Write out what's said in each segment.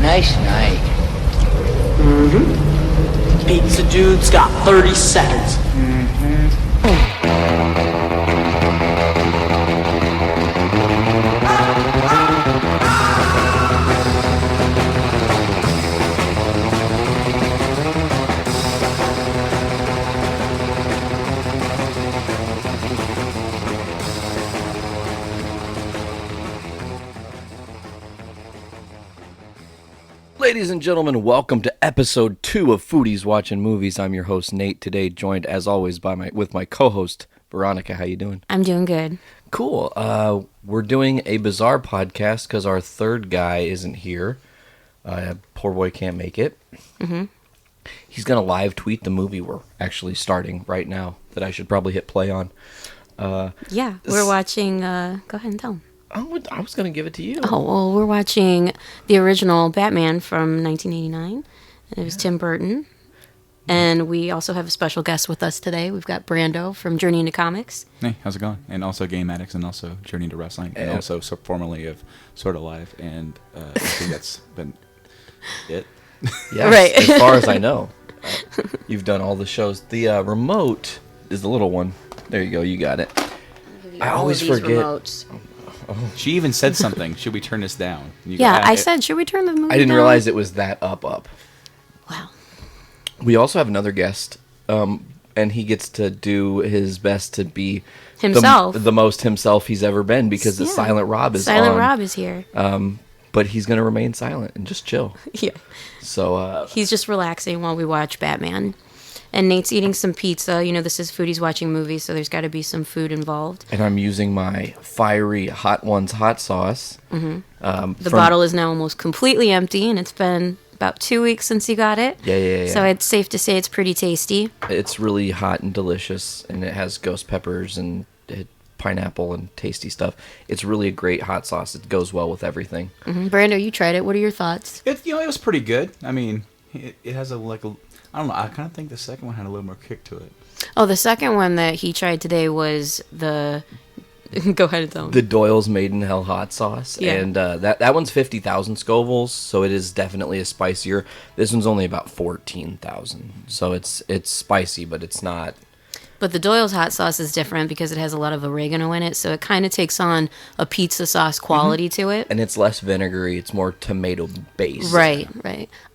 Nice night. Pizza dude's got 30 seconds. Ladies and gentlemen, welcome to episode 2 of Foodies Watching Movies. I'm your host, Nate, today joined, as always, with my co-host, Veronica. How you doing? I'm doing good. Cool. We're doing a bizarre podcast because our third guy isn't here. Poor boy can't make it. Mm-hmm. He's going to live tweet the movie we're actually starting right now that I should probably hit play on. Yeah, we're watching... go ahead and tell him. I was going to give it to you. Oh, well, we're watching the original Batman from 1989. It was Tim Burton. And we also have a special guest with us today. We've got Brando from Journey into Comics. Hey, how's it going? And also Game Addicts, and also Journey into Wrestling, and also formerly of Sort of Live, and I think that's been it. Yes, Right. As far as I know. You've done all the shows. The remote is the little one. There you go, you got it. I always forget. She even said something. Should we turn this down? Yeah, I said, should we turn the movie I didn't down? realize it was that up. Wow. We also have another guest, and he gets to do his best to be Himself. the most himself he's ever been because the Silent Rob is Silent on. Rob is here. But he's going to remain silent and just chill. Yeah. So He's just relaxing while we watch Batman. And Nate's eating some pizza. You know, this is Foodies Watching Movies, so there's got to be some food involved. and I'm using my fiery Hot Ones hot sauce. Mm-hmm. The bottle is now almost completely empty, and it's been about 2 weeks since you got it. Yeah. So it's safe to say it's pretty tasty. It's really hot and delicious, and it has ghost peppers and pineapple and tasty stuff. It's really a great hot sauce. It goes well with everything. Mm-hmm. Brando, you tried it. What are your thoughts? It was pretty good. I mean, it has I don't know. I kind of think the second one had a little more kick to it. Oh, the second one that he tried today was the... Go ahead and tell him. The Doyle's Made in Hell hot sauce. Yeah. And that one's 50,000 Scovilles, so it is definitely a spicier. This one's only about 14,000. So it's spicy, but it's not... But the Doyle's hot sauce is different because it has a lot of oregano in it, so it kind of takes on a pizza sauce quality to it. And it's less vinegary. It's more tomato-based. Right.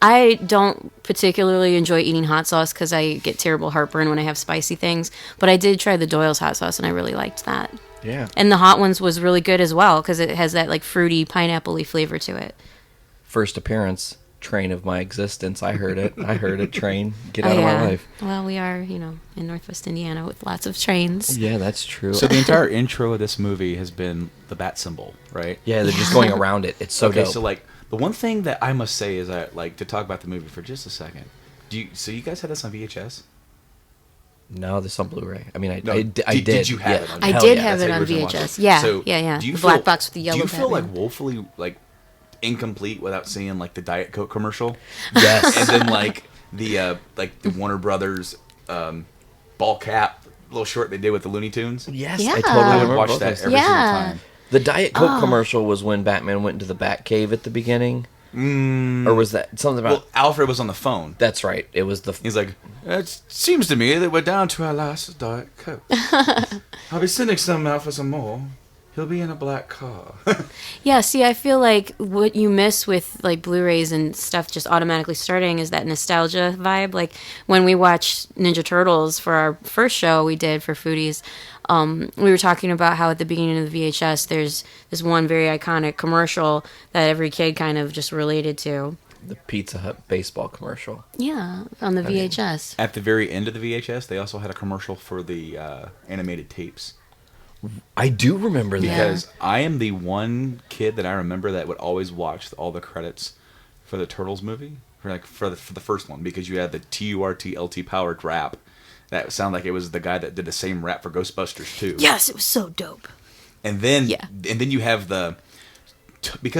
I don't particularly enjoy eating hot sauce because I get terrible heartburn when I have spicy things. But I did try the Doyle's hot sauce, and I really liked that. Yeah. And the hot ones was really good as well because it has that like fruity, pineapple-y flavor to it. First appearance, train of my existence. I heard it, train. Get out of my life. Well, we are, in Northwest Indiana with lots of trains. Yeah, that's true. So the entire intro of this movie has been the bat symbol, right? Yeah, they're just going around it. It's so dope. So the one thing that I must say is to talk about the movie for just a second. So you guys had this on VHS? No, this on Blu-ray. I mean, I did. Did you have it on I VHS? did have That's it how on you originally VHS. watched Yeah, it. yeah. Do you The feel, black box with the yellow Do you feel Batman. woefully incomplete without seeing the Diet Coke commercial? Yes. And then the Warner Brothers ball cap little short they did with the Looney Tunes. Yes, Yeah. I totally I would remember watch both that those. every single time. The Diet Coke commercial was when Batman went into the Batcave at the beginning, or was that something about? Well, Alfred was on the phone. That's right. It was the. He's like, it seems to me that we're down to our last Diet Coke. I'll be sending some out for some more. He'll be in a black car. Yeah, see, I feel like what you miss with Blu-rays and stuff just automatically starting is that nostalgia vibe. Like when we watched Ninja Turtles for our first show we did for Foodies, we were talking about how at the beginning of the VHS there's this one very iconic commercial that every kid kind of just related to. The Pizza Hut baseball commercial. Yeah, on the VHS. At the very end of the VHS, they also had a commercial for the animated tapes. I do remember that. Because I am the one kid that I remember that would always watch all the credits for the Turtles movie, for the first one, because you had the TURTLT powered rap. That sounded like it was the guy that did the same rap for Ghostbusters too. Yes, it was so dope. And then you have the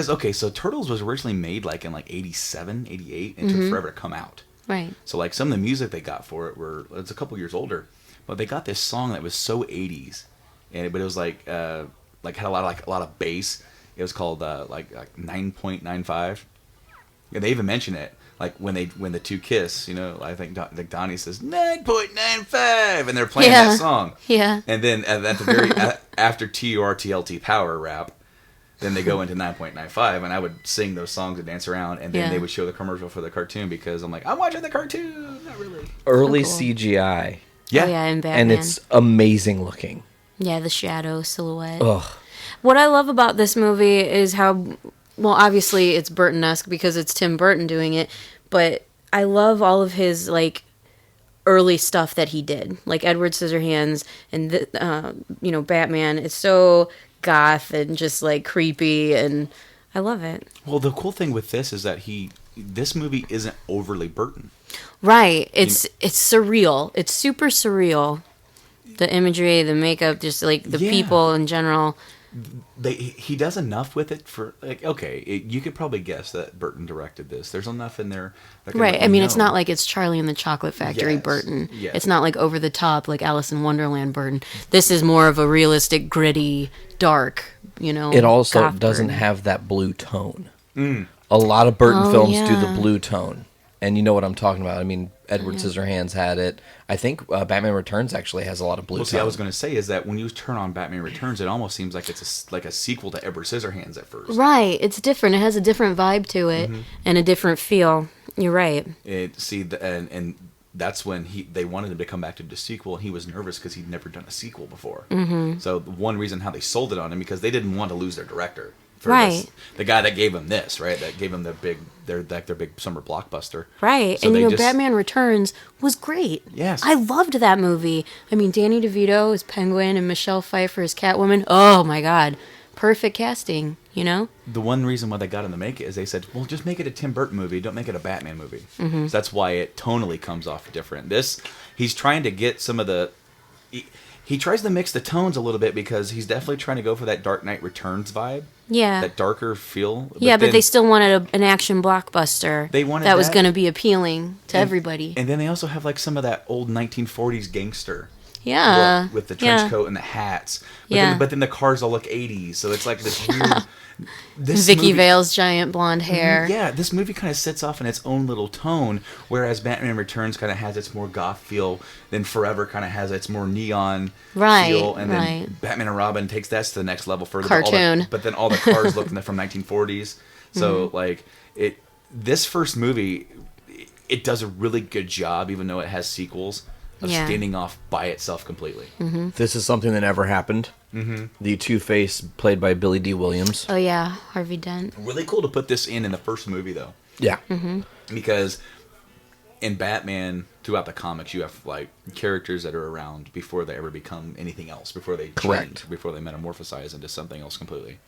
so Turtles was originally made in 87, 88 and took forever to come out. Right. So some of the music they got for it it's a couple years older, but they got this song that was so 80s. But it was had a lot of bass. It was called 9.95, Yeah, they even mention it. Like when the two kiss, you know, I think Donnie says 9.95, and they're playing that song. Yeah. And then at the very after TURTLT Power rap, then they go into 9.95, and I would sing those songs and dance around, and then they would show the commercial for the cartoon because I'm like, I'm watching the cartoon, not really. Early cool. CGI. Yeah. Oh, yeah, and Batman. And it's amazing looking. Yeah, the shadow silhouette. Ugh. What I love about this movie is how, well, obviously it's Burton-esque because it's Tim Burton doing it, but I love all of his, like, early stuff that he did. Like Edward Scissorhands and, you know, Batman. It's so goth and just, like, creepy, and I love it. Well, the cool thing with this is that this movie isn't overly Burton. Right. It's surreal. It's super surreal. The imagery, the makeup, just, like, the people in general. He does enough with it for, like, okay, you could probably guess that Burton directed this. There's enough in there that can Right. I mean, it's not like it's Charlie and the Chocolate Factory Yes. Burton. Yes. It's not like over the top like Alice in Wonderland Burton. This is more of a realistic, gritty, dark, you know. It also goth doesn't Burton. have that blue tone. A lot of Burton films do the blue tone. And you know what I'm talking about. I mean, Edward Scissorhands had it. I think Batman Returns actually has a lot of blue Well, tone. see, I was going to say is that when you turn on Batman Returns, it almost seems like it's like a sequel to Edward Scissorhands at first. Right. It's different. It has a different vibe to it and a different feel. You're right. And that's when they wanted him to come back to the sequel, and he was nervous because he'd never done a sequel before. So one reason how they sold it on him because they didn't want to lose their director. The guy that gave him this, right? That gave him their big summer blockbuster. Right. So and, they you know, Batman Returns was great. Yes. I loved that movie. I mean, Danny DeVito as Penguin and Michelle Pfeiffer as Catwoman. Oh, my God. Perfect casting, you know? The one reason why they got him to make it is they said, well, just make it a Tim Burton movie. Don't make it a Batman movie. So that's why it tonally comes off different. He's trying to get some of the... He tries to mix the tones a little bit because he's definitely trying to go for that Dark Knight Returns vibe. Yeah. That darker feel. But they still wanted an action blockbuster They wanted that was that. going to be appealing to everybody. And then they also have like some of that old 1940s gangster Yeah. look with the trench coat and the hats. But then the cars all look 80s. So it's like this weird... Vicky Vale's giant blonde hair. Yeah, this movie kind of sits off in its own little tone, whereas Batman Returns kind of has its more goth feel, then Forever kind of has its more neon feel, and then Batman and Robin takes that to the next level further. Cartoon. But then all the cars look from 1940s. So, like, this first movie, it does a really good job, even though it has sequels, of standing off by itself completely. This is something that never happened. The Two-Face, played by Billy D. Williams. Oh, yeah. Harvey Dent. Really cool to put this in the first movie, though. Yeah. Because in Batman, throughout the comics, you have like characters that are around before they ever become anything else, before they change, before they metamorphosize into something else completely.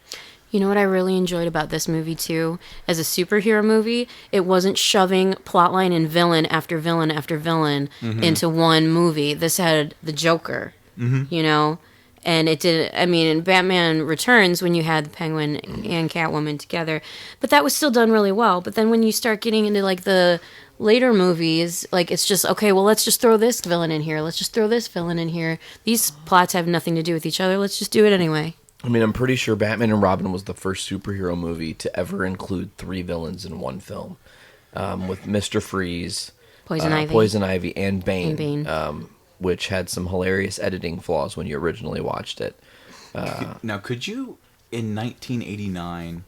You know what I really enjoyed about this movie, too? As a superhero movie, it wasn't shoving plotline and villain after villain after villain into one movie. This had the Joker, you know? And it did, I mean, in Batman Returns, when you had the Penguin and Catwoman together, but that was still done really well. But then when you start getting into, like, the later movies, like, it's just, okay, well, let's just throw this villain in here. Let's just throw this villain in here. These plots have nothing to do with each other. Let's just do it anyway. I mean, I'm pretty sure Batman and Robin was the first superhero movie to ever include 3 villains in one film, with Mr. Freeze, Poison Ivy, and Bane. And Bane. Which had some hilarious editing flaws when you originally watched it. Now, could you, in 1989,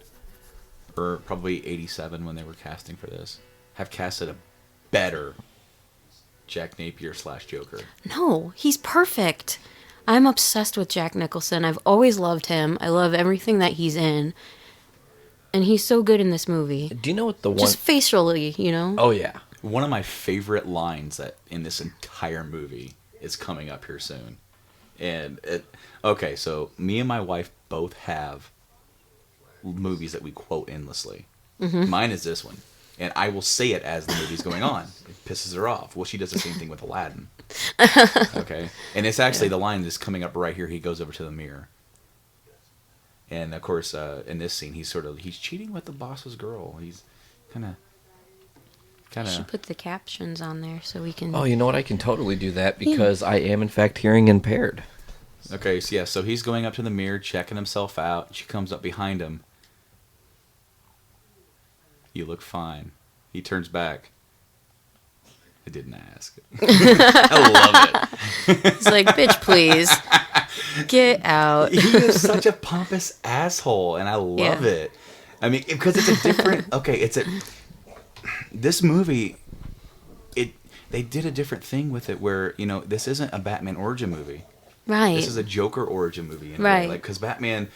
or probably 87 when they were casting for this, have casted a better Jack Napier / Joker? No, he's perfect. I'm obsessed with Jack Nicholson. I've always loved him. I love everything that he's in. And he's so good in this movie. Do you know what the one... Just facially, you know? Oh, yeah. One of my favorite lines that in this entire movie is coming up here soon. And okay, so me and my wife both have movies that we quote endlessly. Mine is this one. And I will say it as the movie's going on. It pisses her off. Well, she does the same thing with Aladdin. Okay? And it's actually the line that's coming up right here. He goes over to the mirror. And, of course, in this scene, he's cheating with the boss's girl. He's kind of... You should put the captions on there so we can... Oh, you know what? I can totally do that because I am, in fact, hearing impaired. Okay, so yeah, so he's going up to the mirror, checking himself out. She comes up behind him. You look fine. He turns back. I didn't ask. I love it. It's like, bitch, please. Get out. He is such a pompous asshole, and I love it. I mean, because it's a different... Okay, this movie, they did a different thing with it where, you know, this isn't a Batman origin movie. Right. This is a Joker origin movie. In a right. way. Like, because Batman...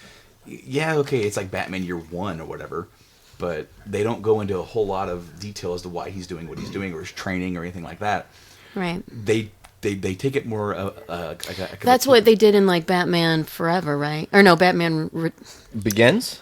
Yeah, okay, it's like Batman Year One or whatever, but they don't go into a whole lot of detail as to why he's doing what he's doing or his training or anything like that. Right. They take it more... That's what they did in, like, Batman Forever, right? Or no, Batman... Begins?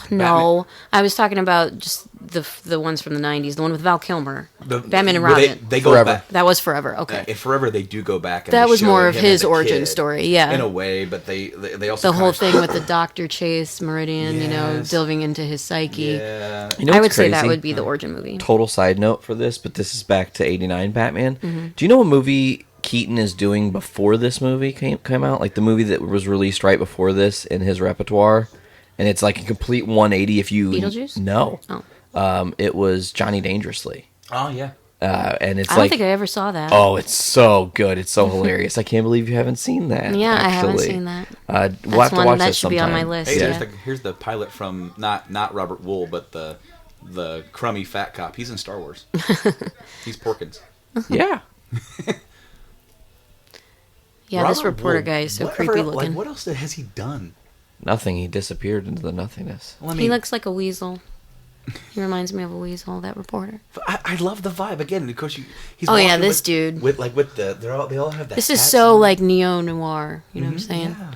No. I was talking about just the ones from the 90s. The one with Val Kilmer. Batman and Robin. They go Forever. back. That was Forever, okay. In Forever, they do go back. And that they was show more of him his as a origin kid, story, yeah. in a way, but they also the whole thing with the Doctor Chase Meridian, you know, Yes. delving into his psyche. Yeah. You know I what's would say that crazy? would be the origin movie. Total side note for this, but this is back to 89 Batman. Mm-hmm. Do you know what movie Keaton is doing before this movie came out? Like the movie that was released right before this in his repertoire? And it's like a complete 180 if you... Beetlejuice? No. Oh. It was Johnny Dangerously. Oh, yeah. And it's I don't think I ever saw that. Oh, it's so good. It's so hilarious. I can't believe you haven't seen that. Yeah, actually. I haven't seen that. We'll have That's to one watch that that should be on my sometime. list. Hey, Yeah. here's the pilot from not Robert Wool, but the crummy fat cop. He's in Star Wars. He's Porkins. Yeah. Yeah, this Robert reporter Wool, guy is so whatever- creepy looking. Like, what else has he done? Nothing. He disappeared into the nothingness. Well, I He mean, looks like a weasel. He reminds me of a weasel, that reporter. I love the vibe again. Of course, he's Oh, yeah, walking this with, dude. with they all have that. This is hats so, on. like, neo-noir. You know what I'm saying? Yeah.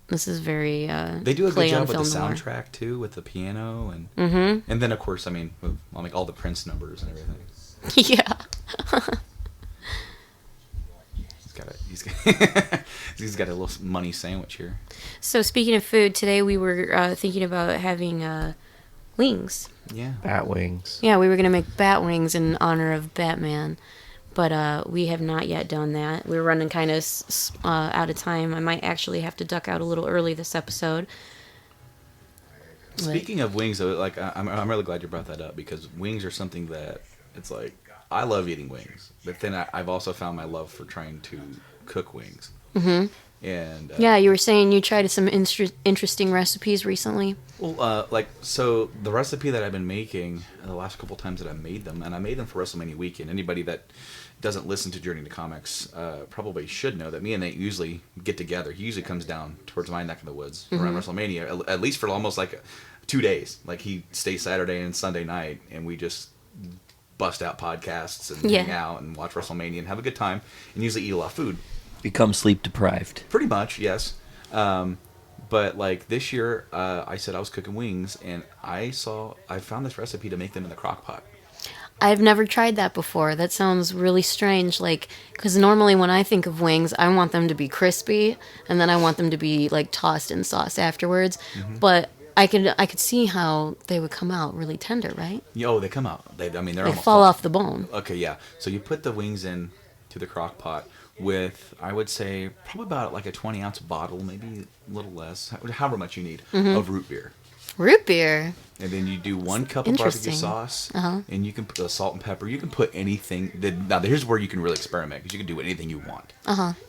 This is very They do a good play on job with the film noir. soundtrack too, with the piano and and then of course, I mean, like all the Prince numbers and everything. Yeah. He's got a little money sandwich here. So speaking of food, today we were thinking about having wings. Yeah. Bat wings. Yeah, we were going to make bat wings in honor of Batman, but we have not yet done that. We're running kind of out of time. I might actually have to duck out a little early this episode. Speaking of wings, though, like I'm really glad you brought that up because wings are something that it's like I love eating wings, but then I've also found my love for trying to cook wings. Mm-hmm. And Yeah, you were saying you tried some interesting recipes recently. well, so the recipe that I've been making the last couple times that I made them, and I made them for WrestleMania weekend. Anybody that doesn't listen to Journey to Comics probably should know that me and Nate usually get together. He usually comes down towards my neck of the woods around WrestleMania, at least for almost like 2 days. Like he stays Saturday and Sunday night, and we just bust out podcasts and hang out and watch WrestleMania and have a good time, and usually eat a lot of food. Become sleep deprived. Pretty much, yes. But like this year, I said I was cooking wings, and I found this recipe to make them in the crock pot. I've never tried that before. That sounds really strange, like, because normally when I think of wings, I want them to be crispy, and then I want them to be, like, tossed in sauce afterwards. But I could see how they would come out really tender, right? Oh, they come out. They're They almost fall off the bone. Okay, yeah. So you put the wings in to the crock pot with, I would say, probably about like a 20-ounce bottle, maybe a little less, however much you need, of root beer. Root beer. And then you do 1 cup of barbecue Interesting. sauce, and you can put salt and pepper. You can put anything. Now, here's where you can really experiment, because you can do anything you want.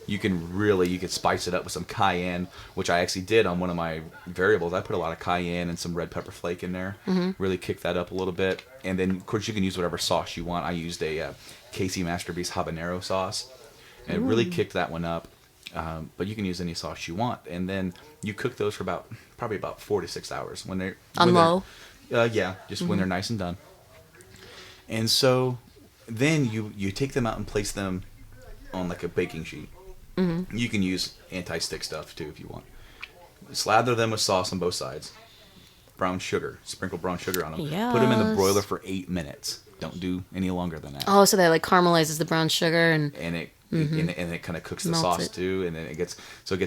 You can spice it up with some cayenne, which I actually did on one of my variables. I put a lot of cayenne and some red pepper flake in there. Really kick that up a little bit. And then, of course, you can use whatever sauce you want. I used a Casey Masterpiece habanero sauce, and it really kicked that one up. But you can use any sauce you want, and then you cook those for probably about 4 to 6 hours when they're On low? When they're nice and done. And so then you take them out and place them on like a baking sheet. You can use anti-stick stuff too if you want. Slather them with sauce on both sides. Brown sugar, sprinkle brown sugar on them. Put them in the broiler for 8 minutes. Don't do any longer than that. Oh, so that like caramelizes the brown sugar and it kind of cooks the Melts sauce it. too, and then it gets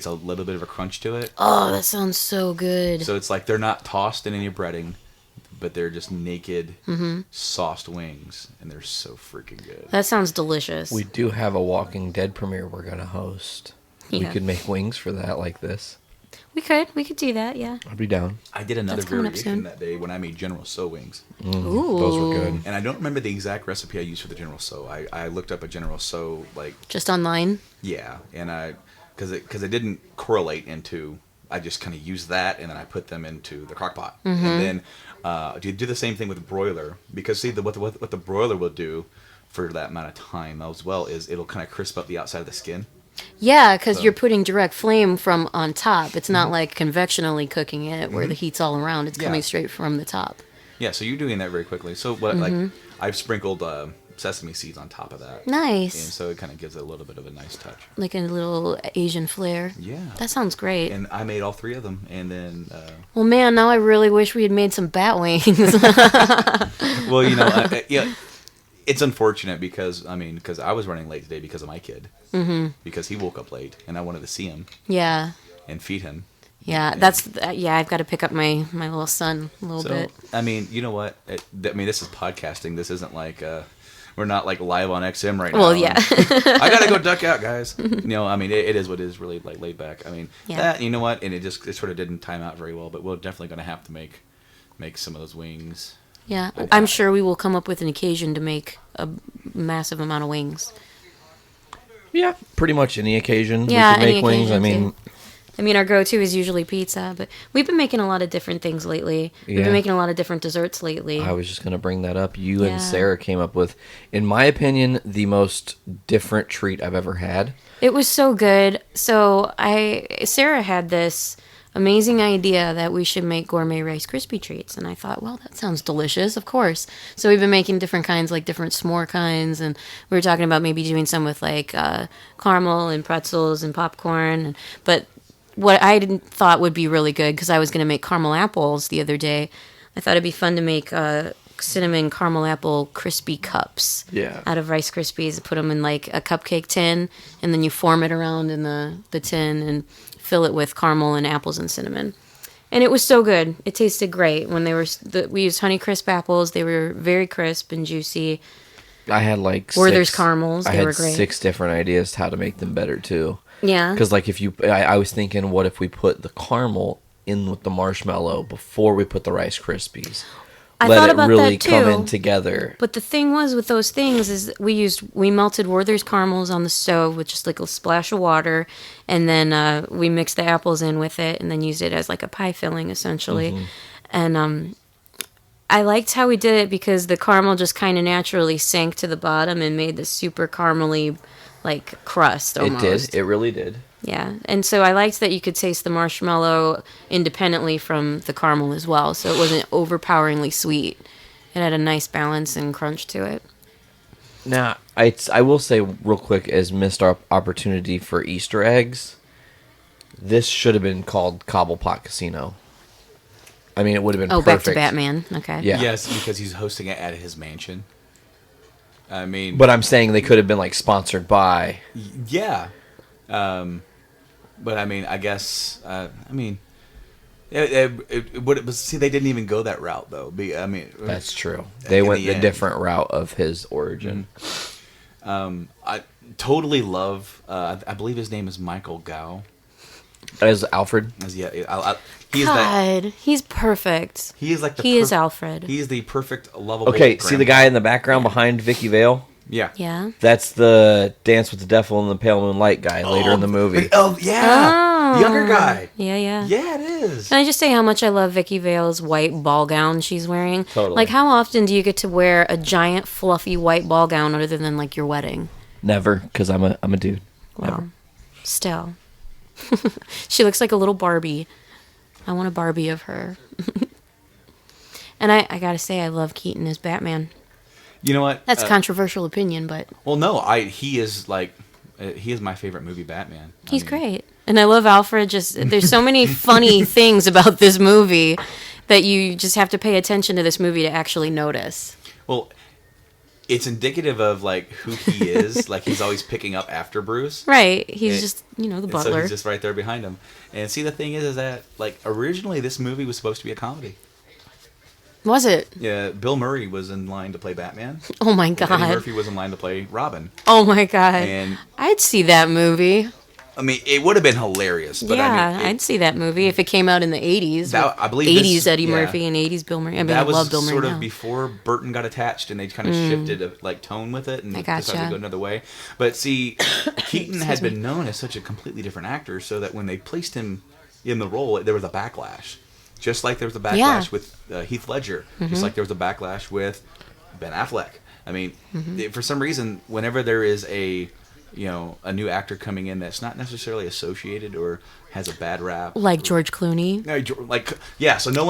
a little bit of a crunch to it. oh, that sounds so good. So it's like they're not tossed in any breading, but they're just naked, sauced wings, and they're so freaking good. That sounds delicious. We do have a Walking Dead premiere we're going to host. Yeah. We could make wings for that like this. We could do that. Yeah. I'd be down. I did another That's coming up variation soon. that day when I made General So wings. Ooh. Those were good. And I don't remember the exact recipe I used for the General So. I looked up a General So, like... Just online. Yeah, and because it didn't correlate into... I just kind of used that, and then I put them into the crock pot. Mm-hmm. And then you do the same thing with broiler. Because, see, what the broiler will do for that amount of time as well is it'll kind of crisp up the outside of the skin. Yeah, because you're putting direct flame from on top. It's not like convectionally cooking it where the heat's all around. It's coming straight from the top. Yeah, so you're doing that very quickly. So what like I've sprinkled sesame seeds on top of that. Nice. And so it kind of gives it a little bit of a nice touch. Like a little Asian flair. Yeah. That sounds great. And I made all 3 of them, and then. Well, man, now I really wish we had made some bat wings. Well, yeah. It's unfortunate because I was running late today because of my kid. Mm-hmm. Because he woke up late, and I wanted to see him. Yeah. And feed him. Yeah, I've got to pick up my little son a little bit. I mean, you know what? This is podcasting. This isn't like we're not like live on XM right now. Well, yeah. I gotta go duck out, guys. It is what it is. Really like laid back. I mean, Yeah. that you know what? And it sort of didn't time out very well. But we're definitely gonna have to make some of those wings. Yeah, I'm sure we will come up with an occasion to make a massive amount of wings. Yeah, pretty much any occasion. Yeah, we can any make wings. occasion, I mean, our go-to is usually pizza, but we've been making a lot of different things lately. We've Yeah. been making a lot of different desserts lately. I was just going to bring that up. You Yeah. and Sarah came up with, in my opinion, the most different treat I've ever had. It was so good. So Sarah had this amazing idea that we should make gourmet Rice Krispie treats, and I thought, well, that sounds delicious, of course. So we've been making different kinds, like different s'more kinds, and we were talking about maybe doing some with like caramel and pretzels and popcorn. But what I didn't thought would be really good, because I was going to make caramel apples the other day, I thought it'd be fun to make cinnamon caramel apple crispy cups out of Rice Krispies. Put them in like a cupcake tin, and then you form it around in the tin and fill it with caramel and apples and cinnamon. And it was so good. It tasted great. When we used Honeycrisp apples. They were very crisp and juicy. I had like Werther's caramels. They were great. 6 different ideas how to make them better too. Yeah. Because like I was thinking, what if we put the caramel in with the marshmallow before we put the Rice Krispies? I thought about really that too. come in together. But the thing was with those things is we melted Werther's caramels on the stove with just like a splash of water, and then we mixed the apples in with it, and then used it as like a pie filling essentially. Mm-hmm. And I liked how we did it because the caramel just kind of naturally sank to the bottom and made this super caramely like crust almost. It did. It really did. Yeah, and so I liked that you could taste the marshmallow independently from the caramel as well, so it wasn't overpoweringly sweet. It had a nice balance and crunch to it. Now, I will say real quick, as missed opportunity for Easter eggs, this should have been called Cobblepot Casino. I mean, it would have been perfect. Back to Batman. Okay. Yeah. Yes, because he's hosting it at his mansion. I mean... But I'm saying they could have been, like, sponsored by... Yeah. But, I mean, I guess... See, they didn't even go that route, though. That's true. They went the different route of his origin. I totally love... I believe his name is Michael Gow. As Alfred? He's perfect. He is like he is Alfred. He is the perfect, lovable... Okay, see the guy in the background behind Vicky Vale? Yeah. Yeah. That's the Dance with the Devil and the Pale Moonlight guy later in the movie. Oh, yeah. The younger guy. Yeah. Yeah, it is. Can I just say how much I love Vicky Vale's white ball gown she's wearing? Totally. Like, how often do you get to wear a giant, fluffy white ball gown other than, like, your wedding? Never, because I'm a dude. Well, Never. Still. She looks like a little Barbie. I want a Barbie of her. And I gotta say, I love Keaton as Batman. You know what? That's a controversial opinion, but... Well, no, he is my favorite movie Batman. He's great. And I love Alfred. There's so many funny things about this movie that you just have to pay attention to this movie to actually notice. Well, it's indicative of, like, who he is. Like, he's always picking up after Bruce. Right. He's just, the butler. So he's just right there behind him. And see, the thing is that, like, originally this movie was supposed to be a comedy. Was it? Yeah, Bill Murray was in line to play Batman. Oh, my God. And Eddie Murphy was in line to play Robin. Oh, my God. And I'd see that movie. I mean, it would have been hilarious. But yeah, I mean, I'd see that movie if it came out in the 80s. I believe 80s Eddie Murphy and 80s Bill Murray. I mean, I love Bill Murray sort now. of before Burton got attached, and they kind of shifted tone with it, and I decided gotcha. to go another way. But see, Keaton had been known as such a completely different actor, so that when they placed him in the role, there was a backlash. Just like there was a backlash with Heath Ledger. Just like there was a backlash with Ben Affleck. I mean, for some reason, whenever there is a new actor coming in that's not necessarily associated or has a bad rap, Like George Clooney. So no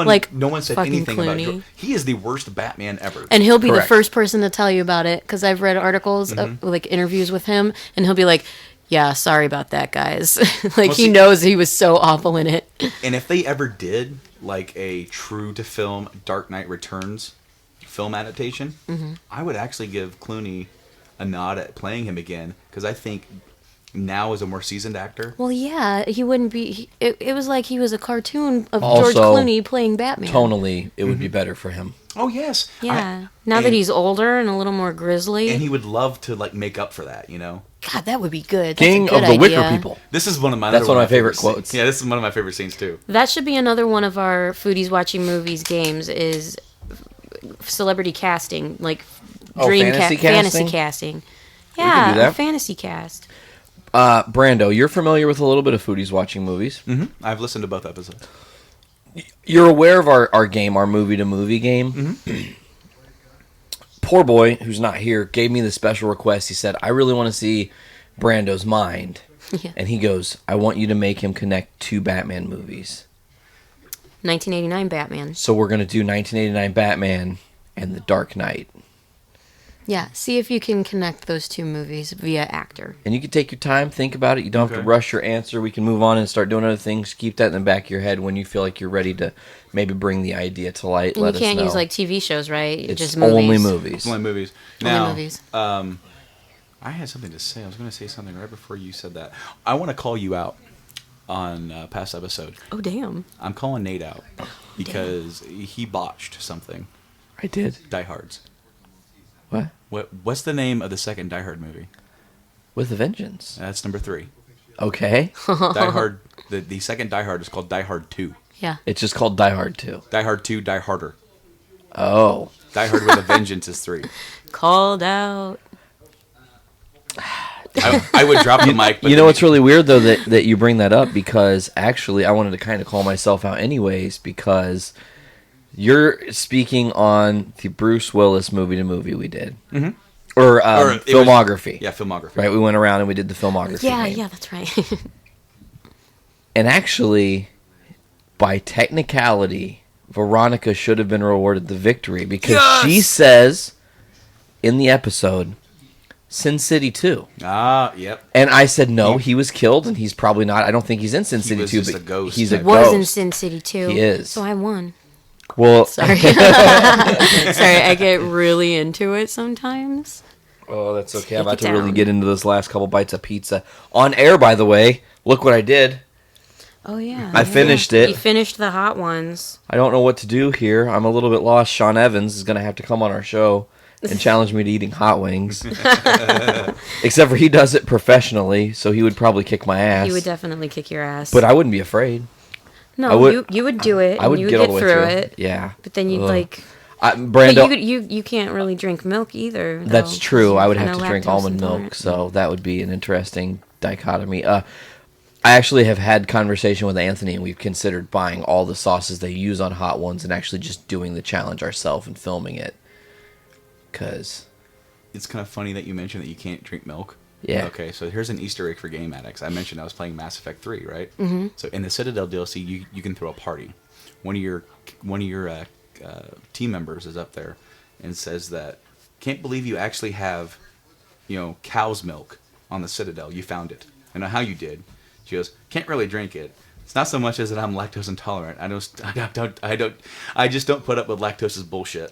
one said fucking anything about Clooney. George. He is the worst Batman ever. And he'll be Correct. the first person to tell you about it, because I've read articles, like interviews with him, and he'll be like, yeah, sorry about that, guys. He knows he was so awful in it. And if they ever did like a true to film Dark Knight Returns film adaptation, I would actually give Clooney a nod at playing him again, because I think now as a more seasoned actor. Well, yeah, he wouldn't be. It was like he was a cartoon of Also, George Clooney playing Batman. Tonally, it would be better for him. Oh yes, Yeah. Now that he's older and a little more grizzly. and he would love to make up for that, God, that would be good. That's King a good of the idea. Wicker People. This is one of my. That's another one of my favorite scenes. quotes. Yeah, this is one of my favorite scenes too. That should be another one of our Foodies Watching Movies games, is celebrity casting, like fantasy fantasy casting? casting. can Yeah, do that. a fantasy cast. Brando, you're familiar with a little bit of Foodies Watching Movies. I've listened to both episodes. You're aware of our game, our movie-to-movie game. Poor boy, who's not here, gave me the special request. He said, I really want to see Brando's mind. Yeah. And he goes, I want you to make him connect two Batman movies. 1989 Batman. So we're going to do 1989 Batman and The Dark Knight. Yeah, see if you can connect those two movies via actor. And you can take your time, think about it. You don't have to rush your answer. We can move on and start doing other things. Keep that in the back of your head when you feel like you're ready to maybe bring the idea to light. And Let you us can't know. use like TV shows, right? It's just movies. only movies. Only movies. Only Now, movies. I had something to say. I was going to say something right before you said that. I want to call you out on past episode. Oh, damn. I'm calling Nate out because he botched something. I did. Die Hards. What? What's the name of the second Die Hard movie? With a Vengeance. That's number 3. Okay. Die Hard. The second Die Hard is called Die Hard 2. Yeah. It's just called Die Hard 2. Die Hard 2, Die Harder. Oh. Die Hard with a Vengeance is 3. Called out. I would drop the mic. But You know what's really weird, though, that you bring that up, because actually I wanted to kind of call myself out anyways, because you're speaking on the Bruce Willis movie-to-movie we did. Mm-hmm. Or it was- filmography. Yeah, filmography. Right, we went around and we did the filmography. Yeah, game. yeah, that's right. And actually, by technicality, Veronica should have been rewarded the victory, because she says in the episode, Sin City 2. Ah, yep. And I said, no, he was killed, and he's probably not. I don't think he's in Sin City was 2, just but a ghost. he's a He Was in ghost. Sin City 2. He is. So I won. Well, Sorry. Sorry, I get really into it sometimes. oh, that's okay. Take I'm about it to really down. get into those last couple bites of pizza. On air, by the way. Look what I did. Oh, yeah. I finished it. You finished the hot ones. I don't know what to do here. I'm a little bit lost. Sean Evans is going to have to come on our show and challenge me to eating hot wings. Except for he does it professionally, so he would probably kick my ass. He would definitely kick your ass. But I wouldn't be afraid. No, I would- you would do it. I would and you would get get all the way through through. it. Yeah. But then you'd Ugh. like... Brando, But you can't really drink milk either. that's though, true. 'cause I you're would have kinda to drink lactose almond milk, intolerant. so that would be an interesting dichotomy. I actually have had conversation with Anthony, and we've considered buying all the sauces they use on hot ones and actually just doing the challenge ourselves and filming it. Because... It's kind of funny that you mentioned that you can't drink milk. Yeah. Okay, so here's an Easter egg for game addicts. I mentioned I was playing Mass Effect 3, right? Mm-hmm. So in the Citadel DLC, you can throw a party. One of your team members is up there and says that, can't believe you actually have, cow's milk on the Citadel. You found it. I know how you did. She goes, can't really drink it. It's not so much as that I'm lactose intolerant. I just don't put up with lactose's bullshit.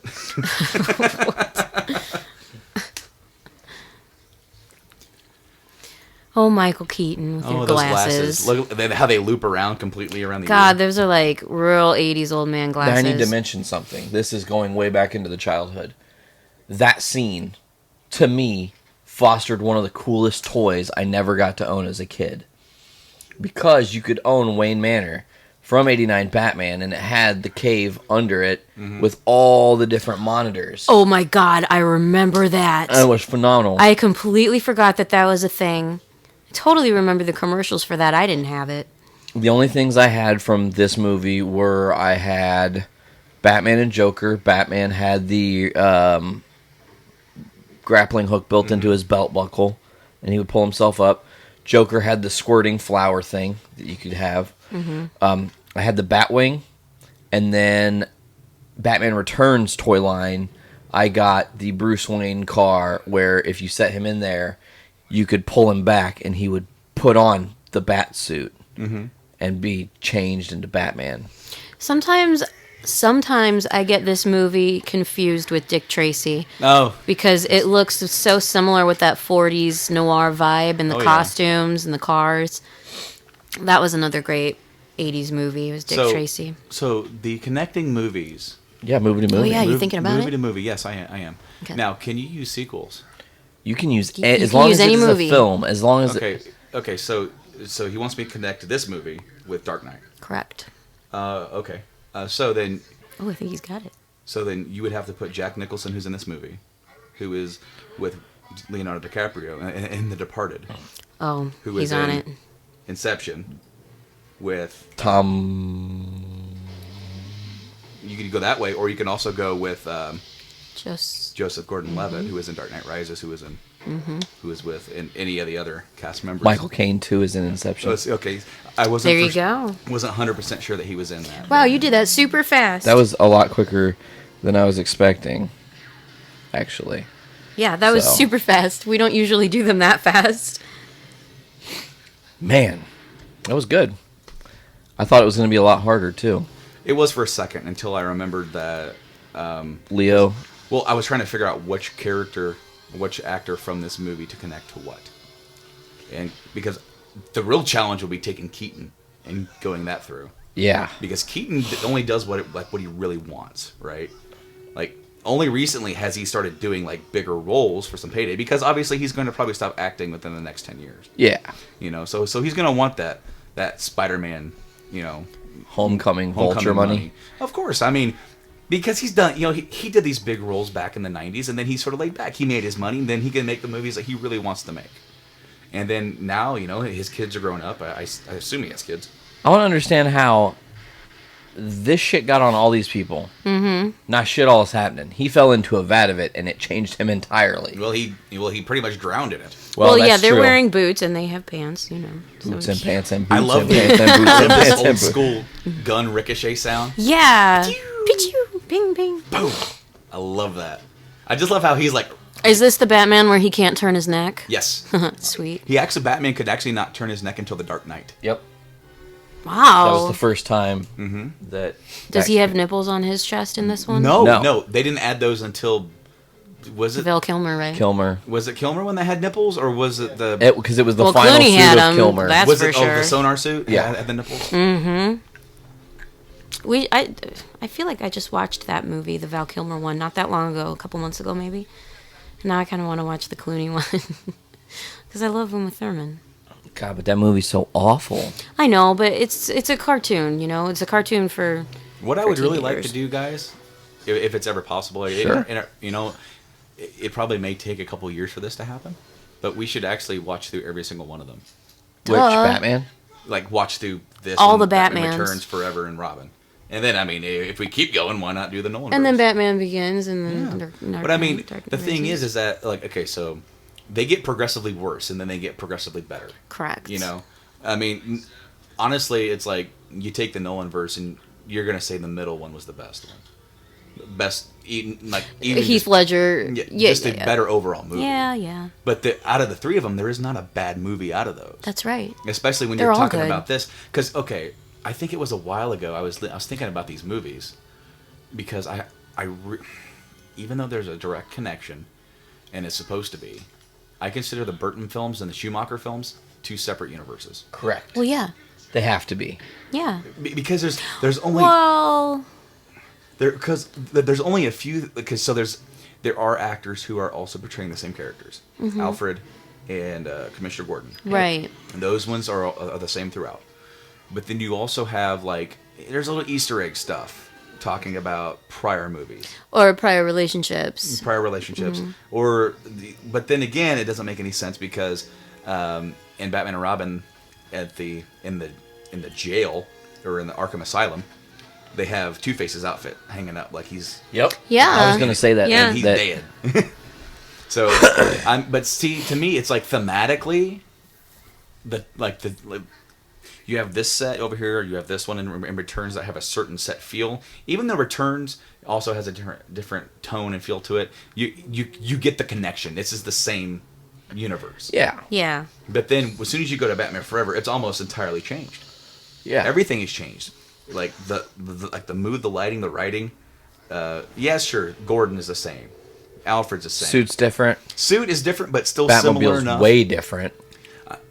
Oh, Michael Keaton with your those glasses. Look at how they loop around completely around the God, ear. those are like real 80s old man Now, glasses. I need to mention something. This is going way back into the childhood. That scene, to me, fostered one of the coolest toys I never got to own as a kid. because you could own Wayne Manor from '89 Batman, and it had the cave under it with all the different monitors. Oh my God, I remember that. And it was phenomenal. I completely forgot that was a thing. I totally remember the commercials for that. I didn't have it. The only things I had from this movie were I had Batman and Joker. Batman had the grappling hook built into his belt buckle, and he would pull himself up. Joker had the squirting flower thing that you could have. I had the Batwing, and then Batman Returns toy line. I got the Bruce Wayne car where if you set him in there, you could pull him back and he would put on the bat suit and be changed into Batman. Sometimes I get this movie confused with Dick Tracy. Oh. Because it looks so similar with that 40s noir vibe and the Oh, yeah. costumes and the cars. That was another great 80s movie. It was Dick Tracy. So the connecting movies. Yeah, movie to movie. Oh, yeah, you thinking about movie it? to movie, yes, I am. Okay. Now, can you use sequels? You can use You as can long use as any it is movie. a film. As long as Okay, so he wants me to connect this movie with Dark Knight. Correct. Okay. So then Oh, I think he's got it. So then you would have to put Jack Nicholson, who's in this movie, who is with Leonardo DiCaprio in The Departed, Oh, who he's is on in it. Inception, with Tom. you could go that way, or you can also go with Just Joseph Gordon-Levitt, who is in Dark Knight Rises, who is with in any of the other cast members. Michael Caine too is in Inception. Okay, I wasn't. There you go. Wasn't 100% sure that he was in that. Wow, you did that super fast. That was a lot quicker than I was expecting. Actually, Yeah, that was So. super fast. We don't usually do them that fast. man, that was good. I thought it was going to be a lot harder too. It was for a second until I remembered that. Leo. Well, I was trying to figure out which actor from this movie to connect to what, and because the real challenge will be taking Keaton and going that through. Yeah. Because Keaton only does what he really wants, right? Like, only recently has he started doing like bigger roles for some payday, because obviously he's going to probably stop acting within the next 10 years. Yeah. You know, so he's going to want that Spider-Man, you know, Homecoming vulture money. Of course. I mean, because he's done, you know, he did these big roles back in the 90s, and then he sort of laid back. He made his money, and then he can make the movies that he really wants to make. And then now, you know, his kids are growing up. I assume he has kids. I want to understand how this shit got on all these people. Mm-hmm. Not shit all is happening. He fell into a vat of it, and it changed him entirely. Well, he pretty much drowned in it. Well, yeah, that's they're true. wearing boots and they have pants, you know. so- Boots and pants and boots I love and pants and boots and this pants old and boots. school gun ricochet sound. Yeah. Pichu, bing, bing. Boom. I love that. I just love how he's like, Is this the Batman where he can't turn his neck? yes. Sweet. Batman could actually not turn his neck until the Dark Knight. Yep. Wow. That was the first time that... Does he have nipples on his chest in this one? No. They didn't add those until, was it Val Kilmer, right? Kilmer. Was it Kilmer when they had nipples, or was it the Because it was the Well, final Clooney suit had of 'em. Kilmer. That's was for it sure. the sonar suit? Yeah. Had the nipples. I feel like I just watched that movie, the Val Kilmer one, not that long ago, a couple months ago maybe. Now I kind of want to watch the Clooney one because I love Uma Thurman. God, but that movie's so awful. I know, but it's a cartoon, you know. It's a cartoon for. What I for would really like teenagers. to do, guys, if it's ever possible, Sure. you know, it probably may take a couple years for this to happen, but we should actually watch through every single one of them. Which, Duh. Batman? Like, watch through this All one, the Batman Batmans. Returns, Forever, and Robin. And then, I mean, if we keep going, why not do the Nolan? And then verse? Batman Begins, and then. Yeah. But I mean, the thing is that, like, okay, so they get progressively worse, and then they get progressively better. Correct. You know, I mean, honestly, it's like you take the Nolan verse, and you're gonna say the middle one was the best one, best, even Heath just, Ledger. Yeah, just a better overall movie. Yeah, yeah. But out of the three of them, there is not a bad movie out of those. That's right. Especially when They're you're all talking good. about this, because okay, I think it was a while ago. I was thinking about these movies because even though there's a direct connection, and it's supposed to be, I consider the Burton films and the Schumacher films two separate universes. Correct. Well, yeah. They have to be. Yeah. Because there's only Well. there's only a few, because there are actors who are also portraying the same characters. Mm-hmm. Alfred, and Commissioner Gordon. Right. And those ones are the same throughout. But then you also have, like, there's a little Easter egg stuff talking about prior movies. Or prior relationships. But then again, it doesn't make any sense because in Batman and Robin in the jail or in the Arkham Asylum, they have Two-Face's outfit hanging up like he's... Yep. Yeah. I was going to say that. Yeah. And he's dead. So, but see, to me, it's like thematically, you have this set over here, you have this one in Returns that have a certain set feel. Even though Returns also has a different tone and feel to it, you get the connection. This is the same universe. Yeah. Yeah. But then, as soon as you go to Batman Forever, it's almost entirely changed. Yeah. Everything has changed. Like the mood, the lighting, the writing. Yeah, sure, Gordon is the same. Alfred's the same. Suit's different. Suit is different, but still similar enough. Batmobile's way different.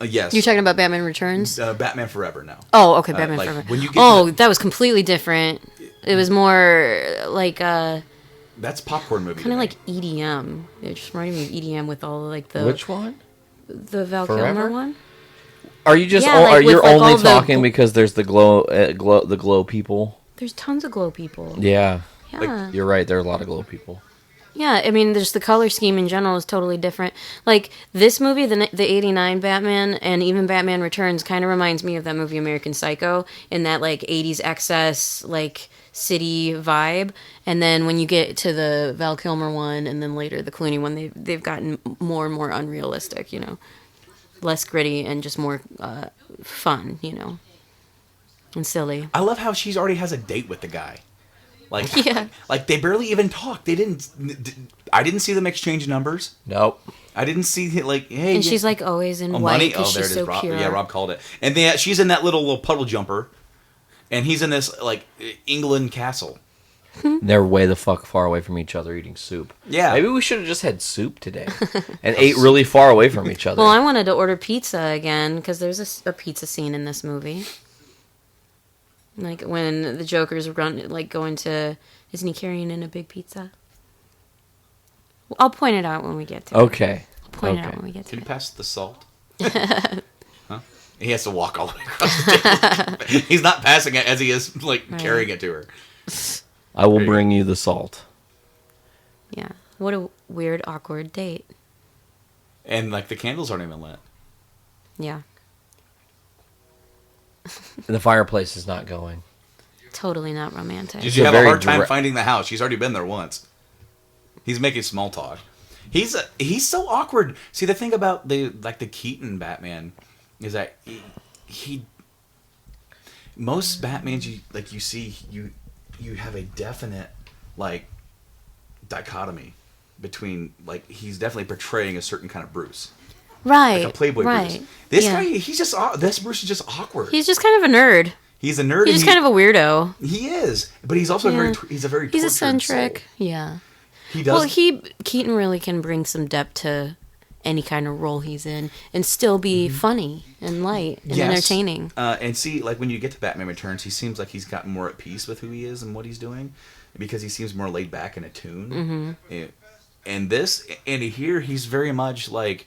Yes. You're talking about Batman Returns? Batman Forever now. Oh, okay, Batman like, Forever. when you get that was completely different. It was more like that's popcorn movie. kind of like EDM. It just reminded me of EDM with all like the Which one? the Val Forever? Kilmer one. Are you just? Yeah, like are with, you like, only all the- talking because there's the glow people? There's tons of glow people. Yeah. Yeah. You're right. There are a lot of glow people. Yeah, I mean, there's the color scheme in general is totally different. Like, this movie, the 89 Batman, and even Batman Returns kind of reminds me of that movie American Psycho, in that, like, 80s excess, like, city vibe. And then when you get to the Val Kilmer one, and then later the Clooney one, they've gotten more and more unrealistic, you know. Less gritty and just more fun, you know. And silly. I love how she already has a date with the guy. Like, Yeah. like they barely even talk. They didn't. I didn't see them exchange numbers. Nope. I didn't see like, hey. And she's, like, always in white money. because There she's it is. so Rob, pure. yeah, Rob called it. And then she's in that little puddle jumper, and he's in this like England castle. They're way the fuck far away from each other eating soup. Yeah. Maybe we should have just had soup today and ate really far away from each other. Well, I wanted to order pizza again because there's a pizza scene in this movie. Like when the Joker's going to, isn't he carrying in a big pizza? I'll point it out when we get to it. Okay. I'll point it Okay. out when we get to Did he it. pass the salt? Huh? He has to walk all the way across the table. He's not passing it as he is like carrying it to her. I will bring you the salt. Yeah. What a weird, awkward date. And like the candles aren't even lit. Yeah. The fireplace is not going. Totally not romantic. Did you have a very hard time direct- finding the house? She's already been there once. He's making small talk. He's so awkward. See, the thing about the Keaton Batman is that he most Batmans you see you have a definite like dichotomy between like he's definitely portraying a certain kind of Bruce. Right. Like a Playboy right. Bruce. This Yeah. guy, this Bruce is just awkward. He's just kind of a nerd. He's a nerd. He's just kind of a weirdo. He is, but he's also Yeah. he's a very He's tortured eccentric. soul. Yeah. He does. Well, Keaton really can bring some depth to any kind of role he's in and still be funny and light and Yes. entertaining. And see, like when you get to Batman Returns, he seems like he's gotten more at peace with who he is and what he's doing, because he seems more laid back and attuned. Mm-hmm. And here, he's very much like,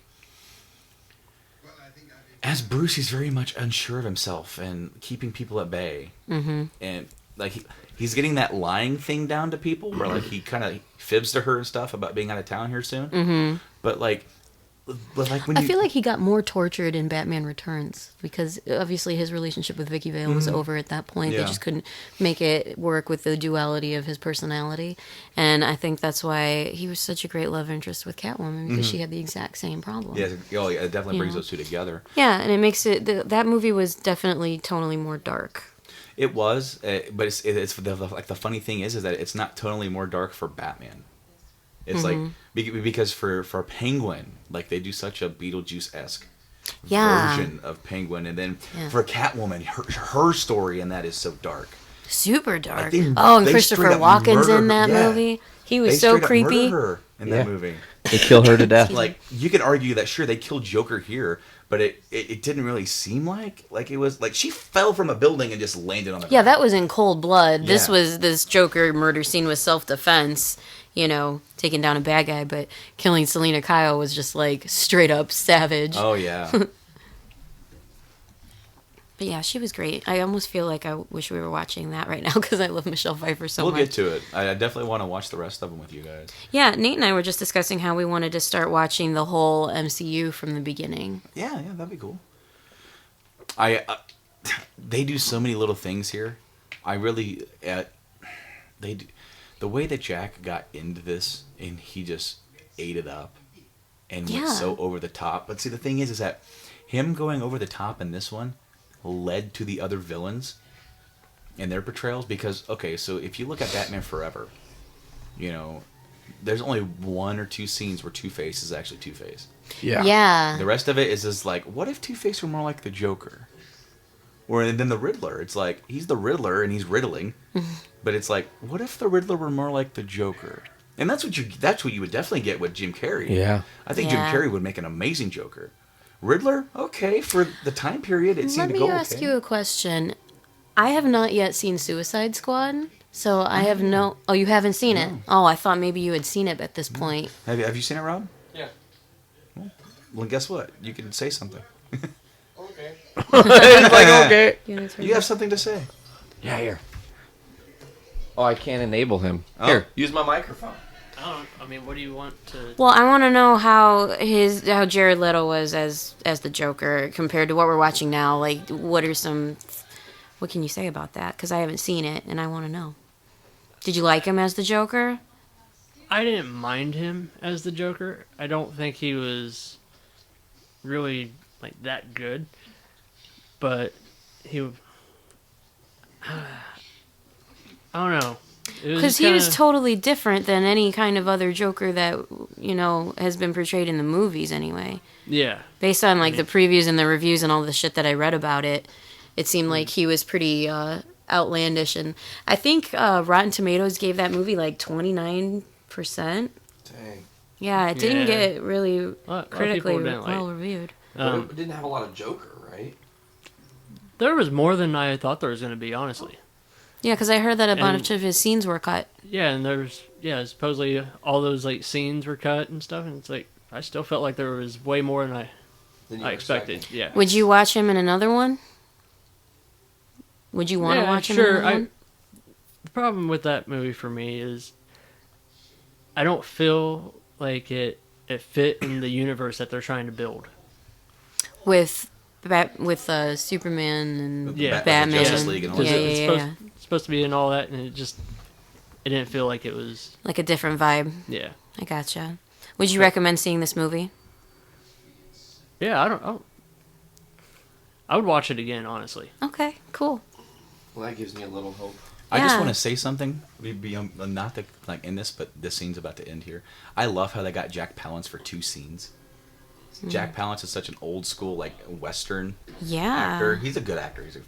as Bruce, he's very much unsure of himself and keeping people at bay. Mm-hmm. And like he's getting that lying thing down to people, where like he kind of fibs to her and stuff about being out of town here soon. Mm-hmm. But like when I feel like he got more tortured in Batman Returns because obviously his relationship with Vicky Vale was over at that point. Yeah. They just couldn't make it work with the duality of his personality. And I think that's why he was such a great love interest with Catwoman, because she had the exact same problem. yeah, it definitely brings Yeah. those two together. Yeah, and it makes it... that movie was definitely tonally more dark. It was, but it's the funny thing is that it's not totally more dark for Batman. It's like because for Penguin, like they do such a Beetlejuice-esque version of Penguin, and then for Catwoman, her story in that is so dark. Super dark. Like they and straight Christopher up Walken's murder in that her. Yeah. movie. He They was so straight up creepy. murder her in that movie. They kill her to death. Like, you could argue that, sure, they killed Joker here, but it didn't really seem like it was, like, she fell from a building and just landed on the Yeah, ground. that was in cold blood. Yeah. This Joker murder scene was self-defense, taking down a bad guy, but killing Selena Kyle was just, like, straight up savage. Oh, yeah. But yeah, she was great. I almost feel like I wish we were watching that right now because I love Michelle Pfeiffer so We'll much. get to it. I definitely want to watch the rest of them with you guys. Yeah, Nate and I were just discussing how we wanted to start watching the whole MCU from the beginning. Yeah, that'd be cool. They do so many little things here. I really, they do, the way that Jack got into this and he just ate it up and went so over the top. But see, the thing is that him going over the top in this one led to the other villains and their portrayals, because, okay, so if you look at Batman Forever, there's only 1 or 2 scenes where Two-Face is actually Two-Face. Yeah. Yeah. The rest of it is just like, what if Two-Face were more like the Joker? Or then the Riddler. It's like, he's the Riddler and he's riddling, but it's like, what if the Riddler were more like the Joker? And that's what you would definitely get with Jim Carrey. Yeah. I think Yeah. Jim Carrey would make an amazing Joker. Riddler, okay, for the time period, it seemed to go okay. Let me ask you a question. I have not yet seen Suicide Squad, so I have no... Oh, you haven't seen it? Oh, I thought maybe you had seen it at this point. Have you seen it, Rob? Yeah. Well, guess what? You can say something. Okay. It's like, okay. You have something to say. Yeah, here. Oh, I can't enable him. Oh. Here, use my microphone. I mean, what do you want to... Well, I want to know how Jared Leto was as the Joker compared to what we're watching now. Like, what can you say about that? Because I haven't seen it, and I want to know. Did you like him as the Joker? I didn't mind him as the Joker. I don't think he was really, like, that good. But he... I don't know. Because he was totally different than any kind of other Joker that, has been portrayed in the movies anyway. Yeah. Based on, like, the previews and the reviews and all the shit that I read about it, it seemed like he was pretty outlandish. And I think Rotten Tomatoes gave that movie, like, 29%. Dang. Yeah, it didn't get really critically didn't like it. well reviewed. It didn't have a lot of Joker, right? There was more than I thought there was going to be, honestly. Yeah, because I heard that a bunch of his scenes were cut. Yeah, and supposedly all those, like, scenes were cut and stuff, and it's like, I still felt like there was way more than I expected. Yeah. Would you watch him in another one? Would you want to watch him in another one? The problem with that movie for me is I don't feel like it fit in the universe that they're trying to build. With Superman and Yeah. Batman. Justice League and all that. It's supposed to be and all that, and it didn't feel like it was. Like a different vibe. Yeah. I gotcha. Would you recommend seeing this movie? Yeah, I would watch it again, honestly. Okay, cool. Well, that gives me a little hope. I just Yeah. want to say something. Not to, like, in this, but this scene's about to end here. I love how they got Jack Palance for 2 scenes. Jack Palance is such an old school, like, Western Yeah. actor. He's a good actor. He's a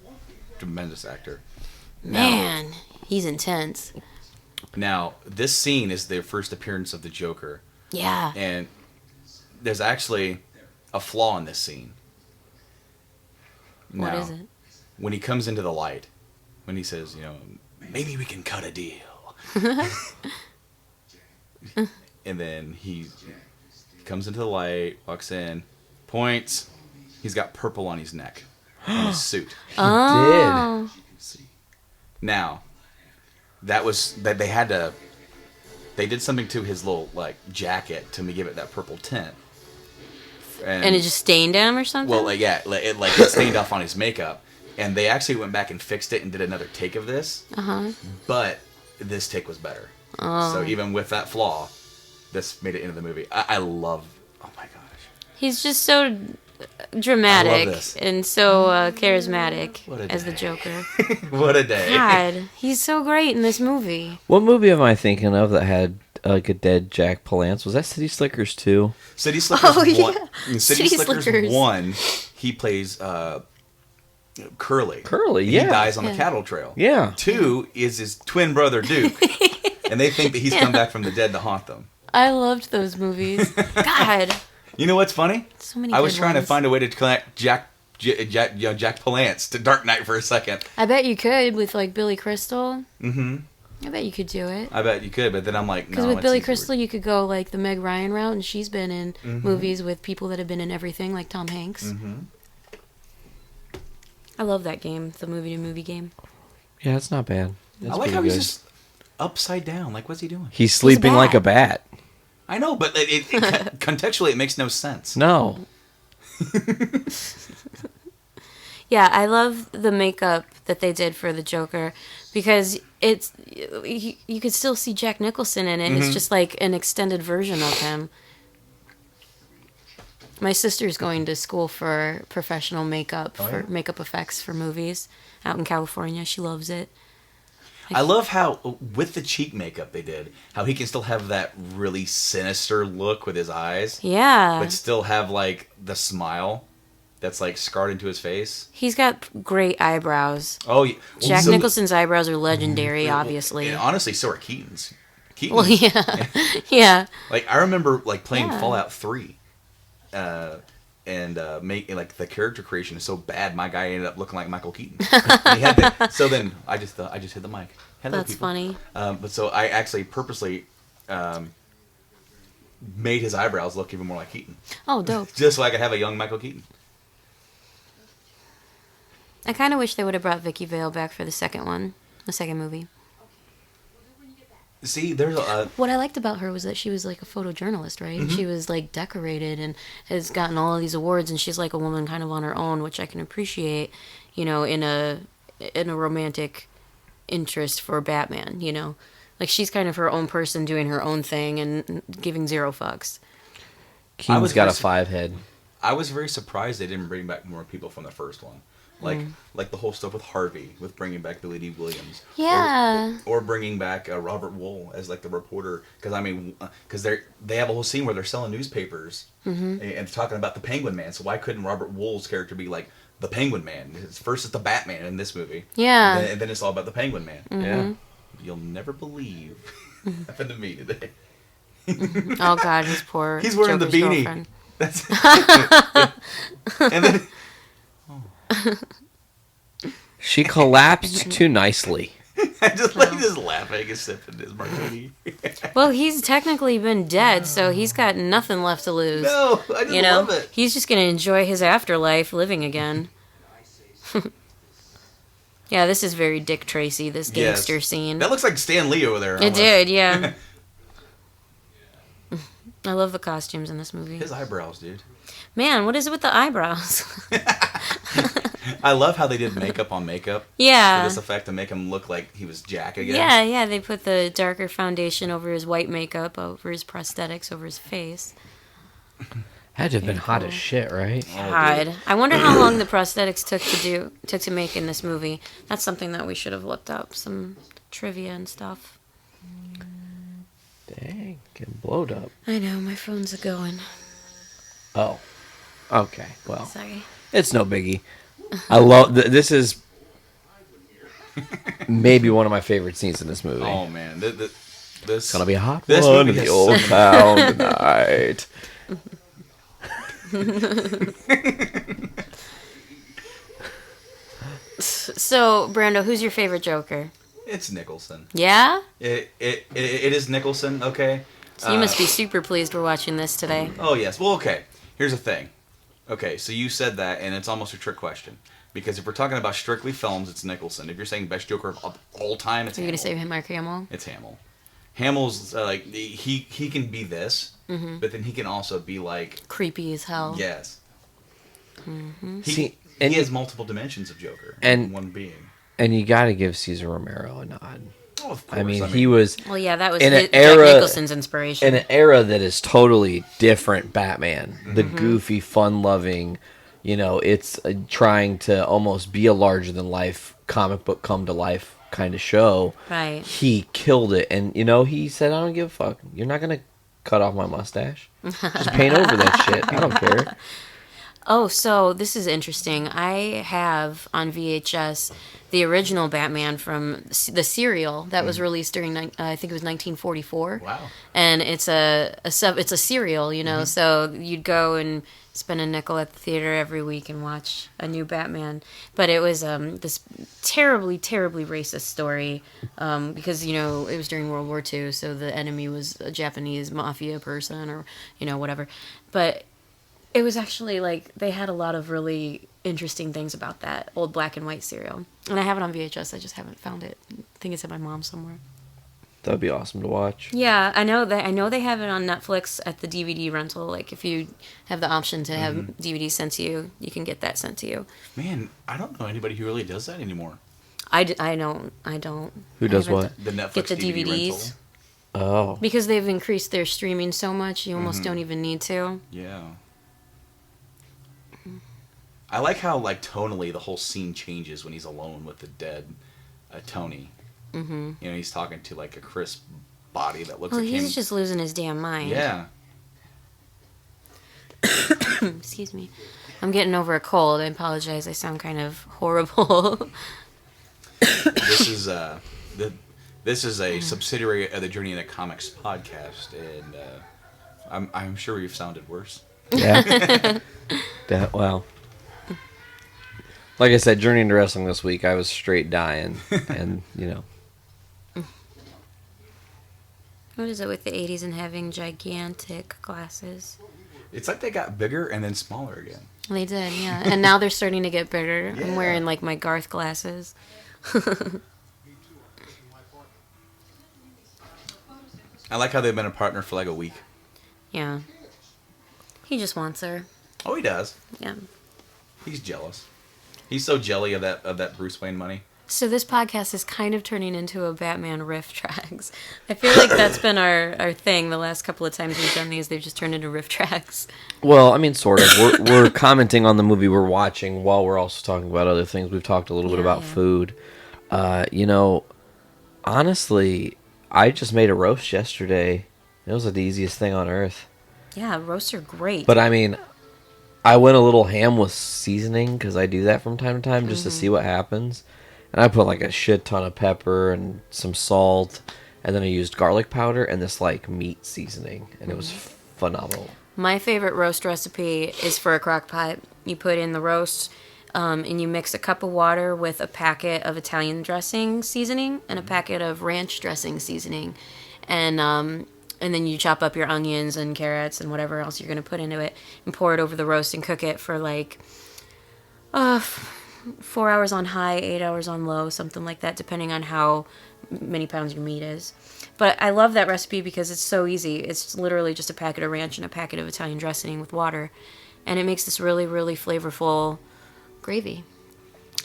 tremendous actor. Man, he's intense. Now, this scene is the first appearance of the Joker. Yeah. And there's actually a flaw in this scene. What Now, is it? when he comes into the light, when he says, maybe we can cut a deal. And then he comes into the light, walks in, points. He's got purple on his neck, on his suit. Oh. Now, that they did something to his little, like, jacket to give it that purple tint. And it just stained him or something? Well, it stained off on his makeup. And they actually went back and fixed it and did another take of this. Uh-huh. But this take was better. Oh. So even with that flaw, this made it into the movie. I love... Oh, my gosh. He's just so dramatic this. and so charismatic What a as the day. Joker. What a day. God, he's so great in this movie. What movie am I thinking of that had like a dead Jack Palance? Was that City Slickers 2? City Slickers Oh, yeah. 1. In City City Slickers Slickers. 1, he plays Curly. Curly, And yeah. He dies on the Yeah. cattle trail. Yeah. 2 is his twin brother, Duke. And they think that he's come back from the dead to haunt them. I loved those movies. God. You know what's funny? So many I was good trying to ones. find a way to connect Jack Palance to Dark Knight for a second. I bet you could with like Billy Crystal. Mm-hmm. I bet you could do it. I bet you could, but then I'm like, no. Because with it's Billy easier. Crystal, you could go like the Meg Ryan route, and she's been in movies with people that have been in everything, like Tom Hanks. Mm-hmm. I love that game, the movie-to-movie game. Yeah, it's not bad. It's I like pretty how he's good. just upside down. Like, what's he doing? He's sleeping like a bat. I know, but contextually, it makes no sense. No. Yeah, I love the makeup that they did for the Joker because it's you could still see Jack Nicholson in it. It's just like an extended version of him. My sister's going to school for professional makeup for makeup effects for movies out in California. She loves it. I love how, with the cheek makeup they did, how he can still have that really sinister look with his eyes. Yeah. But still have, like, the smile that's, like, scarred into his face. He's got great eyebrows. Oh, yeah. Jack Nicholson's eyebrows are legendary, obviously. And honestly, so are Keaton's. Well, yeah. Yeah. Like, I remember, like, playing Yeah. Fallout 3. And making, like, the character creation is so bad, my guy ended up looking like Michael Keaton. And he had so then, I just hit the mic. Hello, That's people. funny. But so I actually purposely made his eyebrows look even more like Keaton. Oh, dope. Just so I could have a young Michael Keaton. I kind of wish they would have brought Vicky Vale back for the second movie. See, there's a... What I liked about her was that she was like a photojournalist, right? She was like decorated and has gotten all of these awards, and she's like a woman kind of on her own, which I can appreciate, you know, in a romantic interest for Batman, you know? Like, she's kind of her own person doing her own thing and giving zero fucks. Keaton's got a 5 head. I was very surprised they didn't bring back more people from the first one. Like the whole stuff with Harvey, with bringing back Billy D. Williams. Yeah. Or bringing back Robert Wool as, like, the reporter. Because, I mean, they have a whole scene where they're selling newspapers and talking about the Penguin Man. So why couldn't Robert Wool's character be, like, the Penguin Man? First it's the Batman in this movie. Yeah. And then it's all about the Penguin Man. Yeah. You'll never believe what happened to me today. Oh, God, his poor He's wearing Joker's the beanie. girlfriend. That's and then She collapsed too nicely. I just like just laughing and sipping his martini. Well, he's technically been dead, so he's got nothing left to lose. No, I just love it. He's just going to enjoy his afterlife living again. Yeah, this is very Dick Tracy, this gangster scene. That looks like Stan Lee over there. It almost. did, yeah. I love the costumes in this movie. His eyebrows, dude. Man, what is it with the eyebrows? I love how they did makeup on makeup. Yeah. For this effect to make him look like he was Jack again. Yeah, they put the darker foundation over his white makeup, over his prosthetics, over his face. Had to have been hot as shit, right? God, I wonder how long the prosthetics took to make in this movie. That's something that we should have looked up, some trivia and stuff. Dang, getting blowed up. I know, my phone's going. Oh. Okay, well. Sorry. It's no biggie. I love... this is maybe one of my favorite scenes in this movie. Oh, man. This Gonna be a hot this one movie in the has old so town tonight. So, Brando, who's your favorite Joker? It's Nicholson. Yeah? It is Nicholson, okay? So you must be super pleased we're watching this today. Oh, yes. Well, okay. Here's the thing. Okay, so you said that, and it's almost a trick question. Because if we're talking about strictly films, it's Nicholson. If you're saying best Joker of all time, it's Are you Hamill. going to say him, Mark Hamill? It's Hamill. Hamill's, like, he can be this, but then he can also be, like... Creepy as hell. Yes. See, He has multiple dimensions of Joker and- in one being. And you gotta give Cesar Romero a nod. Oh, of course. I mean, he was... Well, yeah, that was in an Jack era- Nicholson's inspiration. in an era that is totally different Batman. The goofy, fun-loving, you know, it's trying to almost be a larger-than-life comic book come-to-life kind of show. Right. He killed it. And, you know, he said, I don't give a fuck. You're not going to cut off my mustache. Just paint over that shit. I don't care. Oh, so this is interesting. I have on VHS the original Batman from the serial that was released during I think it was 1944. Wow. And it's it's a serial, you know. So you'd go and spend a nickel at the theater every week and watch a new Batman. But it was this terribly, terribly racist story because you know it was during World War II, so the enemy was a Japanese mafia person or you know whatever. But it was actually like they had a lot of really interesting things about that old black and white serial, and I have it on VHS. I just haven't found it. I think it's at my mom's somewhere. That'd be awesome to watch. Yeah, I know that. I know they have it on Netflix at the DVD rental. Like if you have the option to have DVDs sent to you, you can get that sent to you. Man, I don't know anybody who really does that anymore. I don't. Who does what? The Netflix Get the DVD DVDs. rental. Oh. Because they've increased their streaming so much, you almost don't even need to. Yeah. I like how, like, tonally the whole scene changes when he's alone with the dead Tony. Mm-hmm. You know, he's talking to, like, a crisp body that looks Well, like him. he's just losing his damn mind. Yeah. Excuse me. I'm getting over a cold. I apologize. I sound kind of horrible. This is a subsidiary of the Journey into Comics podcast, and I'm sure we've sounded worse. Yeah. Well. Like I said, Journey into Wrestling this week, I was straight dying. And, you know. What is it with the 80s and having gigantic glasses? It's like they got bigger and then smaller again. They did, yeah. And now they're starting to get bigger. Yeah. I'm wearing, like, my Garth glasses. I like how they've been a partner for like a week. Yeah. He just wants her. Oh, he does. Yeah. He's jealous. He's so jelly of that Bruce Wayne money. So this podcast is kind of turning into a Batman riff tracks. I feel like that's been our thing the last couple of times we've done these. They've just turned into riff tracks. Well, I mean, sort of. We're commenting on the movie we're watching while we're also talking about other things. We've talked a little bit about food. You know, honestly, I just made a roast yesterday. It was the easiest thing on earth. Yeah, roasts are great. But I mean, I went a little ham with seasoning because I do that from time to time just to see what happens. And I put like a shit ton of pepper and some salt, and then I used garlic powder and this like meat seasoning, and it was phenomenal. My favorite roast recipe is for a crock pot. You put in the roast, and you mix a cup of water with a packet of Italian dressing seasoning and a packet of ranch dressing seasoning, and then you chop up your onions and carrots and whatever else you're going to put into it and pour it over the roast and cook it for like 4 hours on high, 8 hours on low, something like that, depending on how many pounds your meat is. But I love that recipe because it's so easy. It's literally just a packet of ranch and a packet of Italian dressing with water. And it makes this really, really flavorful gravy.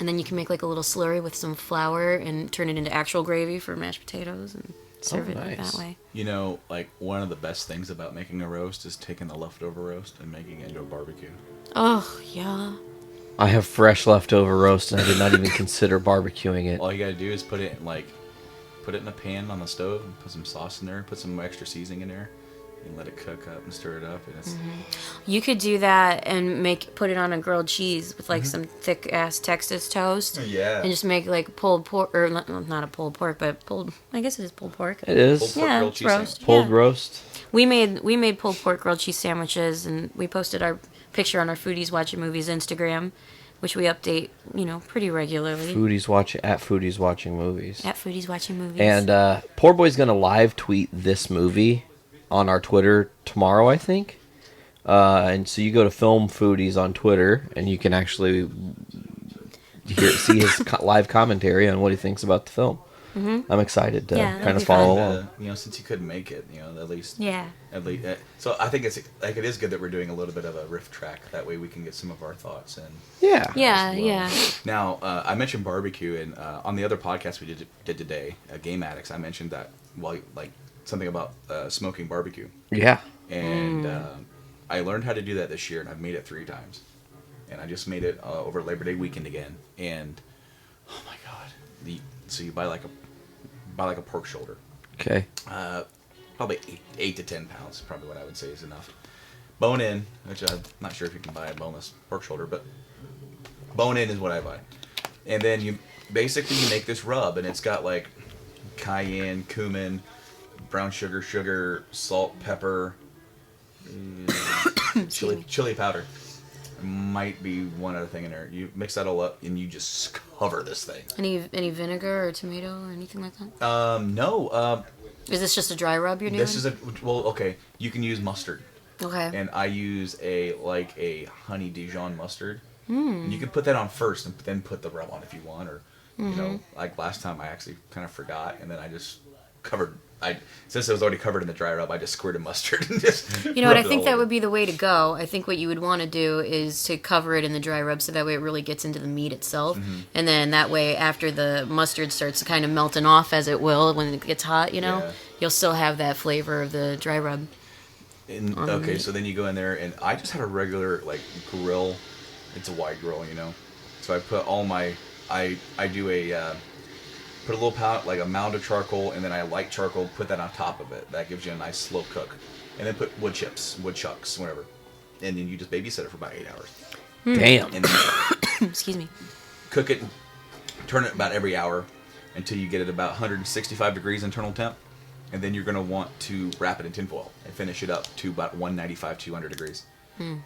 And then you can make like a little slurry with some flour and turn it into actual gravy for mashed potatoes and serve it nice. that way. You know, like one of the best things about making a roast is taking the leftover roast and making it into a barbecue. Oh, yeah. I have fresh leftover roast, and I did not even consider barbecuing it. All you gotta do is put it in a pan on the stove and put some sauce in there, put some extra seasoning in there, and let it cook up and stir it up. And it's You could do that and put it on a grilled cheese with like some thick ass Texas toast. Yeah. And just make like pulled pork, or not a pulled pork, but pulled. I guess it is pulled pork. It is. Pulled pork Yeah, grilled cheese roast. sandwich. Pulled Yeah. roast. We made pulled pork grilled cheese sandwiches, and we posted our picture on our Foodies Watching Movies Instagram, which we update, pretty regularly. Foodies watching movies. At Foodies Watching Movies. And Poor Boy's gonna live tweet this movie on our Twitter tomorrow, I think. And so you go to Film Foodies on Twitter, and you can actually see his live commentary on what he thinks about the film. Mm-hmm. I'm excited to kind of follow along. Since you couldn't make it, at least. Yeah. At least, so I think it is good that we're doing a little bit of a riff track. That way we can get some of our thoughts in. Yeah. Yeah, as well. yeah. Now, I mentioned barbecue, and on the other podcast we did today, Game Addicts, I mentioned that, something about smoking barbecue. Yeah. And I learned how to do that this year, and I've made it 3 times. And I just made it over Labor Day weekend again. And, oh my God. So you buy like a pork shoulder. Okay. Probably 8 to 10 pounds, probably what I would say is enough. bone in, which I'm not sure if you can buy a boneless pork shoulder, but bone in is what I buy. And then you make this rub, and it's got like cayenne, cumin, brown sugar, salt, pepper, chili powder. Might be one other thing in there. You mix that all up, and you just cover this thing. Any vinegar or tomato or anything like that? No. Is this just a dry rub you're doing? This is okay. You can use mustard. Okay. And I use a honey Dijon mustard. And you can put that on first, and then put the rub on if you want, or you know, like last time I actually kind of forgot, and then I just covered. Since it was already covered in the dry rub, I just squirted mustard and just. You know what? I think that would be the way to go. I think what you would want to do is to cover it in the dry rub, so that way it really gets into the meat itself, and then that way after the mustard starts kind of melting off, as it will when it gets hot, you'll still have that flavor of the dry rub. Okay, so then you go in there, and I just have a regular grill. It's a wide grill, So I put all my, I do put a little a mound of charcoal, and then I light charcoal, put that on top of it. That gives you a nice slow cook. And then put wood chips, wood chucks, whatever. And then you just babysit it for about 8 hours. Damn. And then Excuse me. cook it, turn it about every hour until you get it about 165 degrees internal temp. And then you're going to want to wrap it in tinfoil and finish it up to about 195, 200 degrees.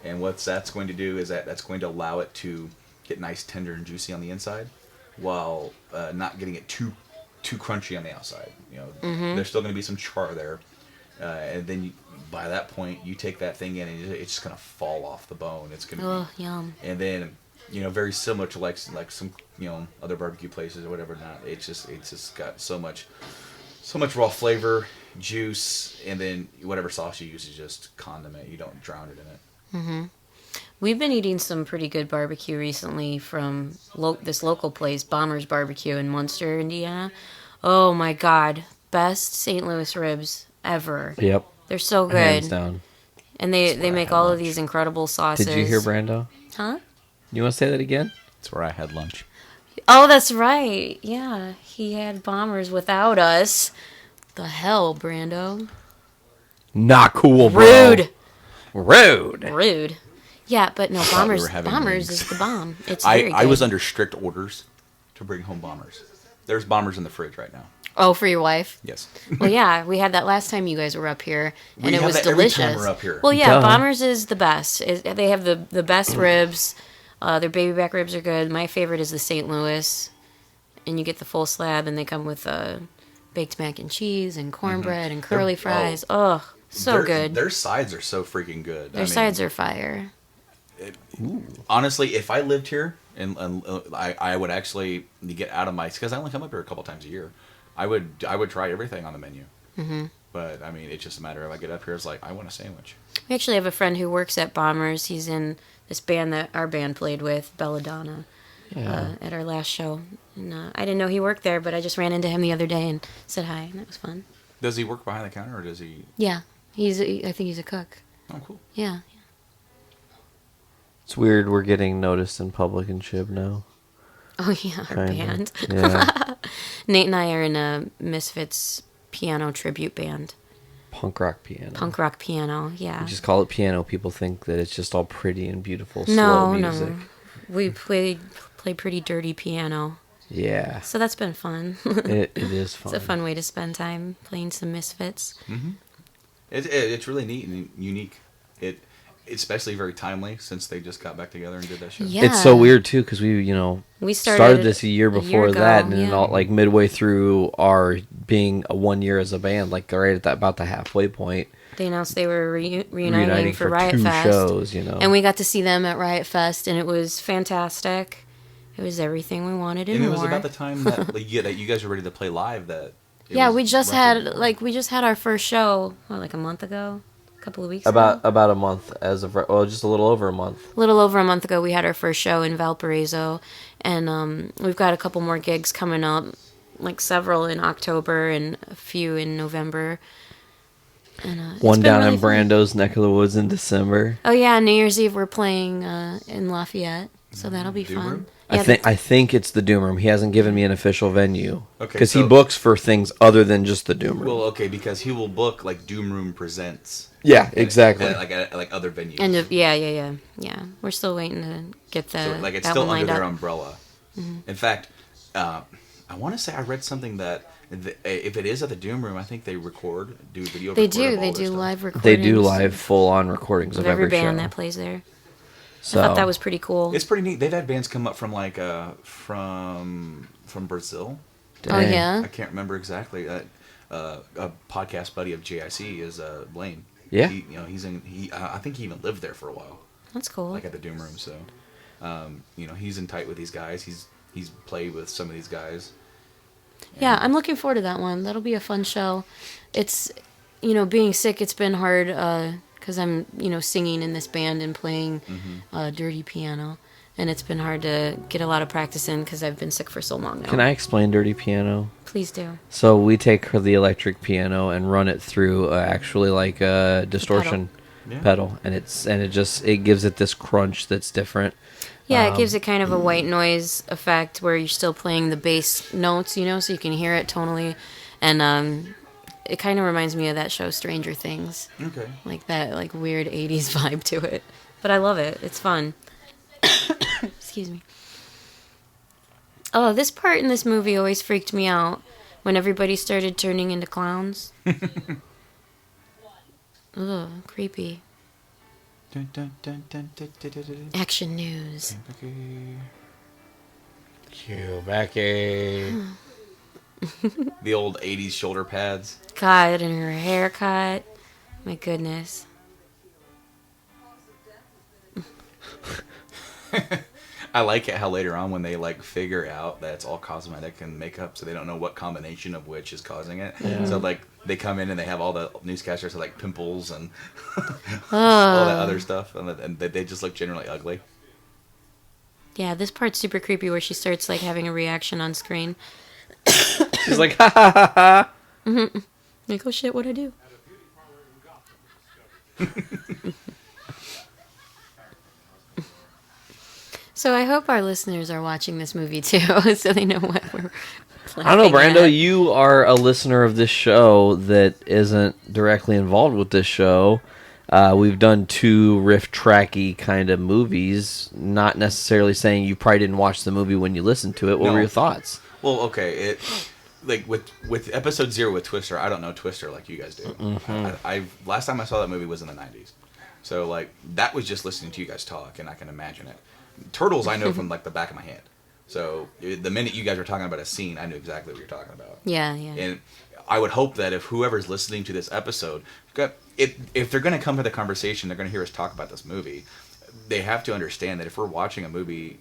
And what that's going to do is that's going to allow it to get nice, tender, and juicy on the inside, while not getting it too crunchy on the outside. There's still going to be some char there, and then by that point you take that thing in, and it's just going to fall off the bone. It's going to yum. And then very similar to like some other barbecue places or whatever. Not it's just got so much raw flavor, juice, and then whatever sauce you use is just condiment. You don't drown it in it. We've been eating some pretty good barbecue recently from this local place, Bomber's Barbecue in Munster, Indiana. Oh my God, best St. Louis ribs ever. Yep. They're so good. Hands down. And they make all of these incredible sauces. Did you hear Brando? Huh? You want to say that again? That's where I had lunch. Oh, that's right. Yeah, he had Bombers without us. The hell, Brando? Not cool, bro. Rude. Yeah, but no, Bombers is the bomb. It's very good. I was under strict orders to bring home Bombers. There's Bombers in the fridge right now. Oh, for your wife? Yes. Well, yeah, we had that last time you guys were up here, and it was that delicious. every time we're up here. Well, yeah, Duh. Bombers is the best. They have the best ribs. Their baby back ribs are good. My favorite is the St. Louis, and you get the full slab, and they come with baked mac and cheese and cornbread and curly fries. Oh, so good. Their sides are so freaking good. Their sides are fire. Honestly, if I lived here and I would actually get out of because I only come up here a couple times a year, I would try everything on the menu. But I mean, it's just a matter of I get up here, it's like I want a sandwich. We actually have a friend who works at Bombers. He's in this band that our band played with, Belladonna, at our last show. And I didn't know he worked there, but I just ran into him the other day and said hi, and that was fun. Does he work behind the counter, or does he? Yeah, I think he's a cook. Oh, cool. Yeah. It's weird we're getting noticed in public and Chib now. Oh, yeah, our Kinda. band. Yeah. Nate and I are in a Misfits piano tribute band. Punk rock piano. Punk rock piano, yeah. You just call it piano. People think that it's just all pretty and beautiful, No, slow music. no. We play pretty dirty piano. Yeah. So that's been fun. It is fun. It's a fun way to spend time playing some Misfits. It's really neat and unique. It's especially very timely since they just got back together and did that show. Yeah. It's so weird too because we started this a year before ago, that, and then yeah. all, like midway through our being a 1 year as a band, like right at about the halfway point, They announced they were reuniting for Riot 2 Fest. shows, And we got to see them at Riot Fest, and it was fantastic. It was everything we wanted and And it more. was about the time that that you guys were ready to play live. We just had our first show a month ago, a couple of weeks ago. about a month just a little over a month. A little over a month ago, we had our first show in Valparaiso, and we've got a couple more gigs coming up, like several in October and a few in November. And, One down really in Brando's neck of the woods in December. Oh yeah, New Year's Eve we're playing in Lafayette, so that'll be fun. I think it's the Doom Room. He hasn't given me an official venue. Okay, Because he so- books for things other than just the Doom Room. Well, okay, because he will book like Doom Room Presents. Yeah, exactly. Like other venues. And yeah. We're still waiting to get the So, like it's that still one under lined their up. umbrella. In fact, I want to say I read something that if it is at the Doom Room, I think they do video. They record do. of all They their do stuff. live recordings. They do live full-on recordings of of every band show. that plays there. So, I thought that was pretty cool. It's pretty neat. They've had bands come up from like from Brazil. Oh dang. yeah. I can't remember exactly. A podcast buddy of JIC is Blaine. Yeah. He's in. I think he even lived there for a while, That's cool. like at the Doom Room. So, he's in tight with these guys. He's played with some of these guys. Yeah, I'm looking forward to that one. That'll be a fun show. It's, being sick, it's been hard because I'm, singing in this band and playing dirty piano. And it's been hard to get a lot of practice in because I've been sick for so long now. Can I explain dirty piano? Please do. So we take the electric piano and run it through actually like a distortion pedal, and it gives it this crunch that's different. Yeah, it gives it kind of a white noise effect where you're still playing the bass notes, so you can hear it tonally. And it kind of reminds me of that show Stranger Things. Okay. Like that weird 80s vibe to it. But I love it. It's fun. Excuse me. Oh, this part in this movie always freaked me out when everybody started turning into clowns. Ugh, creepy. Action news. Cue Becky. The old '80s shoulder pads. God, and her haircut. My goodness. I like it how later on when they like figure out that it's all cosmetic and makeup, so they don't know what combination of which is causing it. So like they come in and they have all the newscasters with like pimples and all that other stuff, and they just look generally ugly. Yeah, this part's super creepy where she starts like having a reaction on screen. She's like, ha ha ha ha. Like, oh shit, what'd I do? So I hope our listeners are watching this movie too, so they know what we're I don't know, laughing Brando, at. you are a listener of this show that isn't directly involved with this show. We've done 2 riff tracky kind of movies, not necessarily saying you probably didn't watch the movie when you listened to it. What No. were your thoughts? Well, okay, like with episode 0 with Twister, I don't know Twister like you guys do. I last time I saw that movie was in the 90s, so like that was just listening to you guys talk, and I can imagine it. Turtles, I know from like the back of my hand. So the minute you guys were talking about a scene, I knew exactly what you're talking about. Yeah. And I would hope that if whoever's listening to this episode, if they're going to come to the conversation, they're going to hear us talk about this movie. They have to understand that if we're watching a movie,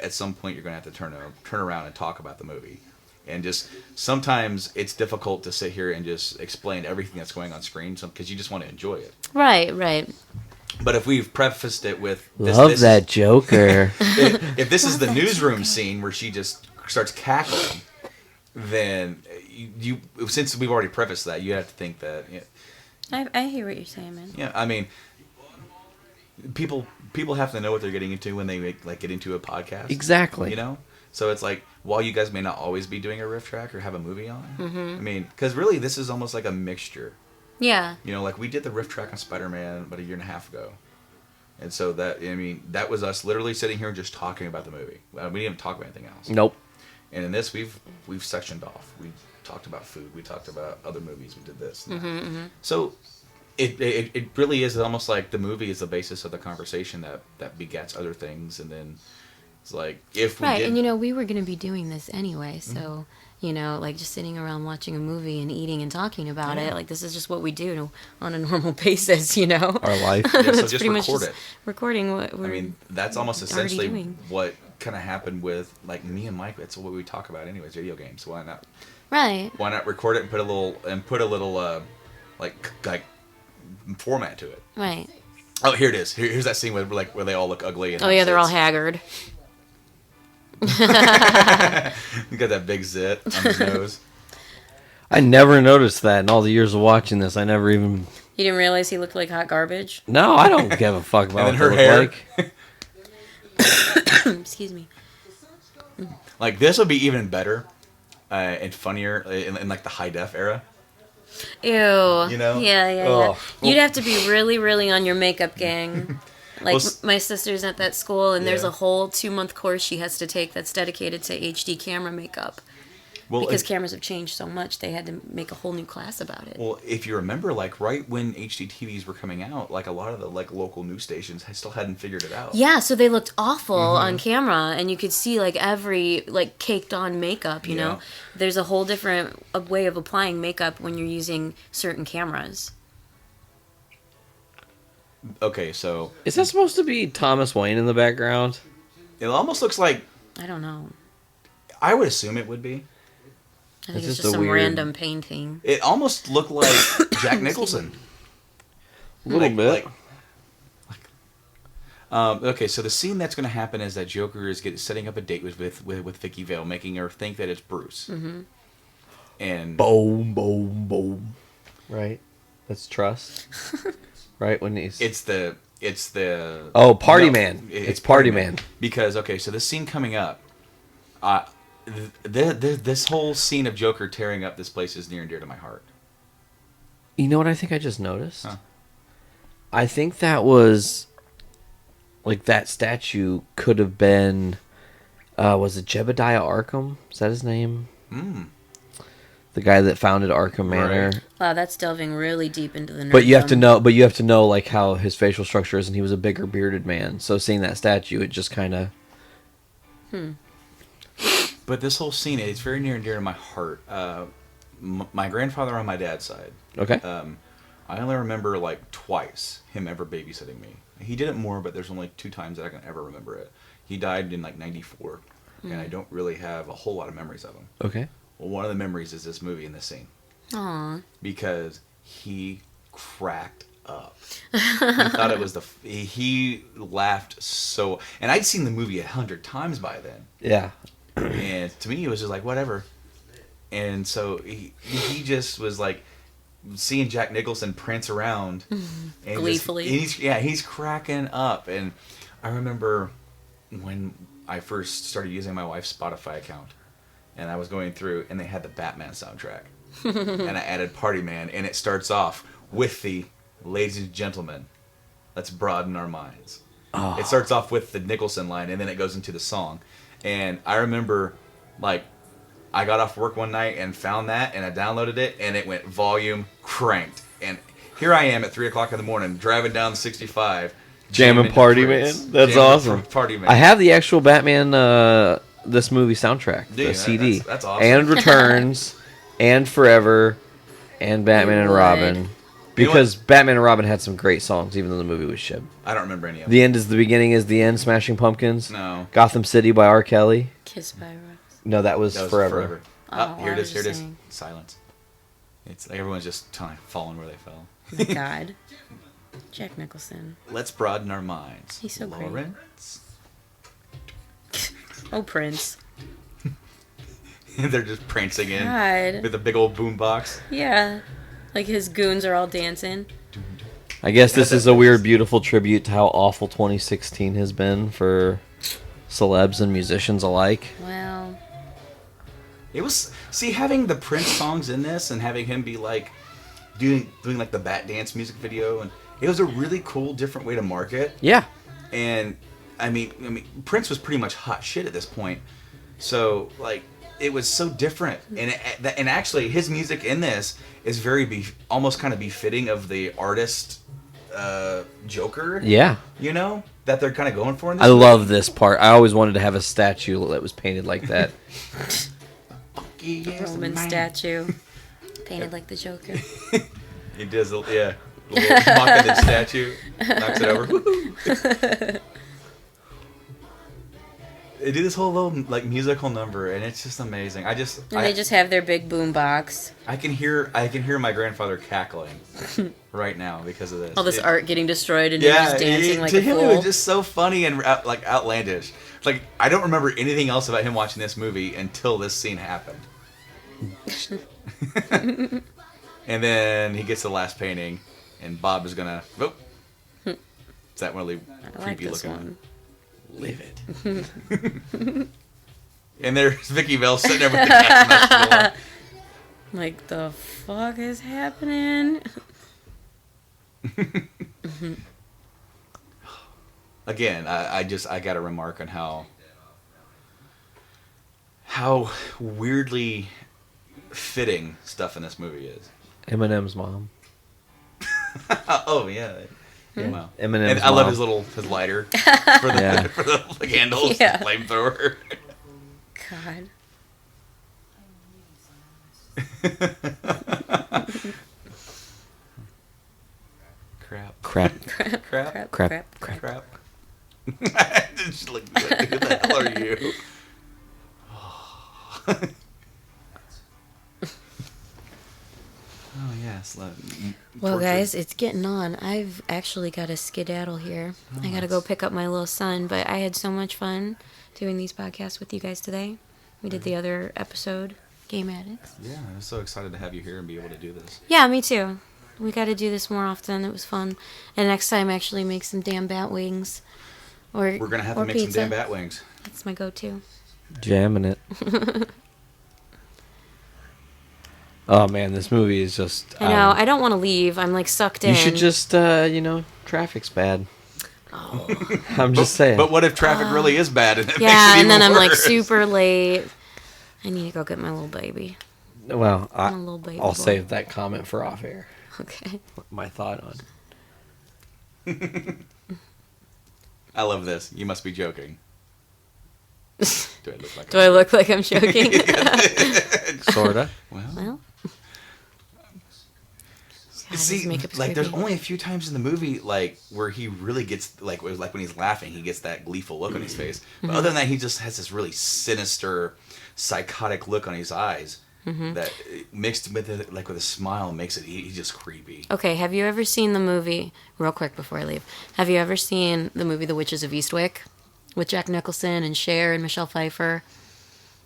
at some point you're going to have to turn around and talk about the movie. And just sometimes it's difficult to sit here and just explain everything that's going on screen because you just want to enjoy it. Right. But if we've prefaced it with Love that Joker. if this is the newsroom scene where she just starts cackling, then you since we've already prefaced that, you have to think that. I hear what you're saying, man. Yeah, I mean, people have to know what they're getting into when they get into a podcast. Exactly. So it's like, while you guys may not always be doing a riff track or have a movie on, I mean, because really this is almost like a mixture. Yeah. Like we did the riff track on Spider-Man about a year and a half ago. And so that was us literally sitting here just talking about the movie. We didn't even talk about anything else. Nope. And in this, we've sectioned off. We talked about food. We talked about other movies. We did this. And that. So it really is almost like the movie is the basis of the conversation that begets other things. And then it's like, if we Right, did... and we were going to be doing this anyway, so... like just sitting around watching a movie and eating and talking about it. Like, this is just what we do on a normal basis, Our life. Yeah, so That's just pretty much record just it. recording what we're... I mean, that's almost already essentially doing. what kind of happened with, like, me and Mike. That's what we talk about anyways, video games. Why not? Right. Why not record it and put a little like format to it? Right. Oh, here it is. Here's that scene where they all look ugly. And Oh, yeah, they're all zits. haggard. You got that big zit on his nose. I never noticed that in all the years of watching this. I never even... You didn't realize he looked like hot garbage? No, I don't give a fuck about And what then they her look hair. like. Excuse me. Like this would be even better and funnier in like the high def era. Ew. You know? Yeah. Oh. You'd have to be really, really on your makeup gang. Like, Well, my sister's at that school, and there's Yeah. a whole 2-month course she has to take that's dedicated to HD camera makeup. Well, Because if, cameras have changed so much, they had to make a whole new class about it. well, if you remember, like right when HD TVs were coming out, like a lot of the like local news stations still hadn't figured it out. Yeah, so they looked awful Mm-hmm. on camera, and you could see like every like caked on makeup. You Yeah. know, there's a whole different way of applying makeup when you're using certain cameras. Okay, so Is that supposed to be Thomas Wayne in the background? it almost looks like I don't know. I would assume it would be. I think It's it's just just a some weird- random painting. It almost looked like Jack Nicholson. A little bit. Okay, so the scene that's going to happen is that Joker is setting up a date with Vicky Vale, making her think that it's Bruce. Mm-hmm. And Boom, boom, boom. Right? That's trust. Right? When he's... it's the Oh, Party No, Man. It's Party Man. Because okay, so this scene coming up, this whole scene of Joker tearing up this place is near and dear to my heart. You know what I think I just noticed? Huh. I think that was... Like, that statue could have been... was it Jebediah Arkham? Is that his name? Hmm. The guy that founded Arkham Manor. Right. Wow, that's delving really deep into the. But you have to nerddom. know like how his facial structure is, and he was a bigger bearded man. So seeing that statue, it just kind of... But this whole scene, it's very near and dear to my heart. My grandfather on my dad's side. Okay. I only remember like twice him ever babysitting me. He did it more, but there's only 2 times that I can ever remember it. He died in like '94, and I don't really have a whole lot of memories of him. Okay. Well, one of the memories is this movie and this scene. Aw. Because he cracked up. He thought it was he laughed so... And I'd seen the movie 100 times by then. Yeah. And to me, it was just like, whatever. And so he just was like seeing Jack Nicholson prance around. And Gleefully. He's cracking up. And I remember when I first started using my wife's Spotify account. And I was going through, and they had the Batman soundtrack. And I added Party Man, and it starts off with the "Ladies and Gentlemen, let's broaden our minds." Oh. It starts off with the Nicholson line, and then it goes into the song. And I remember, like, I got off work one night and found that, and I downloaded it, and it went volume cranked. And here I am at 3 o'clock in the morning, driving down 65. Jamming Party Prince, Man. That's jamming awesome. Party Man. I have the actual Batman, this movie soundtrack, Dude, the CD. that's awesome. And Returns, and Forever, and Batman and would. Robin. Because Batman and Robin had some great songs, even though the movie was shit. I don't remember any of them. The End is the Beginning is the End, Smashing Pumpkins. No. Gotham City by R. Kelly. Kiss by a Rose. No, that was, That was Forever. Oh, Oh, here I it was is. Here it just is. saying. Silence. It's like everyone's just falling where they fell. My God. Jack Nicholson. Let's broaden our minds. He's so great. Lawrence. Oh, Prince. They're just prancing in God. with a big old boom box. Yeah. Like his goons are all dancing. I guess this is a weird, beautiful tribute to how awful 2016 has been for celebs and musicians alike. Well, It was having the Prince songs in this and having him be like doing like the Bat Dance music video, and it was a really cool, different way to market. Yeah. And I mean, Prince was pretty much hot shit at this point, so like it was so different. And actually, his music in this is very almost kind of befitting of the artist Joker. Yeah. You know that they're kind of going for in this. I movie. love this part. I always wanted to have a statue that was painted like that. Yes, Roman man. statue. Painted like the Joker. He does, yeah. A little mocking the statue, knocks it over. Woohoo! They do this whole little like musical number, and it's just amazing. And they just have their big boom box. I can hear my grandfather cackling right now because of this. All this art getting destroyed and Yeah, you're just dancing like to a him fool. it was just so funny and like outlandish. Like I don't remember anything else about him watching this movie until this scene happened. And then he gets the last painting, and Bob is gonna. Oh, is that really I like creepy this looking? one. Live it. And there's Vicky Vale sitting there with the gas mask on. Like, the fuck is happening? Again, I got to remark on how weirdly fitting stuff in this movie is. Eminem's mom. Oh yeah. Wow. Eminem's And I love mom. his lighter for the Yeah. for the handles, Yeah. flamethrower. God. Crap. Crap. Just like, who the hell are you? Oh yes. Well, guys, it's getting on. I've actually got a skedaddle here. I got to go pick up my little son, but I had so much fun doing these podcasts with you guys today. We did the other episode, Game Addicts. Yeah, I'm so excited to have you here and be able to do this. Yeah, me too. We got to do this more often. It was fun. And next time, actually make some damn bat wings. Or We're gonna have or to make pizza. some damn bat wings. That's my go-to. Jamming it. Oh man, this movie is just. I know. I don't want to leave. I'm like sucked in. You should just, traffic's bad. Oh. I'm just saying. But what if traffic really is bad and it makes it Yeah, even and then I'm like worse? super late. I need to go get my little baby. Well, I'm a little baby I'll boy. save that comment for off air. Okay. My thought on. I love this. You must be joking. Do I look like? Do I look like I'm joking? Sorta. Well, Well. God, his see, makeup's like there's creepy. only a few times in the movie like where he really gets like when he's laughing, he gets that gleeful look on his face. But other than that, he just has this really sinister, psychotic look on his eyes that mixed with it, like with a smile makes it he's just creepy. Okay, have you ever seen the movie, real quick before I leave, have you ever seen the movie The Witches of Eastwick? With Jack Nicholson and Cher and Michelle Pfeiffer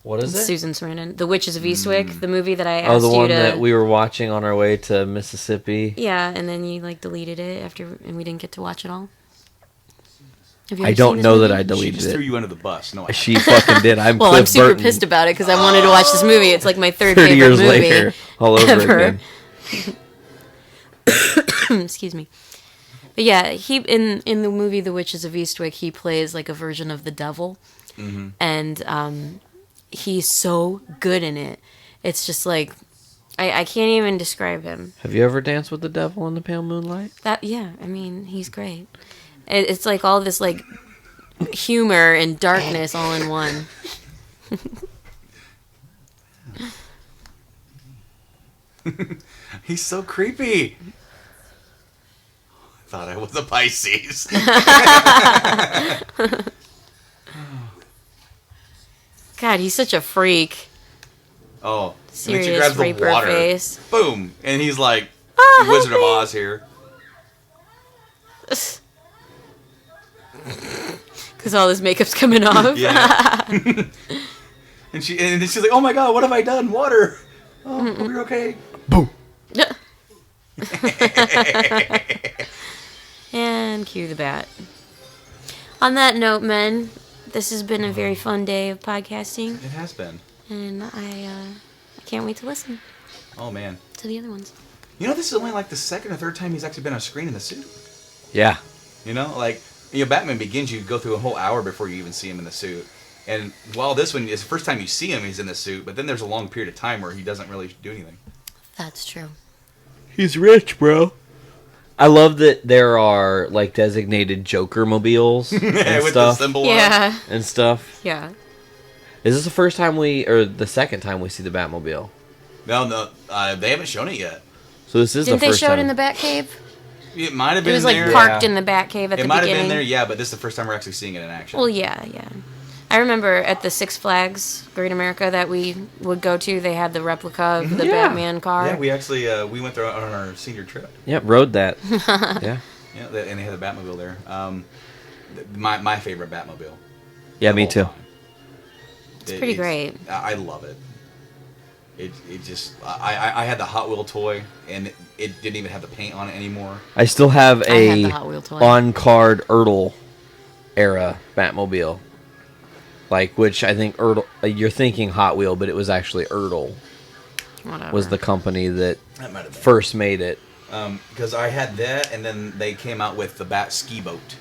What is and it? Susan Sarandon. The Witches of Eastwick, the movie that I asked Oh, the one you to... that we were watching on our way to Mississippi. Yeah, and then you like deleted it after, and we didn't get to watch it all. Have you I ever don't seen this know movie? that I She deleted just threw it. you under the bus. No, I She fucking did. I'm Well, Cliff I'm super Burton. pissed about it because I wanted to watch this movie. It's like my third 30 favorite years movie later, all over ever. again. Excuse me. But yeah, he in the movie The Witches of Eastwick, he plays like a version of the devil, and he's so good in it. It's just like I can't even describe him. Have you ever danced with the devil in the pale moonlight? I mean, he's great. It's like all this like humor and darkness all in one. He's so creepy. I thought I was a Pisces. God, he's such a freak. Oh, and then she Serious grabs the raper water. face. Boom, and he's like, Oh, Wizard of help me. Oz here. Because all this makeup's coming off. Yeah. and she's like, oh my god, what have I done? Water. Oh, hope you're okay. Boom. And cue the bat. On that note, men, this has been a very fun day of podcasting, It has been. and I can't wait to listen Oh man. to the other ones. You know, this is only like the second or third time he's actually been on screen in the suit. Yeah. You know, like, Batman Begins, you go through a whole hour before you even see him in the suit. And while this one is the first time you see him, he's in the suit, but then there's a long period of time where he doesn't really do anything. That's true. He's rich, bro. I love that there are like designated Joker mobiles and With stuff. the symbol on. Yeah. And stuff. Yeah. Is this the first time or the second time we see the Batmobile? No, they haven't shown it yet. So this is Didn't the they first show time. it in the Batcave? It might have It been was like there. parked Yeah. in the Batcave at It the might have beginning. been there, yeah, but this is the first time we're actually seeing it in action. Well, yeah. I remember at the Six Flags Great America that we would go to, they had the replica of the Yeah. Batman car. Yeah, we actually we went there on our senior trip. Yep, rode that. Yeah. Yeah, and they had the Batmobile there. My favorite Batmobile. Yeah, of me all too. time. It's pretty great. I love it. It just I had the Hot Wheel toy and it didn't even have the paint on it anymore. I still have I had a the Hot Wheel toy. on-card Ertl era Batmobile. Like, which I think you're thinking Hot Wheel, but it was actually Ertl Whatever. was the company that That might have been. first made it. Because I had that, and then they came out with the Bat ski boat,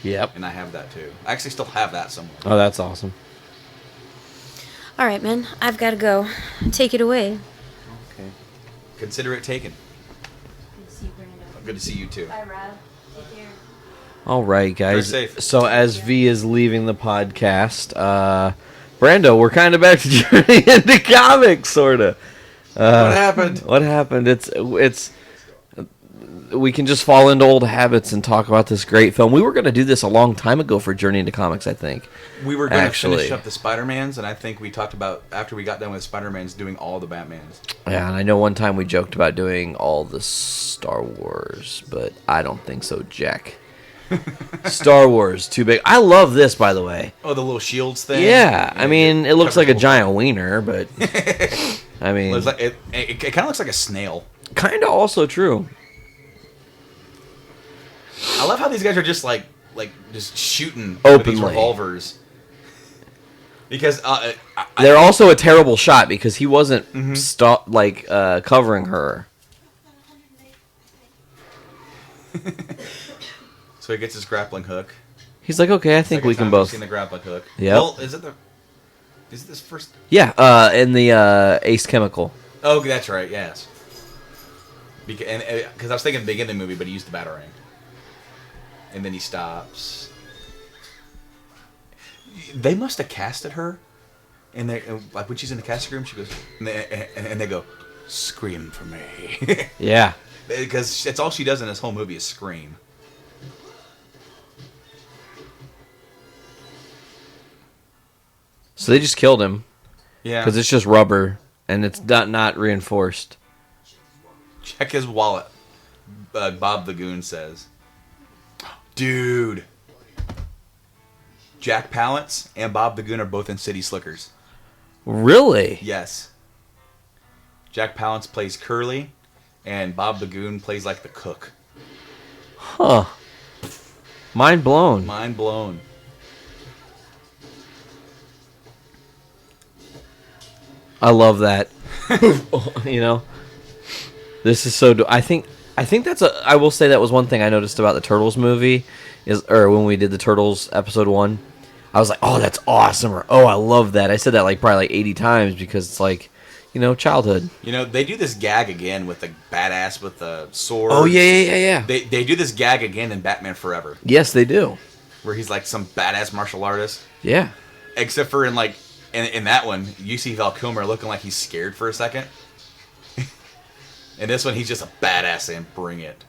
Yep. and I have that too. I actually still have that somewhere. Oh, that's awesome. All right, man. I've got to go. Take it away. Okay. Consider it taken. Good to see you too. Bye, Rob. Take care. All right, guys. Drive safe. So as V is leaving the podcast, Brando, we're kind of back to journey into comics, sort of. What happened? What happened? It's. We can just fall into old habits and talk about this great film. We were going to do this a long time ago for Journey into Comics, I think. We were going to Actually. finish up the Spider-Mans, and I think we talked about, after we got done with Spider-Mans, doing all the Batmans. Yeah, and I know one time we joked about doing all the Star Wars, but I don't think so, Jack. Star Wars, too big. I love this, by the way. Oh, the little shields thing? Yeah, I mean, it looks like a Cover- giant wiener, but I mean, It's like, it kind of looks like a snail. kind of also true. I love how these guys are just just shooting Openly. with these revolvers. Because They're also a terrible shot because he wasn't Mm-hmm. covering her. so he gets his grappling hook. He's like, okay, I think Second we can time both. I've seen the grappling hook. Yep. Well, is it this first? Yeah, in the Ace Chemical. Oh, that's right. Yes. Because I was thinking beginning of the movie, but he used the batarang. And then he stops. They must have casted her, and they like when she's in the casting room, she goes, and they go, "Scream for me," Yeah. because that's all she does in this whole movie is scream. So they just killed him Yeah. because it's just rubber and it's not reinforced. Check his wallet. Bob the Goon says, "Dude, Jack Palance and Bob the Goon are both in City Slickers." Really? Yes. Jack Palance plays Curly, and Bob the Goon plays like the cook. Huh. Mind blown. Mind blown. I love that. You know, this is so. I think that's a. I will say that was one thing I noticed about the Turtles movie or when we did the Turtles episode 1. I was like, oh, that's awesome, or oh, I love that. I said that probably 80 times because it's like, childhood. They do this gag again with the badass with the sword. Oh yeah. They do this gag again in Batman Forever, Yes, they do. where he's like some badass martial artist. Yeah. Except for in that one, you see Val Kilmer looking like he's scared for a second. In this one, he's just a badass and bring it.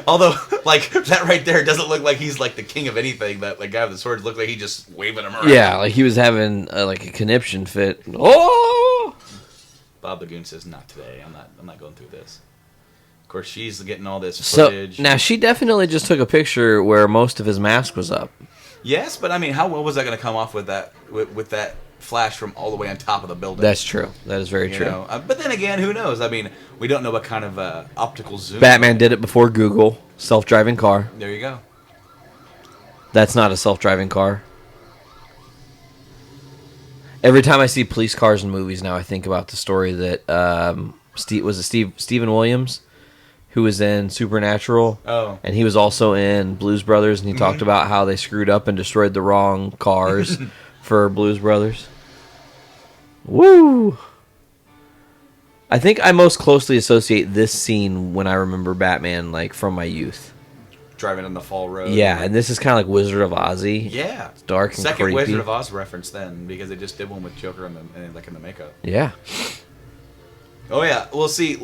Although, that right there doesn't look like he's like the king of anything. That guy with the swords looked like he just waving them around. Yeah, like he was having a conniption fit. Oh! Bob the Goon says, "Not today. I'm not going through this." Of course, she's getting all this So footage. now she definitely just took a picture where most of his mask was up. Yes, but I mean, how well was that going to come off with that with that flash from all the way on top of the building? That's true. That is very You true. know? But then again, who knows? I mean, we don't know what kind of optical zoom. Batman did it before Google. Self-driving car. There you go. That's not a self-driving car. Every time I see police cars in movies now, I think about the story that Stephen Williams, who was in Supernatural. Oh. And he was also in Blues Brothers, and he talked about how they screwed up and destroyed the wrong cars for Blues Brothers. Woo! I think I most closely associate this scene when I remember Batman, from my youth. Driving on the fall road. Yeah, and this is kind of like Wizard of Ozzy. Yeah. It's dark and Second creepy. Wizard of Oz reference then, because they just did one with Joker in the makeup. Yeah. Oh yeah. Well, see,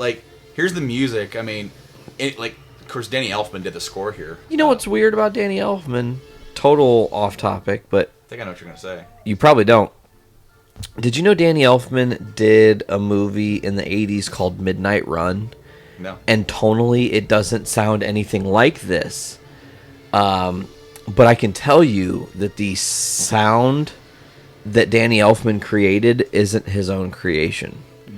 here's the music. I mean, of course, Danny Elfman did the score here. You know what's weird about Danny Elfman? Total off topic, but I think I know what you're gonna say. you probably don't. Did you know Danny Elfman did a movie in the 80s called Midnight Run? No. And tonally, it doesn't sound anything like this. But I can tell you that the sound that Danny Elfman created isn't his own creation.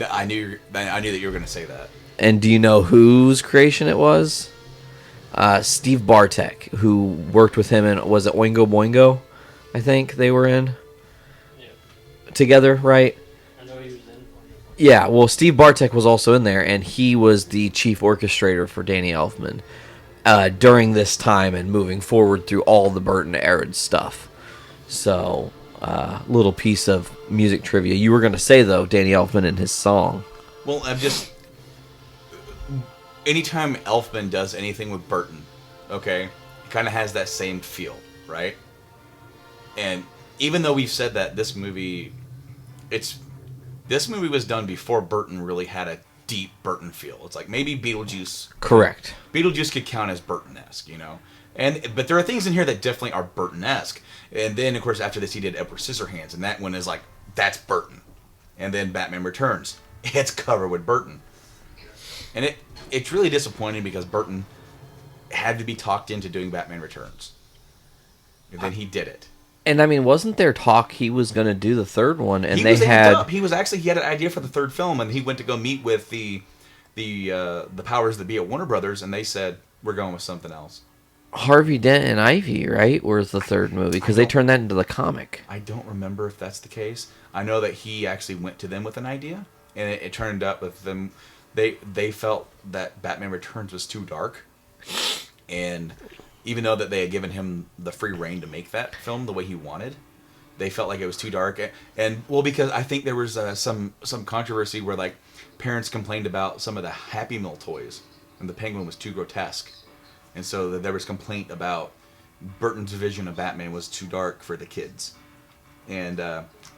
I knew that you were gonna say that. And do you know whose creation it was? Steve Bartek, who worked with him in, was it Oingo Boingo? I think they were in together, right? I know he was in. Yeah, well, Steve Bartek was also in there, and he was the chief orchestrator for Danny Elfman during this time and moving forward through all the Burton era stuff. So, little piece of music trivia. You were going to say, though, Danny Elfman and his song. Well, I'm just... Anytime Elfman does anything with Burton, okay, it kind of has that same feel, right? And even though we've said that this movie was done before Burton really had a deep Burton feel. It's like maybe Beetlejuice. Correct. Beetlejuice could count as Burton-esque, you know? But there are things in here that definitely are Burton-esque. And then, of course, after this, he did Edward Scissorhands, and that one is like, that's Burton. And then Batman Returns. It's covered with Burton. And it's really disappointing because Burton had to be talked into doing Batman Returns. And then he did it. And, I mean, wasn't there talk he was going to do the third one, and He they had... He had an idea for the third film, and he went to go meet with the powers that be at Warner Brothers, and they said, we're going with something else. Harvey Dent and Ivy, right, was the third movie, because they turned that into the comic. I don't remember if that's the case. I know that he actually went to them with an idea, and it turned up with them. They felt that Batman Returns was too dark, and even though that they had given him the free reign to make that film the way he wanted, they felt like it was too dark. And well, because I think there was some controversy where like parents complained about some of the Happy Meal toys, and the Penguin was too grotesque, and so there was complaint about Burton's vision of Batman was too dark for the kids. And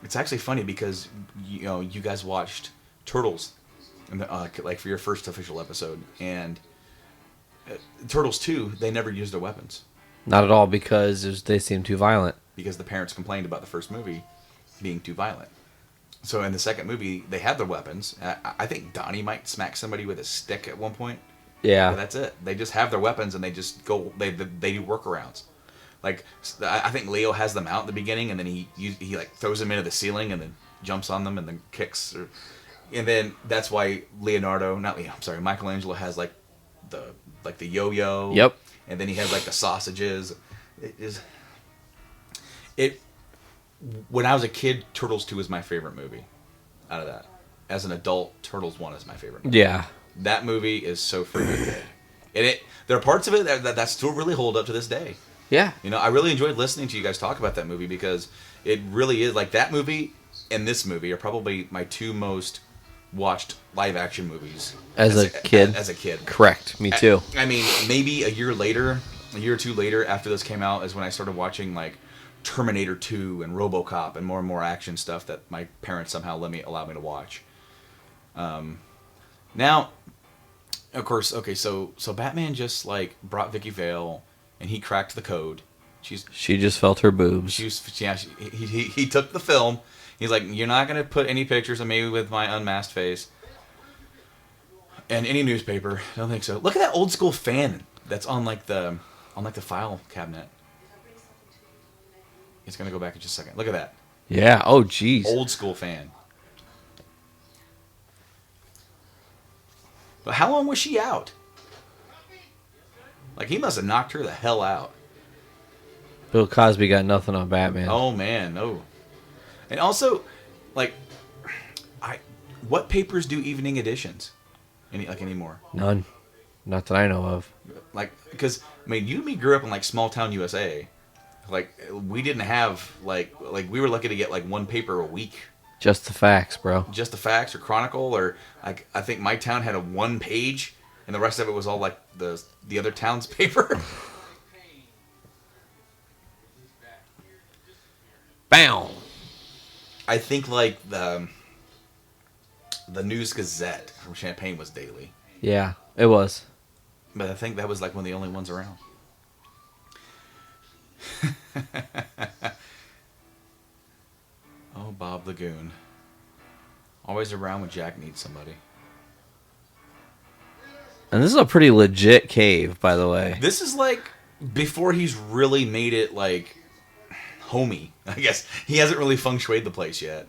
it's actually funny because you guys watched Turtles, like for your first official episode, and Turtles 2, they never used their weapons. Not at all, because they seemed too violent. Because the parents complained about the first movie being too violent. So in the second movie, they had their weapons. I think Donnie might smack somebody with a stick at one point. Yeah. But that's it. They just have their weapons and they just go. They do workarounds. Like I think Leo has them out in the beginning, and then he like throws them into the ceiling and then jumps on them and then kicks. And then that's why Michelangelo has like the yo-yo. Yep. And then he has like the sausages. When I was a kid, Turtles 2 was my favorite movie out of that. As an adult, Turtles 1 is my favorite movie. Yeah. That movie is so freaking good. And there are parts of it that still really hold up to this day. Yeah. I really enjoyed listening to you guys talk about that movie because it really is, like, that movie and this movie are probably my two most watched live action movies as a kid. As a kid. Correct. Me too. I mean, maybe a year or two later after this came out is when I started watching, like, Terminator 2 and RoboCop and more action stuff that my parents somehow allowed me to watch. Now, of course, okay, so Batman just like brought Vicky Vale and he cracked the code. She just felt her boobs. He took the film. He's like, you're not gonna put any pictures of me with my unmasked face. And any newspaper, I don't think so. Look at that old school fan that's on the file cabinet. It's going to go back in just a second. Look at that. Yeah. Oh, jeez. Old school fan. But how long was she out? Like, he must have knocked her the hell out. Bill Cosby got nothing on Batman. Oh, man. No. And also, like, what papers do evening editions? Anymore? None. Not that I know of. Like, because, I mean, you and me grew up in, like, small town USA. Like, we didn't have, like we were lucky to get, like, one paper a week. Just the facts, bro. Just the facts, or Chronicle, or, like, I think my town had a 1 page, and the rest of it was all, like, the other town's paper. Bam! I think, like, the News Gazette from Champaign was daily. Yeah, it was. But I think that was, like, one of the only ones around. Oh, Bob Lagoon. Always around when Jack needs somebody. And this is a pretty legit cave, by the way. This is like before he's really made it like homey. I guess he hasn't really feng shuied the place yet.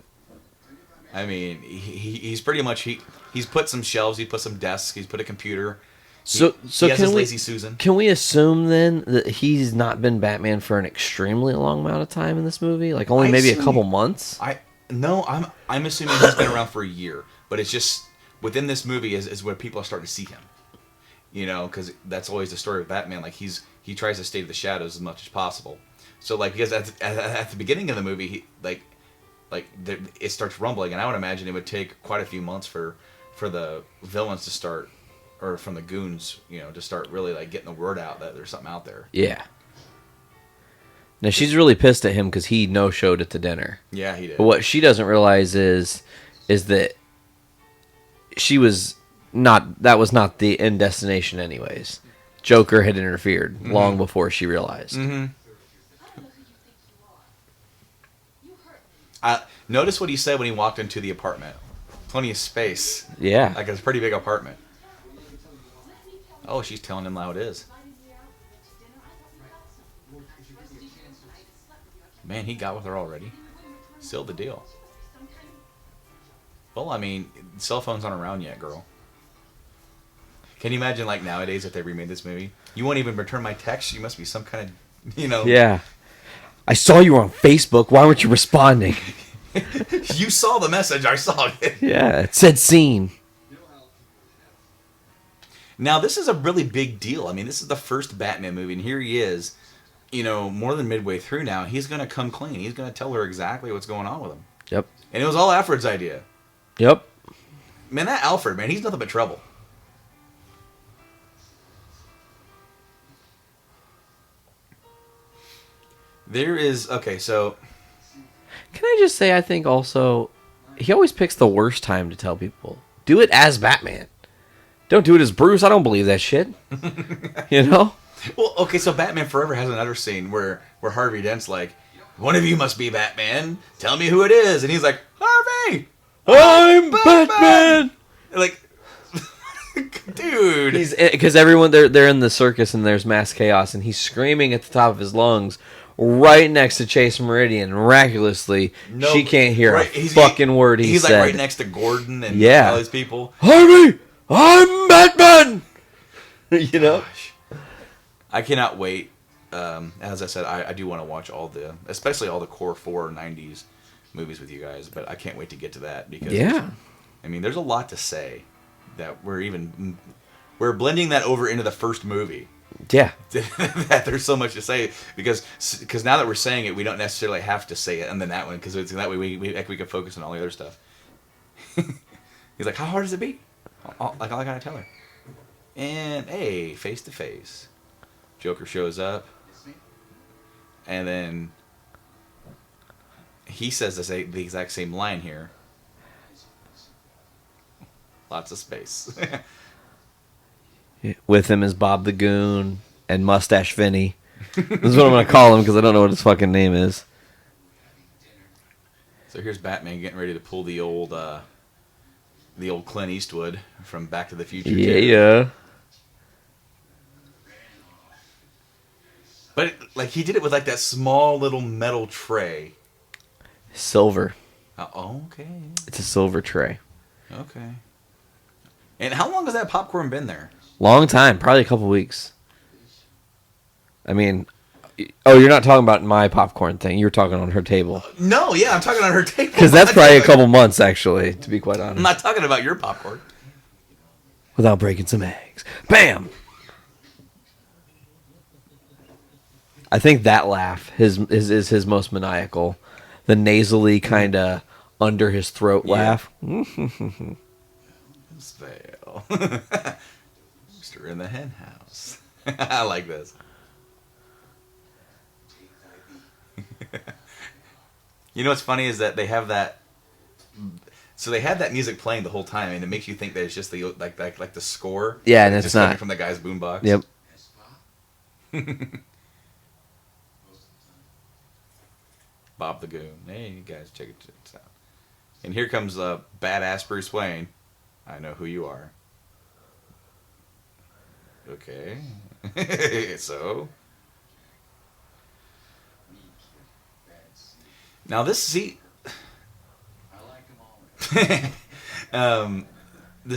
I mean, he's pretty much he's put some shelves, he put some desks, he's put a computer. So he has can his we Lazy Susan. can we assume then that he's not been Batman for an extremely long amount of time in this movie? Like only maybe a couple months? I'm assuming he's been around for a year, but it's just within this movie is where people are starting to see him. You know, because that's always the story of Batman. Like he tries to stay to the shadows as much as possible. So like because at the beginning of the movie, it starts rumbling, and I would imagine it would take quite a few months for the villains to start, or from the goons, you know, to start really like getting the word out that there's something out there. Yeah. Now she's really pissed at him because he no-showed at the dinner. Yeah, he did. But what she doesn't realize is that that was not the end destination anyways. Joker had interfered long before she realized. Mm-hmm. Notice what he said when he walked into the apartment. Plenty of space. Yeah. Like it's a pretty big apartment. Oh, she's telling him how it is. Man, he got with her already. Sealed the deal. Well, I mean, cell phones aren't around yet, girl. Can you imagine, like, nowadays if they remade this movie? You won't even return my text? You must be some kind of, you know... Yeah. I saw you were on Facebook. Why weren't you responding? You saw the message. I saw it. Yeah, it said scene. Now, this is a really big deal. I mean, this is the first Batman movie, and here he is, you know, more than midway through now. He's going to come clean. He's going to tell her exactly what's going on with him. Yep. And it was all Alfred's idea. Yep. Man, that Alfred, man, he's nothing but trouble. There is... Okay, so... Can I just say, I think also, he always picks the worst time to tell people. Do it as Batman. Don't do it as Bruce. I don't believe that shit. You know? Well, okay, so Batman Forever has another scene where Harvey Dent's like, one of you must be Batman. Tell me who it is. And he's like, Harvey! I'm Batman! Like, dude. Because everyone, they're in the circus and there's mass chaos, and he's screaming at the top of his lungs right next to Chase Meridian. Miraculously, she can't hear a fucking word he said. He's like right next to Gordon and all these people. Harvey! I'm Batman! You know? Gosh. I cannot wait. As I said, I do want to watch especially all the core 4 90s movies with you guys, but I can't wait to get to that because I mean, there's a lot to say that we're blending that over into the first movie. Yeah. That there's so much to say because now that we're saying it, we don't necessarily have to say it and then that one because that way we can focus on all the other stuff. He's like, how hard does it be? All I gotta tell her. And hey, face to face. Joker shows up, and then he says the exact same line here. Lots of space. With him is Bob the Goon and Mustache Vinny. This is what I'm going to call him because I don't know what his fucking name is. So here's Batman getting ready to pull the old Clint Eastwood from Back to the Future. Yeah. But like he did it with like that small little metal tray. Silver. Oh, okay. It's a silver tray. Okay. And how long has that popcorn been there? Long time, probably a couple weeks. I mean, you're not talking about my popcorn thing. You're talking on her table. No, yeah, I'm talking on her table. Because that's probably a couple months, actually, to be quite honest. I'm not talking about your popcorn. Without breaking some eggs. Bam! I think that laugh is his most maniacal. The nasally kind of under his throat laugh. Spell. Mr. in the hen house. I like this. You know what's funny is that they have that. So they had that music playing the whole time, and it makes you think that it's just the like the score. Yeah, and it's just not coming from the guy's boombox. Yep. Bob the Goon. Hey, you guys, check it out. And here comes badass Bruce Wayne. I know who you are. Okay. So. Now this the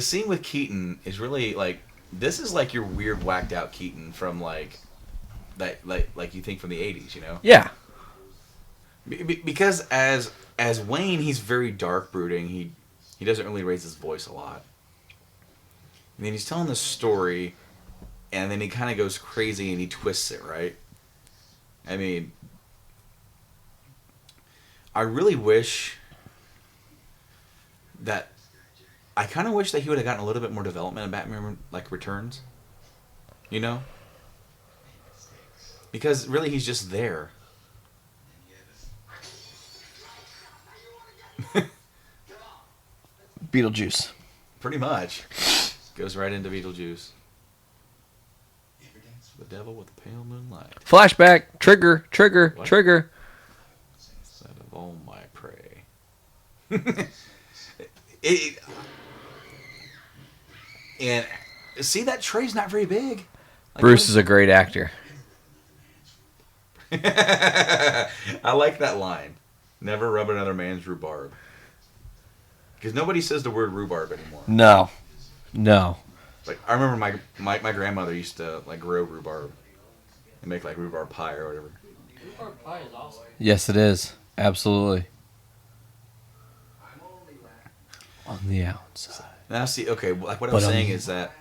scene with Keaton is really like this is like your weird, whacked out Keaton from like you think from the 80s, you know? Yeah. Because as Wayne, he's very dark, brooding. He doesn't really raise his voice a lot. And then he's telling this story, and then he kind of goes crazy and he twists it, right? I mean, I really wish that... I kind of wish that he would have gotten a little bit more development in Batman, like, Returns. You know? Because, really, he's just there. Beetlejuice. Pretty much. Goes right into Beetlejuice. The devil with the pale moonlight. Flashback. Trigger. What? Trigger. Sight of all my prey. And see, that tray's not very big. Like, Bruce is a great actor. I like that line. Never rub another man's rhubarb. Because nobody says the word rhubarb anymore. No. Like, I remember my grandmother used to like grow rhubarb and make like rhubarb pie or whatever. Rhubarb pie is awesome. Yes, it is. Absolutely. On the outside. Now, see, okay, like what I was saying is that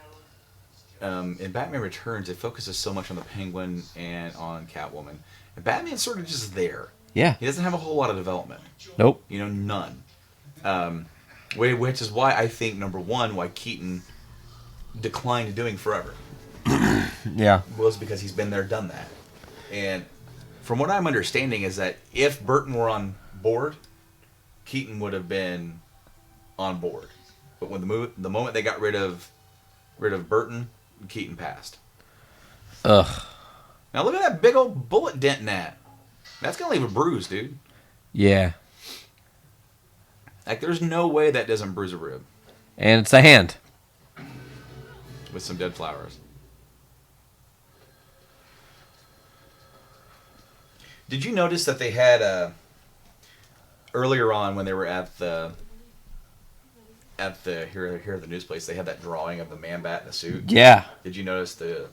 in Batman Returns, it focuses so much on the Penguin and on Catwoman. And Batman's sort of just there. Yeah. He doesn't have a whole lot of development. Nope. You know, none. Which is why I think, number one, why Keaton declined doing Forever. Yeah. Was because he's been there, done that. And from what I'm understanding is that if Burton were on board, Keaton would have been on board. But when the moment they got rid of Burton, Keaton passed. Ugh. Now look at that big old bullet dent in that. That's gonna leave a bruise, dude. Yeah. Like there's no way that doesn't bruise a rib. And it's a hand. With some dead flowers. Did you notice that they had earlier on when they were at the here at the news place, they had that drawing of the man bat in the suit? Yeah. Did you notice the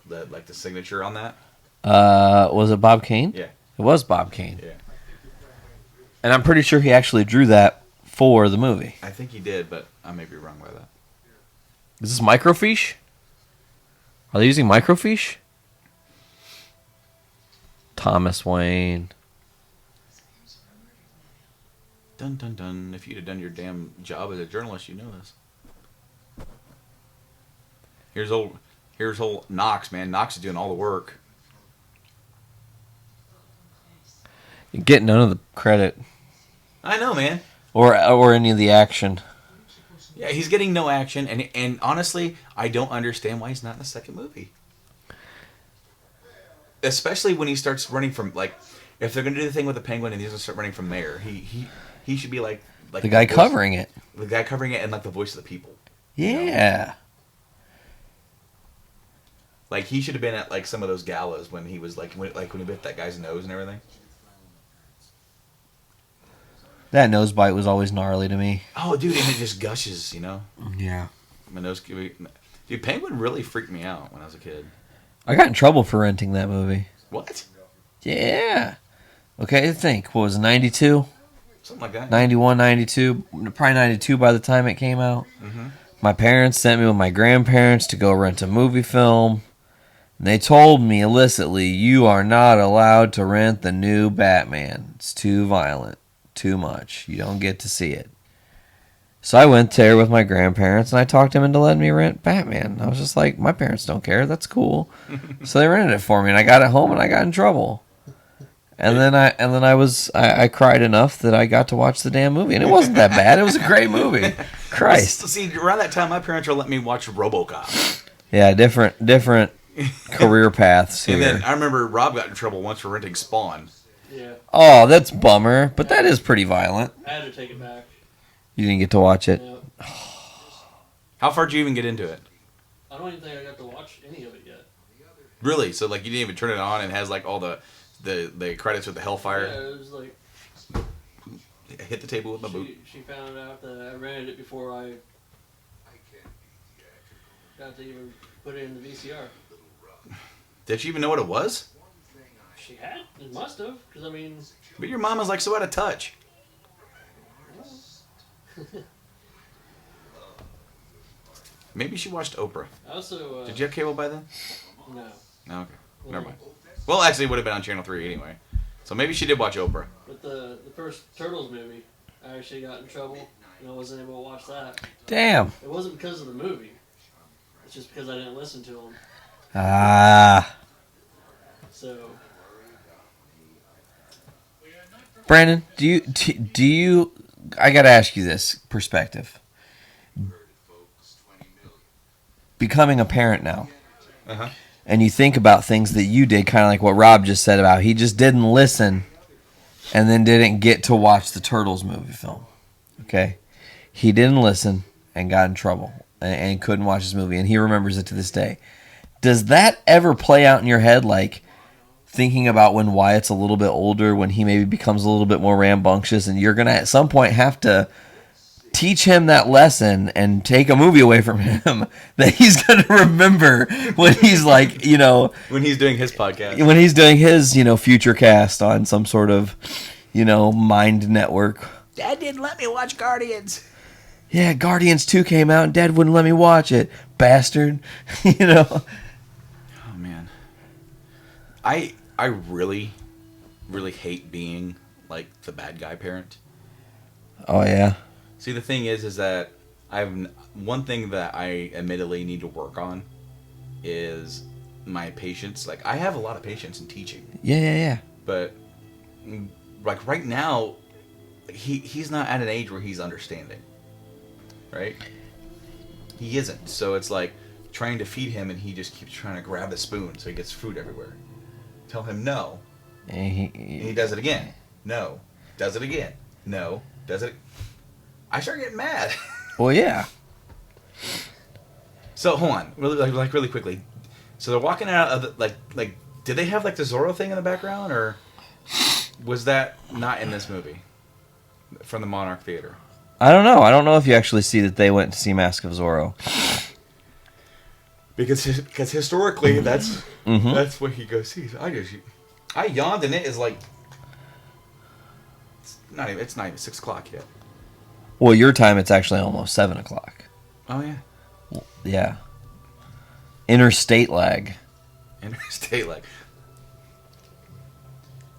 signature on that? Was it Bob Kane? Yeah. It was Bob Kane. Yeah. And I'm pretty sure he actually drew that for the movie. I think he did, but I may be wrong by that. Is this microfiche? Are they using microfiche? Thomas Wayne. Dun dun dun. If you'd have done your damn job as a journalist, you know this. Here's old Knox, man. Knox is doing all the work. You get none of the credit. I know, man. Or any of the action. Yeah, he's getting no action, and honestly, I don't understand why he's not in the second movie. Especially when he starts running from, like, if they're gonna do the thing with the Penguin and he's gonna start running from mayor, he should be like the guy covering it. The guy covering it and like the voice of the people. Yeah. You know? Like he should have been at like some of those galas when he was when he bit that guy's nose and everything. That nose bite was always gnarly to me. Oh, dude, and it just gushes, you know? Yeah. My nose... Dude, Penguin really freaked me out when I was a kid. I got in trouble for renting that movie. What? Yeah. Okay, think. What was it, 92? Something like that. 91, 92. Probably 92 by the time it came out. Mm-hmm. My parents sent me with my grandparents to go rent a movie film. And they told me illicitly, you are not allowed to rent the new Batman. It's too violent. Too much. You don't get to see it. So I went there with my grandparents and I talked them into letting me rent Batman. I was just like, my parents don't care. That's cool. So they rented it for me and I got it home and I got in trouble. And then I cried enough that I got to watch the damn movie and it wasn't that bad. It was a great movie. Christ. See, around that time, my parents were letting me watch RoboCop. Yeah, different career paths here. And then I remember Rob got in trouble once for renting Spawn. Yeah. Oh, that's bummer. But that is pretty violent. I had to take it back. You didn't get to watch it. Yeah. How far did you even get into it? I don't even think I got to watch any of it yet. Really? So like you didn't even turn it on and it has like all the credits with the Hellfire? Yeah, it was like... I hit the table with my boot. She found out that I rented it before I got to even Put it in the VCR. Did she even know what it was? She had. It must have. Because, I mean... But your mom was like so out of touch. Maybe she watched Oprah. Also, did you have cable by then? No. No, okay. Never mind. Well, actually, it would have been on Channel 3 anyway. So maybe she did watch Oprah. But the first Turtles movie, I actually got in trouble, and I wasn't able to watch that. Damn. It wasn't because of the movie. It's just because I didn't listen to them. Ah. So... Brandon, do you? I gotta ask you this perspective. Becoming a parent now, and you think about things that you did, kind of like what Rob just said about he just didn't listen, and then didn't get to watch the Turtles movie film. Okay, he didn't listen and got in trouble and couldn't watch this movie, and he remembers it to this day. Does that ever play out in your head, like? Thinking about when Wyatt's a little bit older, when he maybe becomes a little bit more rambunctious, and you're going to at some point have to teach him that lesson and take a movie away from him that he's going to remember when he's like, when he's doing his podcast. When he's doing his, future cast on some sort of, mind network. Dad didn't let me watch Guardians. Yeah, Guardians 2 came out and Dad wouldn't let me watch it. Bastard. Oh, man. I really, really hate being, like, the bad guy parent. Oh, yeah? See, the thing is that one thing that I admittedly need to work on is my patience. Like, I have a lot of patience in teaching. Yeah. But, like, right now, he's not at an age where he's understanding. Right? He isn't. So it's like trying to feed him and he just keeps trying to grab the spoon so he gets food everywhere. Tell him no. And he does it again. No. Does it again. No. Does it. I start getting mad. Well, yeah. So hold on, really quickly. So they're walking out of the, like. Did they have like the Zorro thing in the background, or was that not in this movie from the Monarch Theater? I don't know. I don't know if you actually see that they went to see Mask of Zorro. Because historically, that's what he goes sees. I yawned and it is like it's not even 6:00 yet. Well, your time it's actually almost 7:00. Oh yeah. Yeah. Interstate lag. Interstate lag.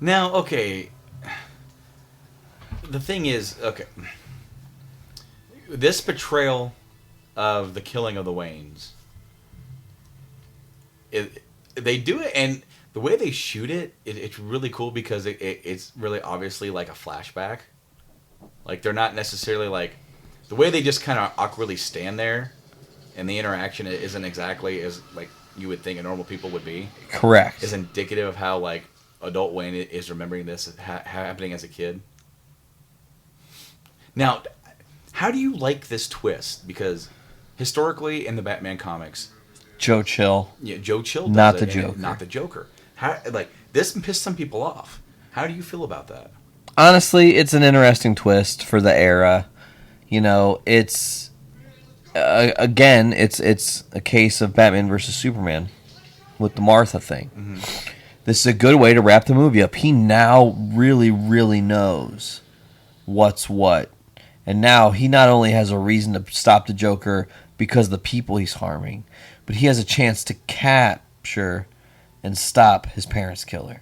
Now, okay. The thing is, okay. This portrayal of the killing of the Waynes. They do it, and the way they shoot it's really cool because it's really obviously like a flashback. Like, they're not necessarily like... The way they just kind of awkwardly stand there, and the interaction isn't exactly as, like, you would think a normal people would be. Correct. Is indicative of how, like, adult Wayne is remembering this happening as a kid. Now, how do you like this twist? Because historically, in the Batman comics... Joe Chill. Yeah, Joe Chill does not it, the Joker. Not the Joker. How, like, this pissed some people off. How do you feel about that? Honestly, it's an interesting twist for the era. It's again, it's a case of Batman versus Superman with the Martha thing. Mm-hmm. This is a good way to wrap the movie up. He now really, really knows what's what, and now he not only has a reason to stop the Joker because of the people he's harming, but he has a chance to capture and stop his parents' killer.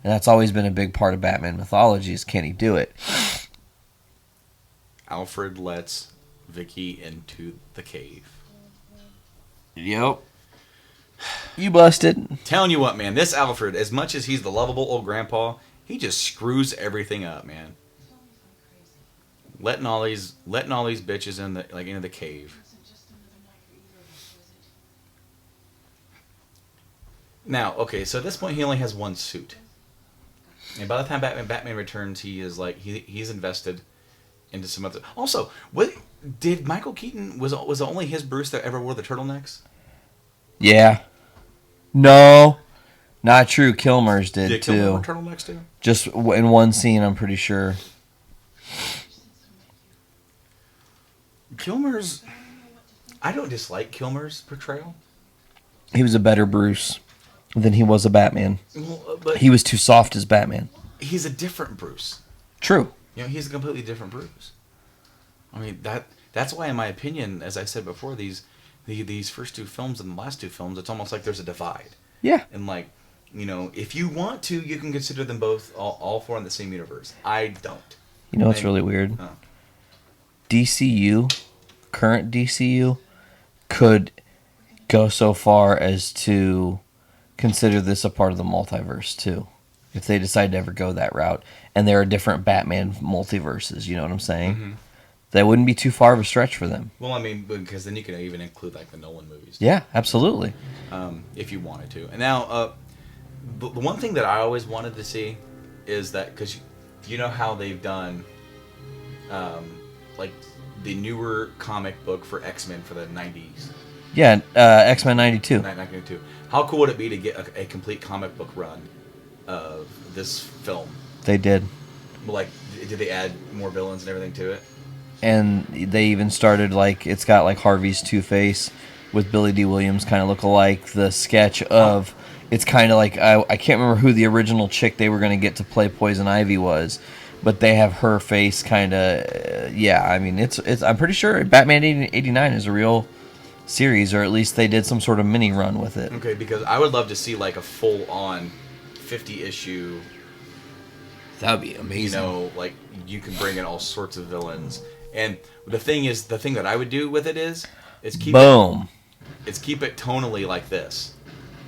And that's always been a big part of Batman mythology is can he do it? Alfred lets Vicky into the cave. Yep. You busted. Telling you what, man, this Alfred, as much as he's the lovable old grandpa, he just screws everything up, man. Letting all these bitches into the cave. Now, okay, so at this point he only has one suit. And by the time Batman returns, he is like he's invested into some other. Also, what did Michael Keaton was it only his Bruce that ever wore the turtlenecks? Yeah. No, not true. Kilmer's did too. Kilmer wear turtlenecks too? Just in one scene, I'm pretty sure. Kilmer's. I don't dislike Kilmer's portrayal. he was a better Bruce than he was a Batman. Well, but He was too soft as Batman. he's a different Bruce. True. You know, he's a completely different Bruce. I mean, that's why, in my opinion, as I said before, these first two films and the last two films, it's almost like there's a divide. Yeah. And like, you know, if you want to, you can consider them both all four in the same universe. I don't. You know what's really weird? Oh. DCU, current DCU, could go so far as to consider this a part of the multiverse too, if they decide to ever go that route. And there are different Batman multiverses. You know what I'm saying? Mm-hmm. That wouldn't be too far of a stretch for them. Well, I mean, because then you can even include like the Nolan movies. Yeah, absolutely. If you wanted to. And now, the one thing that I always wanted to see is that, because you know how they've done, like the newer comic book for X-Men for the 90s. Yeah, X-Men 92. 1992. How cool would it be to get a complete comic book run of this film? They did. Like, did they add more villains and everything to it? And they even started, like, it's got, like, Harvey's Two-Face with Billy D. Williams kind of look alike. The sketch of, it's kind of like, I can't remember who the original chick they were going to get to play Poison Ivy was, but they have her face kind of, yeah, I mean, it's. I'm pretty sure Batman 89 is a real series, or at least they did some sort of mini run with it. Okay, because I would love to see, like, a full-on 50-issue... That would be amazing. You know, like, you can bring in all sorts of villains. And the thing that I would do with it is keep Boom. Keep it tonally like this,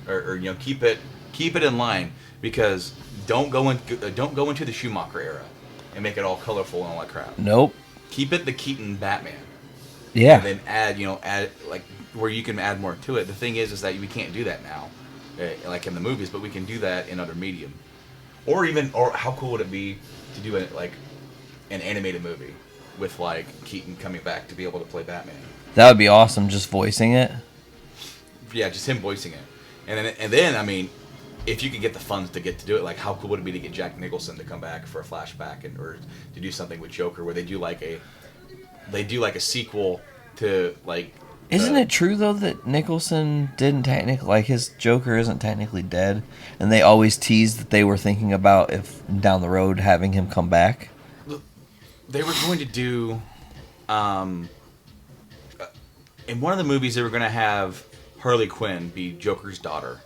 or you know, keep it in line, because don't go into the Schumacher era and make it all colorful and all that crap. Nope. Keep it the Keaton Batman. Yeah. And then add like where you can add more to it. The thing is that we can't do that now, like in the movies, but we can do that in other medium. Or how cool would it be to do an animated movie with like Keaton coming back to be able to play Batman? That would be awesome, just voicing it. Yeah, just him voicing it. And then I mean, if you could get the funds to do it, like how cool would it be to get Jack Nicholson to come back for a flashback or to do something with Joker where they do like a sequel to like. Isn't it true though that Nicholson didn't technically, like, his Joker isn't technically dead, and they always teased that they were thinking about, if down the road, having him come back? They were going to do, in one of the movies, they were going to have Harley Quinn be Joker's daughter,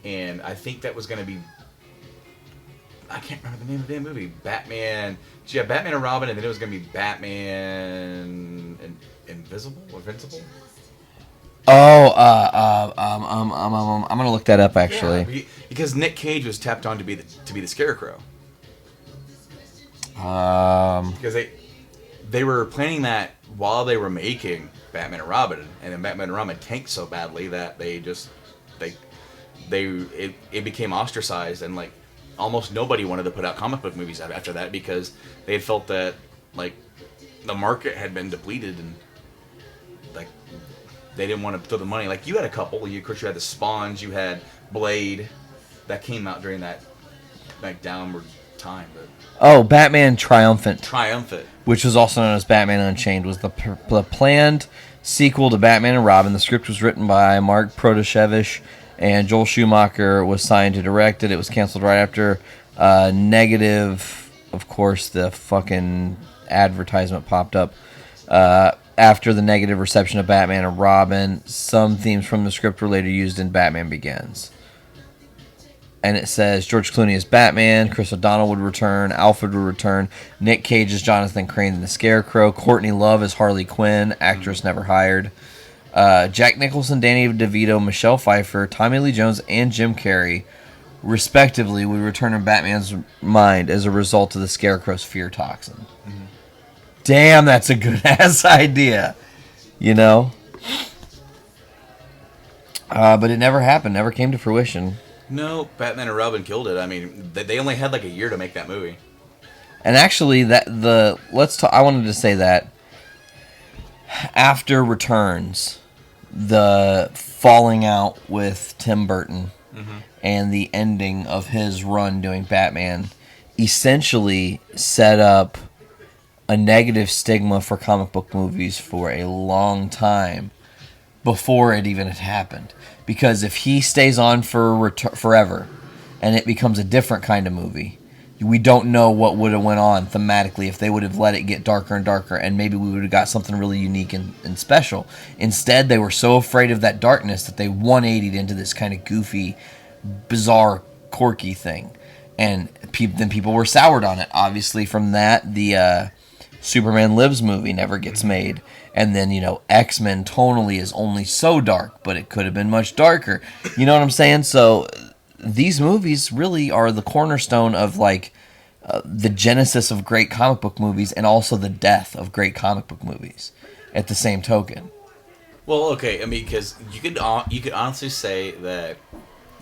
and I think that was going to be, I can't remember the name of the damn movie. Batman. Yeah, Batman and Robin, and then it was going to be Batman and Invincible. Oh, I'm gonna look that up actually. Yeah, because Nick Cage was tapped on to be the Scarecrow. Because they were planning that while they were making Batman and Robin, and then Batman and Robin tanked so badly that it became ostracized, and like almost nobody wanted to put out comic book movies after that because they had felt that like the market had been depleted and like they didn't want to throw the money. Like you had a couple. Of course, you had the Spawns, you had Blade, that came out during that like downward time. But Oh, Batman Triumphant, which was also known as Batman Unchained, was the planned sequel to Batman and Robin. The script was written by Mark Protashevich, and Joel Schumacher was signed to direct it. It was canceled right after negative. Of course, the fucking advertisement popped up. After the negative reception of Batman and Robin, some themes from the script were later used in Batman Begins. And it says George Clooney as Batman, Chris O'Donnell would return, Alfred would return, Nick Cage as Jonathan Crane and the Scarecrow, Courtney Love as Harley Quinn, actress never hired, Jack Nicholson, Danny DeVito, Michelle Pfeiffer, Tommy Lee Jones, and Jim Carrey, respectively, would return in Batman's mind as a result of the Scarecrow's fear toxin. Mm-hmm. Damn, that's a good-ass idea. You know? But it never happened, never came to fruition. No, Batman and Robin killed it. I mean, they only had like a year to make that movie. And actually, I wanted to say that after Returns, the falling out with Tim Burton and the ending of his run doing Batman essentially set up a negative stigma for comic book movies for a long time, before it even had happened. Because if he stays on for forever and it becomes a different kind of movie, we don't know what would have went on thematically if they would have let it get darker and darker, and maybe we would have got something really unique and special. Instead, they were so afraid of that darkness that they 180'd into this kind of goofy, bizarre, quirky thing. And then people were soured on it. Obviously, from that, the Superman Lives movie never gets made. And then, X-Men tonally is only so dark, but it could have been much darker. You know what I'm saying? So these movies really are the cornerstone of, the genesis of great comic book movies and also the death of great comic book movies at the same token. Well, okay, I mean, because you could honestly say that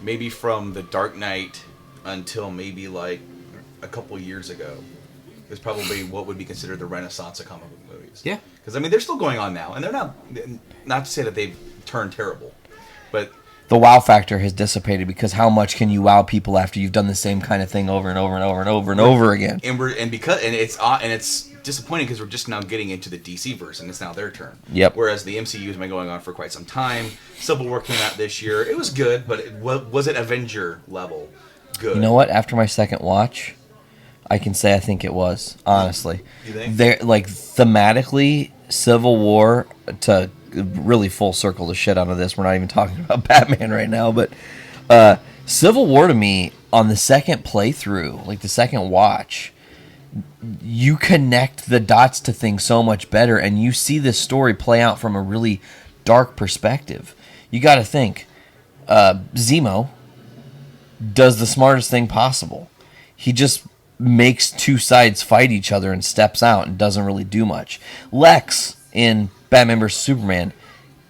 maybe from The Dark Knight until maybe a couple years ago is probably what would be considered the renaissance of comic book movies. Yeah. Because, I mean, they're still going on now, and they're not to say that they've turned terrible, but the wow factor has dissipated because how much can you wow people after you've done the same kind of thing over and over and over and over and over again? And it's disappointing because we're just now getting into the DC verse, and it's now their turn. Yep. Whereas the MCU has been going on for quite some time. Civil War came out this year. It was good, but was it Avenger level good? You know what? After my second watch, I can say I think it was, honestly. You think? Thematically, Civil War, to really full circle the shit out of this, we're not even talking about Batman right now, but Civil War to me, on the second playthrough, the second watch, you connect the dots to things so much better, and you see this story play out from a really dark perspective. You got to think, Zemo does the smartest thing possible. He just makes two sides fight each other and steps out and doesn't really do much. Lex in Batman vs. Superman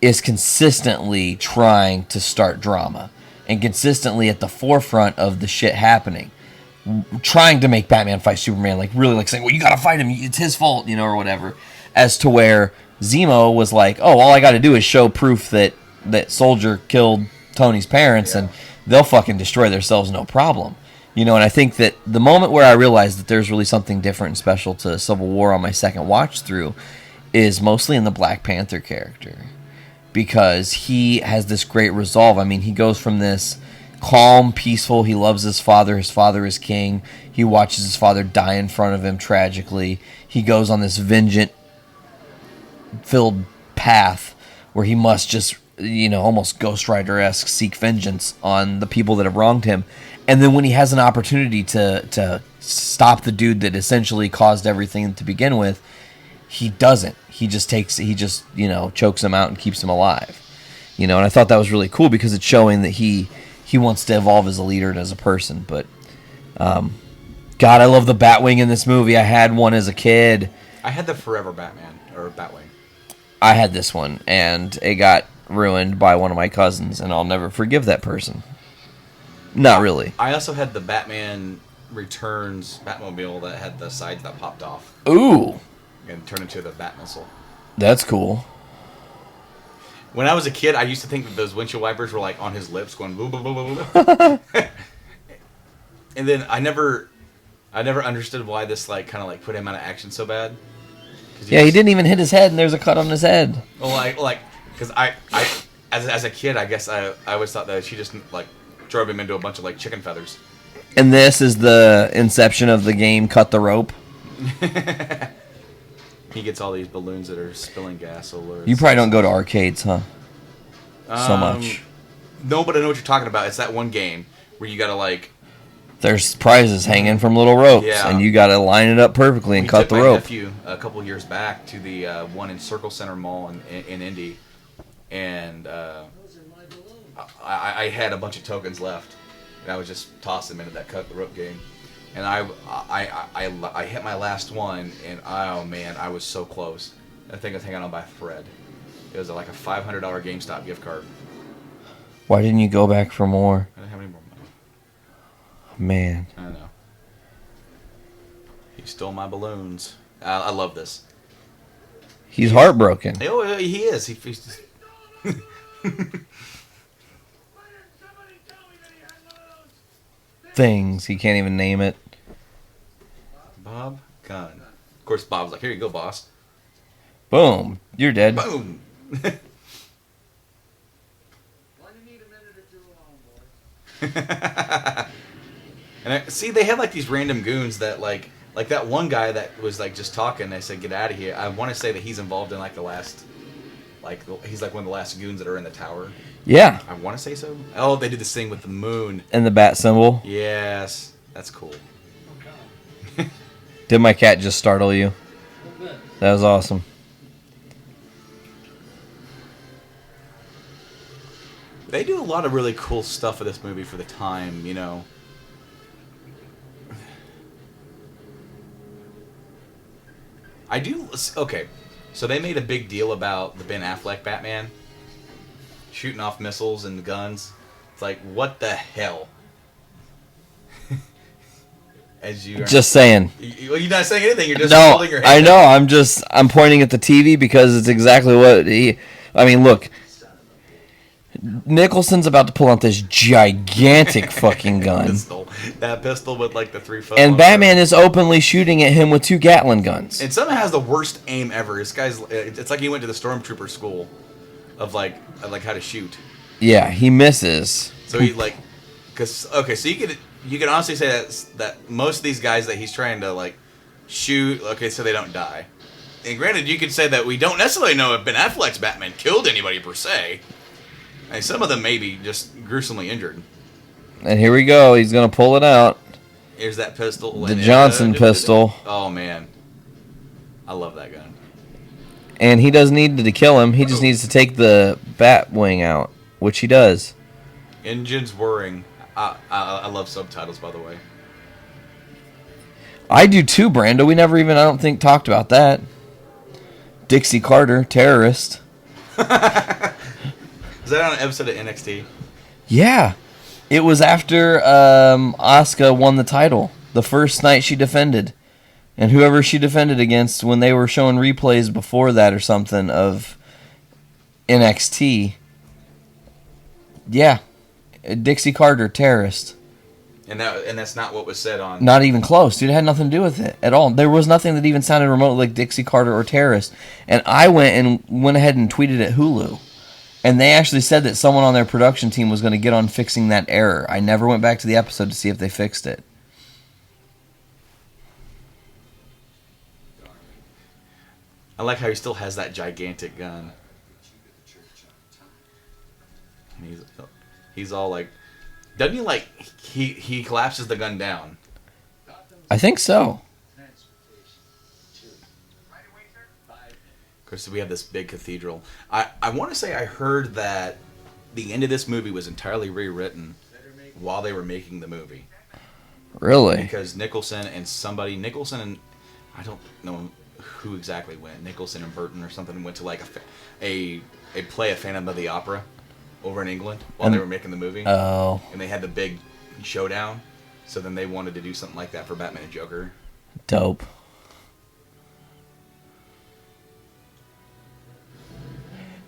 is consistently trying to start drama and consistently at the forefront of the shit happening, trying to make Batman fight Superman, really saying, well, you gotta fight him, it's his fault, or whatever, as to where Zemo was like, oh, all I gotta do is show proof that Soldier killed Tony's parents, and they'll fucking destroy themselves, no problem. And I think that the moment where I realized that there's really something different and special to Civil War on my second watch through is mostly in the Black Panther character, because he has this great resolve. I mean, he goes from this calm, peaceful, he loves his father is king, he watches his father die in front of him tragically, he goes on this vengeance-filled path where he must just, almost Ghost Rider-esque seek vengeance on the people that have wronged him. And then when he has an opportunity to stop the dude that essentially caused everything to begin with, he doesn't. He just chokes him out and keeps him alive. And I thought that was really cool because it's showing that he wants to evolve as a leader and as a person. But, God, I love the Batwing in this movie. I had one as a kid. I had the Forever Batman, or Batwing. I had this one, and it got ruined by one of my cousins, and I'll never forgive that person. Not really. I also had the Batman Returns Batmobile that had the sides that popped off. Ooh. And turned into the Bat Missile. That's cool. When I was a kid, I used to think that those windshield wipers were on his lips going boo boo boo boo boo. And then I never understood why this kind of put him out of action so bad. Yeah, he didn't even hit his head, and there's a cut on his head. Well, because I as a kid, I guess I always thought that she just drove him into a bunch of chicken feathers. And this is the inception of the game Cut the Rope. He gets all these balloons that are spilling gas over. You probably don't go to arcades, huh? So much. No, but I know what you're talking about. It's that one game where you gotta there's prizes hanging from little ropes, and you gotta line it up perfectly and cut the rope. I took my nephew a couple years back to the one in Circle Center Mall in Indy, and I had a bunch of tokens left, and I was just tossing them into that cut the rope game, and I hit my last one, and oh man, I was so close. That thing was hanging on by a thread. It was like a $500 GameStop gift card. Why didn't you go back for more? I didn't have any more money. Man. I know. He stole my balloons. I love this. He's heartbroken. Oh, he is. He's just... Things. He can't even name it. Bob Gunn. Of course, Bob's like, here you go, boss. Boom. You're dead. Boom. And see, they had like these random goons that like that one guy that was like just talking. I said, "Get out of here." I want to say that he's involved in like the last, he's like one of the last goons that are in the tower. Yeah. I want to say so. Oh, they did this thing with the moon And the bat symbol. Yes, that's cool. Did my cat just startle you? That was awesome. They do a lot of really cool stuff for this movie for the time, you know. I do... Okay, so they made a big deal about the Ben Affleck Batman shooting off missiles and guns. It's like, what the hell? As you just saying. You're not saying anything. You're just no, holding your hand. I know. I'm pointing at the TV because it's exactly what he... I mean, look. Nicholson's about to pull out this gigantic fucking gun. That pistol with like the 3 foot. And Batman is openly shooting at him with 2 Gatling guns. And somehow has the worst aim ever. This guy's... It's like he went to the stormtrooper school of like how to shoot. Yeah, he misses. So he like... Okay, so you can honestly say that most of these guys that he's trying to like shoot, okay, so they don't die. And granted, you could say that we don't necessarily know if Ben Affleck's Batman killed anybody per se. I mean, some of them may be just gruesomely injured. And here we go. He's going to pull it out. Here's that pistol. The Johnson pistol. Oh, man. I love that gun. And he doesn't need to kill him. He just needs to take the bat wing out, which he does. Engines whirring. I love subtitles, by the way. I do too, Brando. We never even, I don't think, talked about that. Dixie Carter, terrorist. Is that on an episode of NXT? Yeah. It was after Asuka won the title. The first night she defended. And whoever she defended against, when they were showing replays before that or something of NXT. Yeah. Dixie Carter, terrorist. And that's not what was said on... Not even close, dude. It had nothing to do with it at all. There was nothing that even sounded remotely like Dixie Carter or terrorist. And I went ahead and tweeted at Hulu. And they actually said that someone on their production team was going to get on fixing that error. I never went back to the episode to see if they fixed it. I like how he still has that gigantic gun. And he's all like... Doesn't he like... He collapses the gun down. I think so. Of course, we have this big cathedral. I want to say I heard that the end of this movie was entirely rewritten while they were making the movie. Really? Because Nicholson and I don't know who exactly went. Nicholson and Burton or something went to like a play of Phantom of the Opera over in England while they were making the movie. Oh. And they had the big showdown. So then they wanted to do something like that for Batman and Joker. Dope.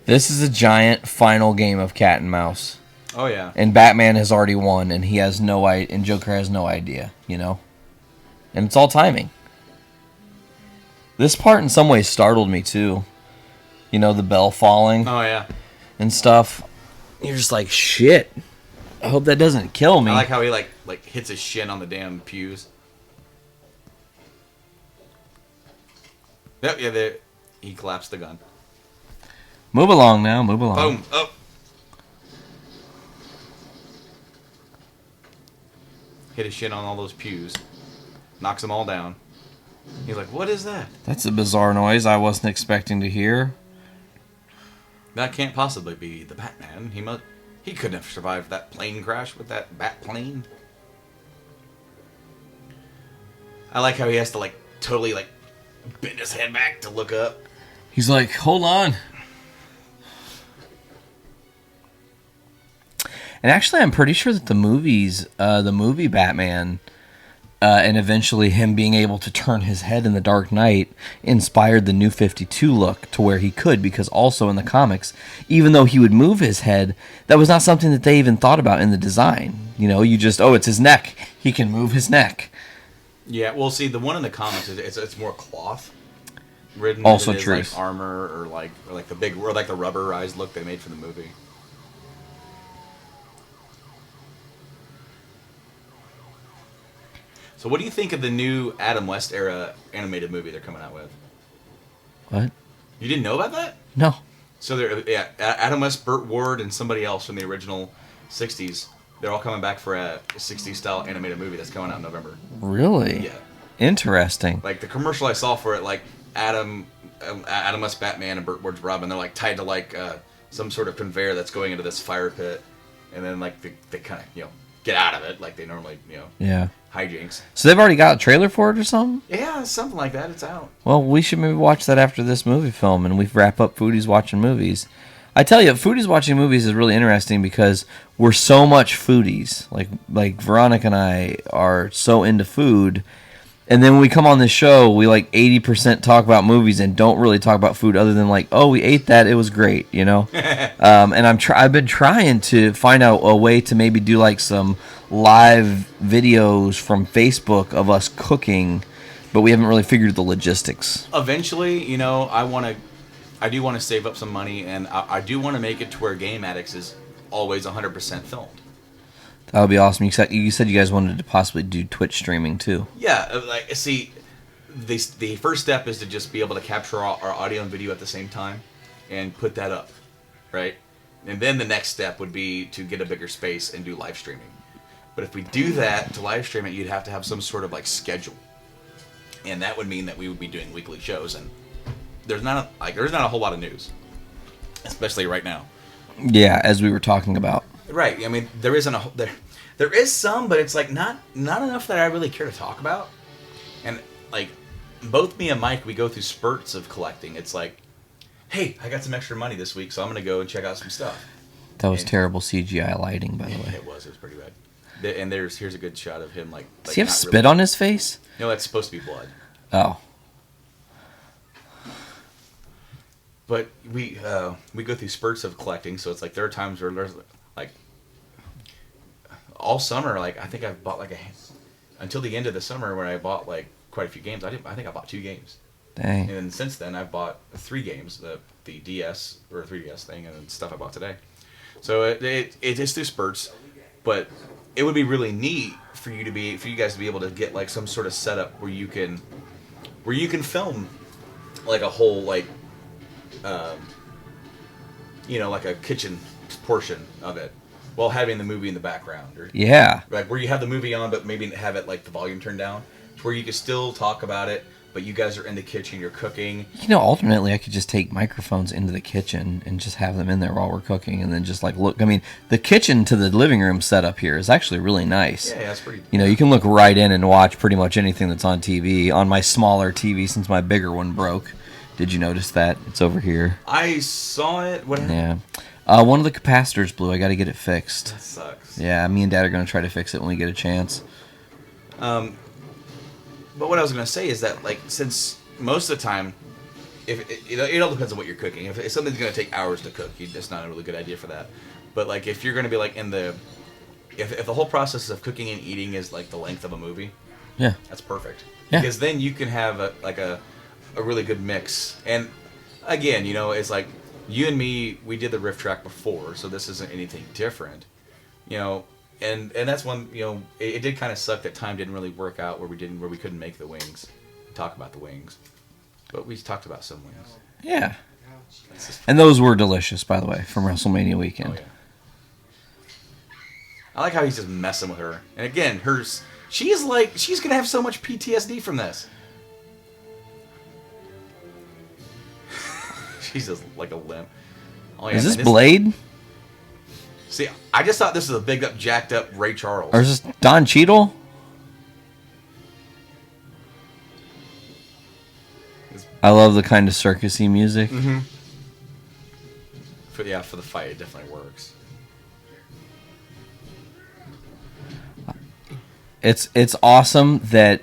This is a giant final game of cat and mouse. Oh, yeah. And Batman has already won, and he has and Joker has no idea, you know? And it's all timing. This part in some ways startled me, too. You know, the bell falling. Oh, yeah. And stuff. You're just like, shit. I hope that doesn't kill me. I like how he, like hits his shin on the damn pews. Yep, yeah, he collapsed the gun. Move along now, move along. Boom, up. Hit his shin on all those pews. Knocks them all down. He's like, what is that? That's a bizarre noise I wasn't expecting to hear. That can't possibly be the Batman. He couldn't have survived that plane crash with that bat plane. I like how he has to totally bend his head back to look up. He's like, hold on. And actually, I'm pretty sure that the movie Batman, and eventually him being able to turn his head in the Dark Knight inspired the New 52 look to where he could, because also in the comics, even though he would move his head, that was not something that they even thought about in the design. You know, you just, it's his neck. He can move his neck. Yeah, well, see, the one in the comics, it's more cloth ridden. Also than it is, true. Armor or the big, or the rubberized look they made for the movie. So what do you think of the new Adam West era animated movie they're coming out with? What? You didn't know about that? No. So Adam West, Burt Ward, and somebody else from the original 60s. They're all coming back for a 60s style animated movie that's coming out in November. Really? Yeah. Interesting. Like the commercial I saw for it, like Adam West Batman and Burt Ward's Robin, they're like tied to like some sort of conveyor that's going into this fire pit, and then like they kind of get out of it like they normally Yeah. hijinks. So they've already got a trailer for it or something? Yeah, something like that. It's out. Well, we should maybe watch that after this movie film, and we wrap up Foodies watching movies. I tell you, Foodies watching movies is really interesting because we're so much foodies. Like Veronica and I are so into food. And then when we come on this show, we like 80% talk about movies and don't really talk about food other than like, oh, we ate that, it was great, And I've been trying to find out a way to maybe do like some live videos from Facebook of us cooking, but we haven't really figured the logistics. Eventually, I do want to save up some money, and I do want to make it to where Game Addicts is always 100% filmed. That would be awesome. You said you guys wanted to possibly do Twitch streaming too. Yeah, the first step is to just be able to capture our audio and video at the same time and put that up, right? And then the next step would be to get a bigger space and do live streaming. But if we do that, to live stream it, you'd have to have some sort of like schedule. And that would mean that we would be doing weekly shows, and there's not a whole lot of news, especially right now. Yeah, as we were talking about. Right. I mean, there is some, but it's like not enough that I really care to talk about. And like both me and Mike, we go through spurts of collecting. It's like, hey, I got some extra money this week, so I'm gonna go and check out some stuff. That was terrible CGI lighting, by the way. It was pretty bad. And here's a good shot of him like. Does he have spit on his face? No, that's supposed to be blood. Oh. But we go through spurts of collecting, so it's like there are times where there's like all summer, like I think I've bought until the end of the summer when I bought like quite a few games. I think I bought 2 games. Dang. And then since then I've bought 3 games, the DS or 3DS thing, and then stuff I bought today. So it is through spurts, but it would be really neat for you guys to be able to get like some sort of setup where you can film like a whole like like a kitchen portion of it while having the movie in the background, or like where you have the movie on but maybe have it like the volume turned down, to where you can still talk about it but you guys are in the kitchen, you're cooking. Alternately I could just take microphones into the kitchen and just have them in there while we're cooking, and then just like look. I mean, the kitchen to the living room setup here is actually really nice. Yeah, that's pretty. You can look right in and watch pretty much anything that's on TV on my smaller TV since my bigger one broke. Did you notice that? It's over here. I saw it. What happened? Yeah. One of the capacitors blew. I got to get it fixed. That sucks. Yeah, me and Dad are going to try to fix it when we get a chance. But what I was going to say is that, like, since most of the time, if it all depends on what you're cooking. If something's going to take hours to cook, it's not a really good idea for that. But, like, if you're going to be, like, if the whole process of cooking and eating is, like, the length of a movie, yeah, that's perfect. Yeah. Because then you can have, a really good mix. And, again, it's like, you and me, we did the riff track before, so this isn't anything different. And that's one, it did kind of suck that time didn't really work out where we couldn't make the wings, talk about the wings. But we talked about some wings. Yeah. And those were delicious, by the way, from WrestleMania weekend. Oh, yeah. I like how he's just messing with her. And again, she's going to have so much PTSD from this. She's just like a limp. Oh, yeah, is this Blade? See, I just thought this was a big up, jacked up Ray Charles. Or is this Don Cheadle? I love the kind of circusy music. Mm-hmm. For the fight, it definitely works. It's awesome that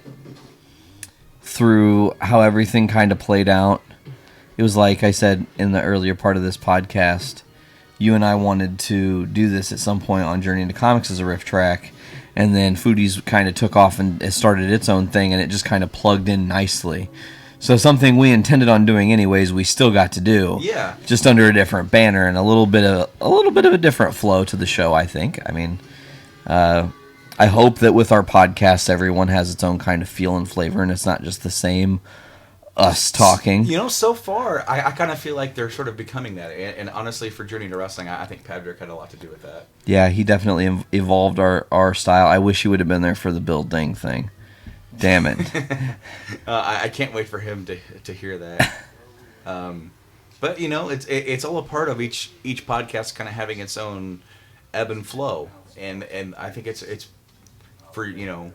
through how everything kind of played out, it was like I said in the earlier part of this podcast, you and I wanted to do this at some point on Journey into Comics as a riff track, and then Foodies kind of took off and it started its own thing, and it just kind of plugged in nicely. So something we intended on doing anyways, we still got to do. Yeah. Just under a different banner and a little bit of a different flow to the show, I think. I mean, I hope that with our podcast, everyone has its own kind of feel and flavor, and it's not just the same us talking. You know, so far, I kind of feel like they're sort of becoming that. And honestly, for Journey to Wrestling, I think Patrick had a lot to do with that. Yeah, he definitely evolved our style. I wish he would have been there for the Bill Ding thing. Damn it. I can't wait for him to hear that. But, you know, it's all a part of each podcast kind of having its own ebb and flow. And I think it's for, you know,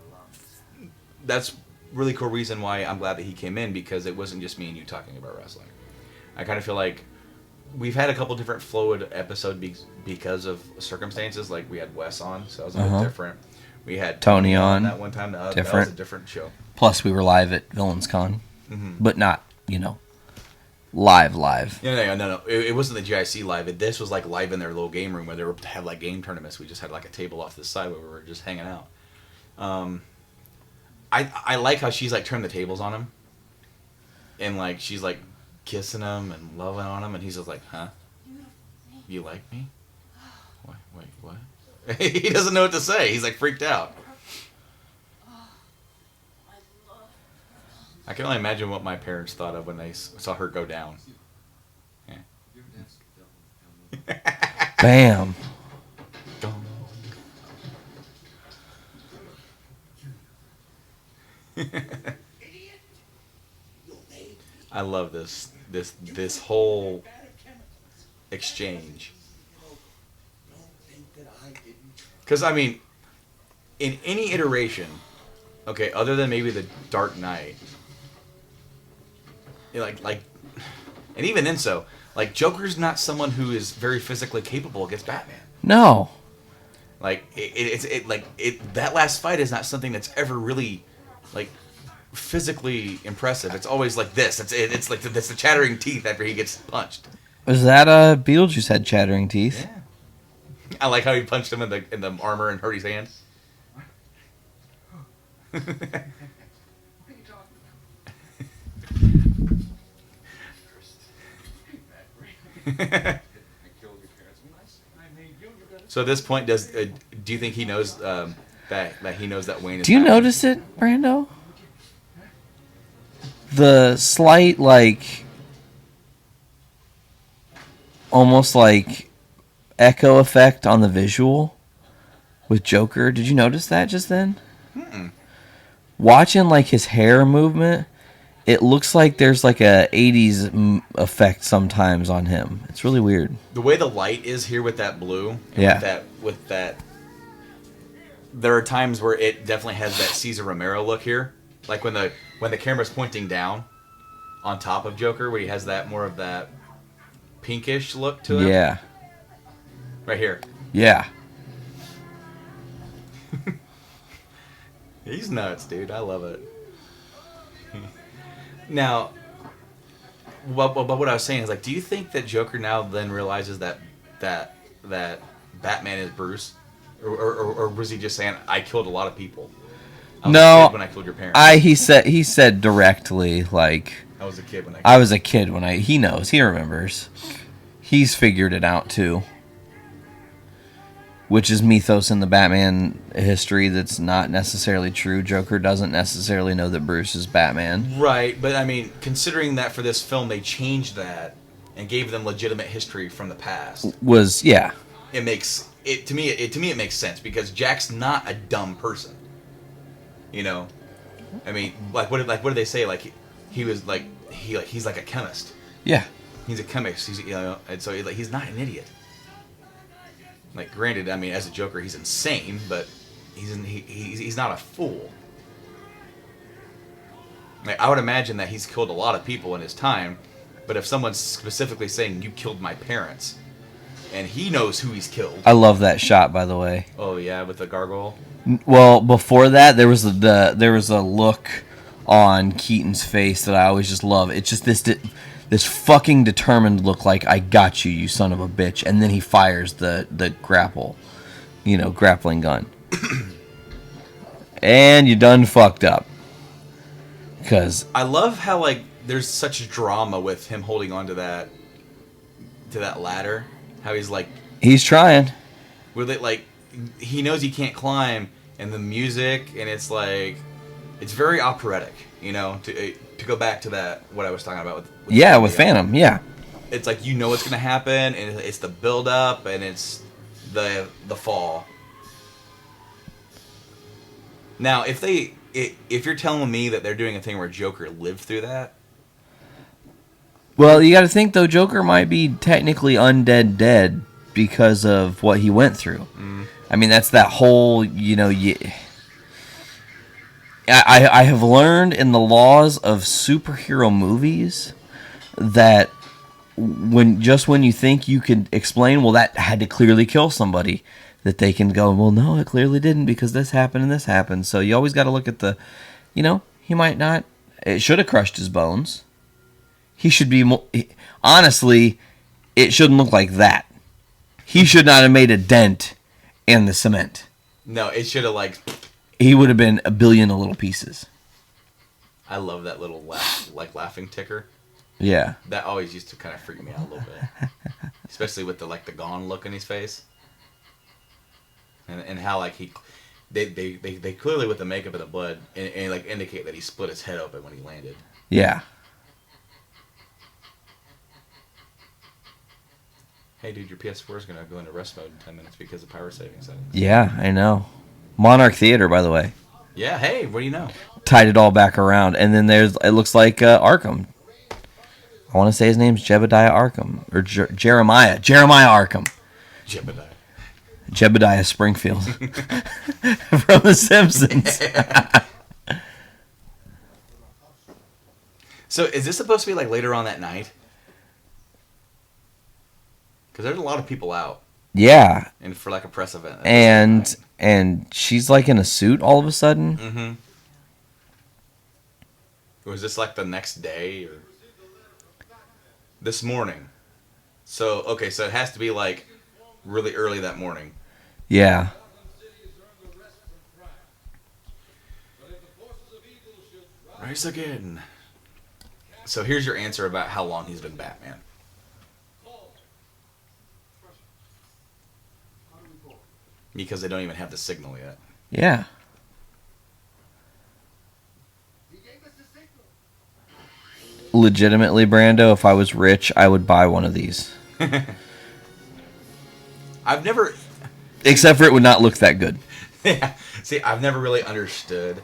that's really cool reason why I'm glad that he came in, because it wasn't just me and you talking about wrestling. I kind of feel like we've had a couple different fluid episodes because of circumstances. Like we had Wes on, so that was a bit different. We had Tony on that one time. That was a different show. Plus, we were live at Villains Con, but not, you know, live. No. It wasn't the GIC live. This was like live in their little game room where they were to have like game tournaments. We just had like a table off to the side where we were just hanging out. I like how she's like turned the tables on him, and like she's like kissing him and loving on him, and he's just like, "Huh? You like me? Wait, what?" He doesn't know what to say. He's like freaked out. I can only imagine what my parents thought of when they saw her go down. Yeah. Bam. I love this whole exchange. Because, I mean, in any iteration, okay, other than maybe the Dark Knight, like, and even then so, like, Joker's not someone who is very physically capable against Batman. No. Like, that last fight is not something that's ever really, like, physically impressive. It's always like this. It's like it's the chattering teeth after he gets punched. Was that Beetlejuice had chattering teeth? Yeah. I like how he punched him in the armor and hurt his hand. So at this point, do you think he knows that he knows that Wayne is? Do you notice it, Brando? The slight, like, almost like echo effect on the visual with Joker. Did you notice that just then? Watching, like, his hair movement, it looks like there's like a 80s effect sometimes on him. It's really weird. The way the light is here with that blue, yeah, with that, there are times where it definitely has that Cesar Romero look here, like when the camera's pointing down on top of Joker, where he has that more of that pinkish look to him. Yeah. Right here. Yeah. He's nuts, dude. I love it. Now, but what I was saying is, like, do you think that Joker now then realizes that Batman is Bruce, or was he just saying, "I killed a lot of people"? No, when I killed your parents. He said directly, like, I was a kid when he knows, he remembers. He's figured it out too. Which is mythos in the Batman history that's not necessarily true. Joker doesn't necessarily know that Bruce is Batman. Right, but I mean, considering that for this film they changed that and gave them legitimate history from the past. It makes it to me it makes sense, because Jack's not a dumb person. You know? I mean, what did they say? Like he's like a chemist. Yeah. He's a chemist. And so he's not an idiot. Like, granted, I mean, as a Joker, he's insane, but he's not a fool. Like, I would imagine that he's killed a lot of people in his time, but if someone's specifically saying, "You killed my parents," and he knows who he's killed. I love that shot, by the way. Oh yeah, with the gargoyle. Well, before that, there was a look on Keaton's face that I always just love. It's just this fucking determined look, like, "I got you, you son of a bitch," and then he fires the grappling gun. And you done fucked up. Because I love how, like, there's such drama with him holding on to that ladder. How he's like, he's trying. Where they, like, he knows he can't climb, and the music, and it's like it's very operatic. You know, to go back to that what I was talking about with Phantom. Yeah, it's like you know what's gonna happen, and it's the build up, and it's the fall. Now, if you're telling me that they're doing a thing where Joker lived through that, well, you got to think though, Joker might be technically undead dead because of what he went through. I mean, that's that whole, I have learned in the laws of superhero movies that when you think you can explain, well, that had to clearly kill somebody, that they can go, well, no, it clearly didn't because this happened and this happened. So you always got to look at the, he might not, it should have crushed his bones. He should be, honestly, it shouldn't look like that. He should not have made a dent in the cement. No, it should have he would have been a billion of little pieces. I love that little laughing ticker. Yeah. That always used to kind of freak me out a little bit. Especially with the gone look in his face. And how they clearly with the makeup and the blood and indicate that he split his head open when he landed. Yeah. Hey dude, your PS4 is gonna go into rest mode in 10 minutes because of power saving settings. Yeah, I know. Monarch Theater, by the way. Yeah, hey, what do you know? Tied it all back around. And then it looks like Arkham. I want to say his name's Jebediah Arkham. Or Jeremiah. Jeremiah Arkham. Jebediah Springfield. From The Simpsons. So is this supposed to be later on that night? Because there's a lot of people out. Yeah. And for a press event. And she's in a suit all of a sudden. Mm-hmm. Was this the next day or this morning? So okay, so it has to be really early that morning. Yeah. Rise again. So here's your answer about how long he's been Batman. Because they don't even have the signal yet. Yeah. Legitimately, Brando, if I was rich, I would buy one of these. I've never... Except for it would not look that good. Yeah. See, I've never really understood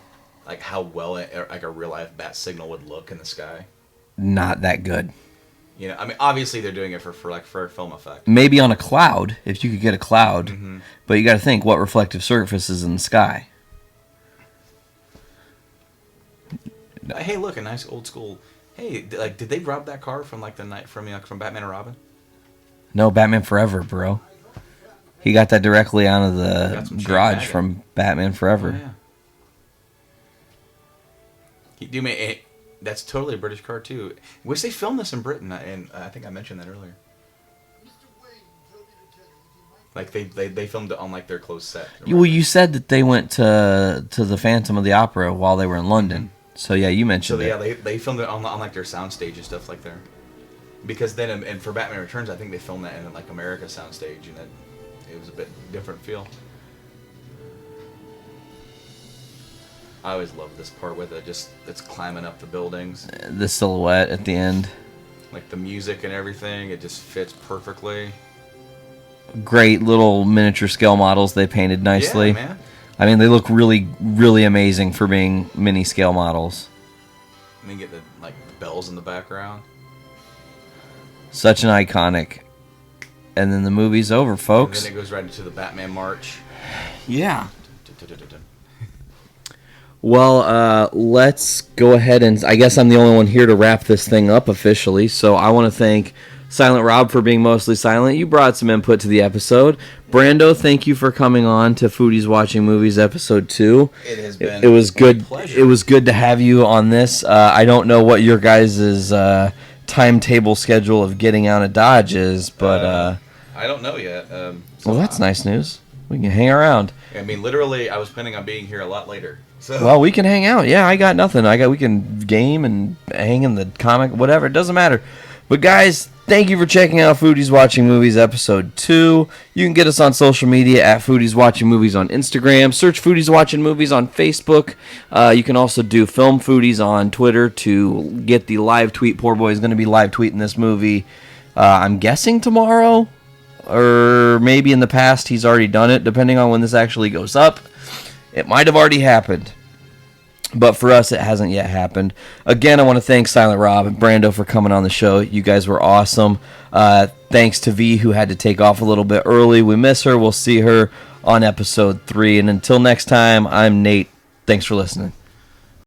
how well a real life bat signal would look in the sky. Not that good. I mean, obviously they're doing it for a film effect. Maybe on a cloud, if you could get a cloud. Mm-hmm. But you got to think, what reflective surface is in the sky? Hey, look, a nice old school. Hey, did they rob that car from the night from Batman and Robin? No, Batman Forever, bro. He got that directly out of the garage from Batman Forever. Oh, yeah. That's totally a British car too. Wish they filmed this in Britain, and I think I mentioned that earlier. They filmed it on their closed set. Well, you said that they went to the Phantom of the Opera while they were in London. Mm-hmm. So yeah, you mentioned it. So yeah, they filmed it on their soundstage and stuff there. Because then, and for Batman Returns, I think they filmed that in America soundstage, and it was a bit different feel. I always love this part with it's climbing up the buildings. The silhouette at the end. The music and everything, it just fits perfectly. Great little miniature scale models they painted nicely. Yeah, man. I mean, they look really, really amazing for being mini scale models. And then get the bells in the background. Such an iconic. And then the movie's over, folks. And then it goes right into the Batman March. Yeah. Well, let's go ahead and... I guess I'm the only one here to wrap this thing up officially, so I want to thank Silent Rob for being mostly silent. You brought some input to the episode. Brando, thank you for coming on to Foodies Watching Movies Episode 2. It has been it was good. Pleasure. It was good to have you on this. I don't know what your guys' timetable schedule of getting out of Dodge is, but... I don't know yet. Well, that's nice news. We can hang around. I mean, literally, I was planning on being here a lot later. So. Well, we can hang out. Yeah, I got nothing. We can game and hang in the comic, whatever. It doesn't matter. But guys, Thank you for checking out Foodies Watching Movies Episode 2. You can get us on social media at Foodies Watching Movies on Instagram. Search Foodies Watching Movies on Facebook. You can also do Film Foodies on Twitter to get the live tweet. Poor boy is going to be live tweeting this movie, I'm guessing tomorrow, or maybe in the past he's already done it, depending on when this actually goes up. It might have already happened. But for us, it hasn't yet happened. Again, I want to thank Silent Rob and Brando for coming on the show. You guys were awesome. Thanks to V, who had to take off a little bit early. We miss her. We'll see her on episode 3. And until next time, I'm Nate. Thanks for listening.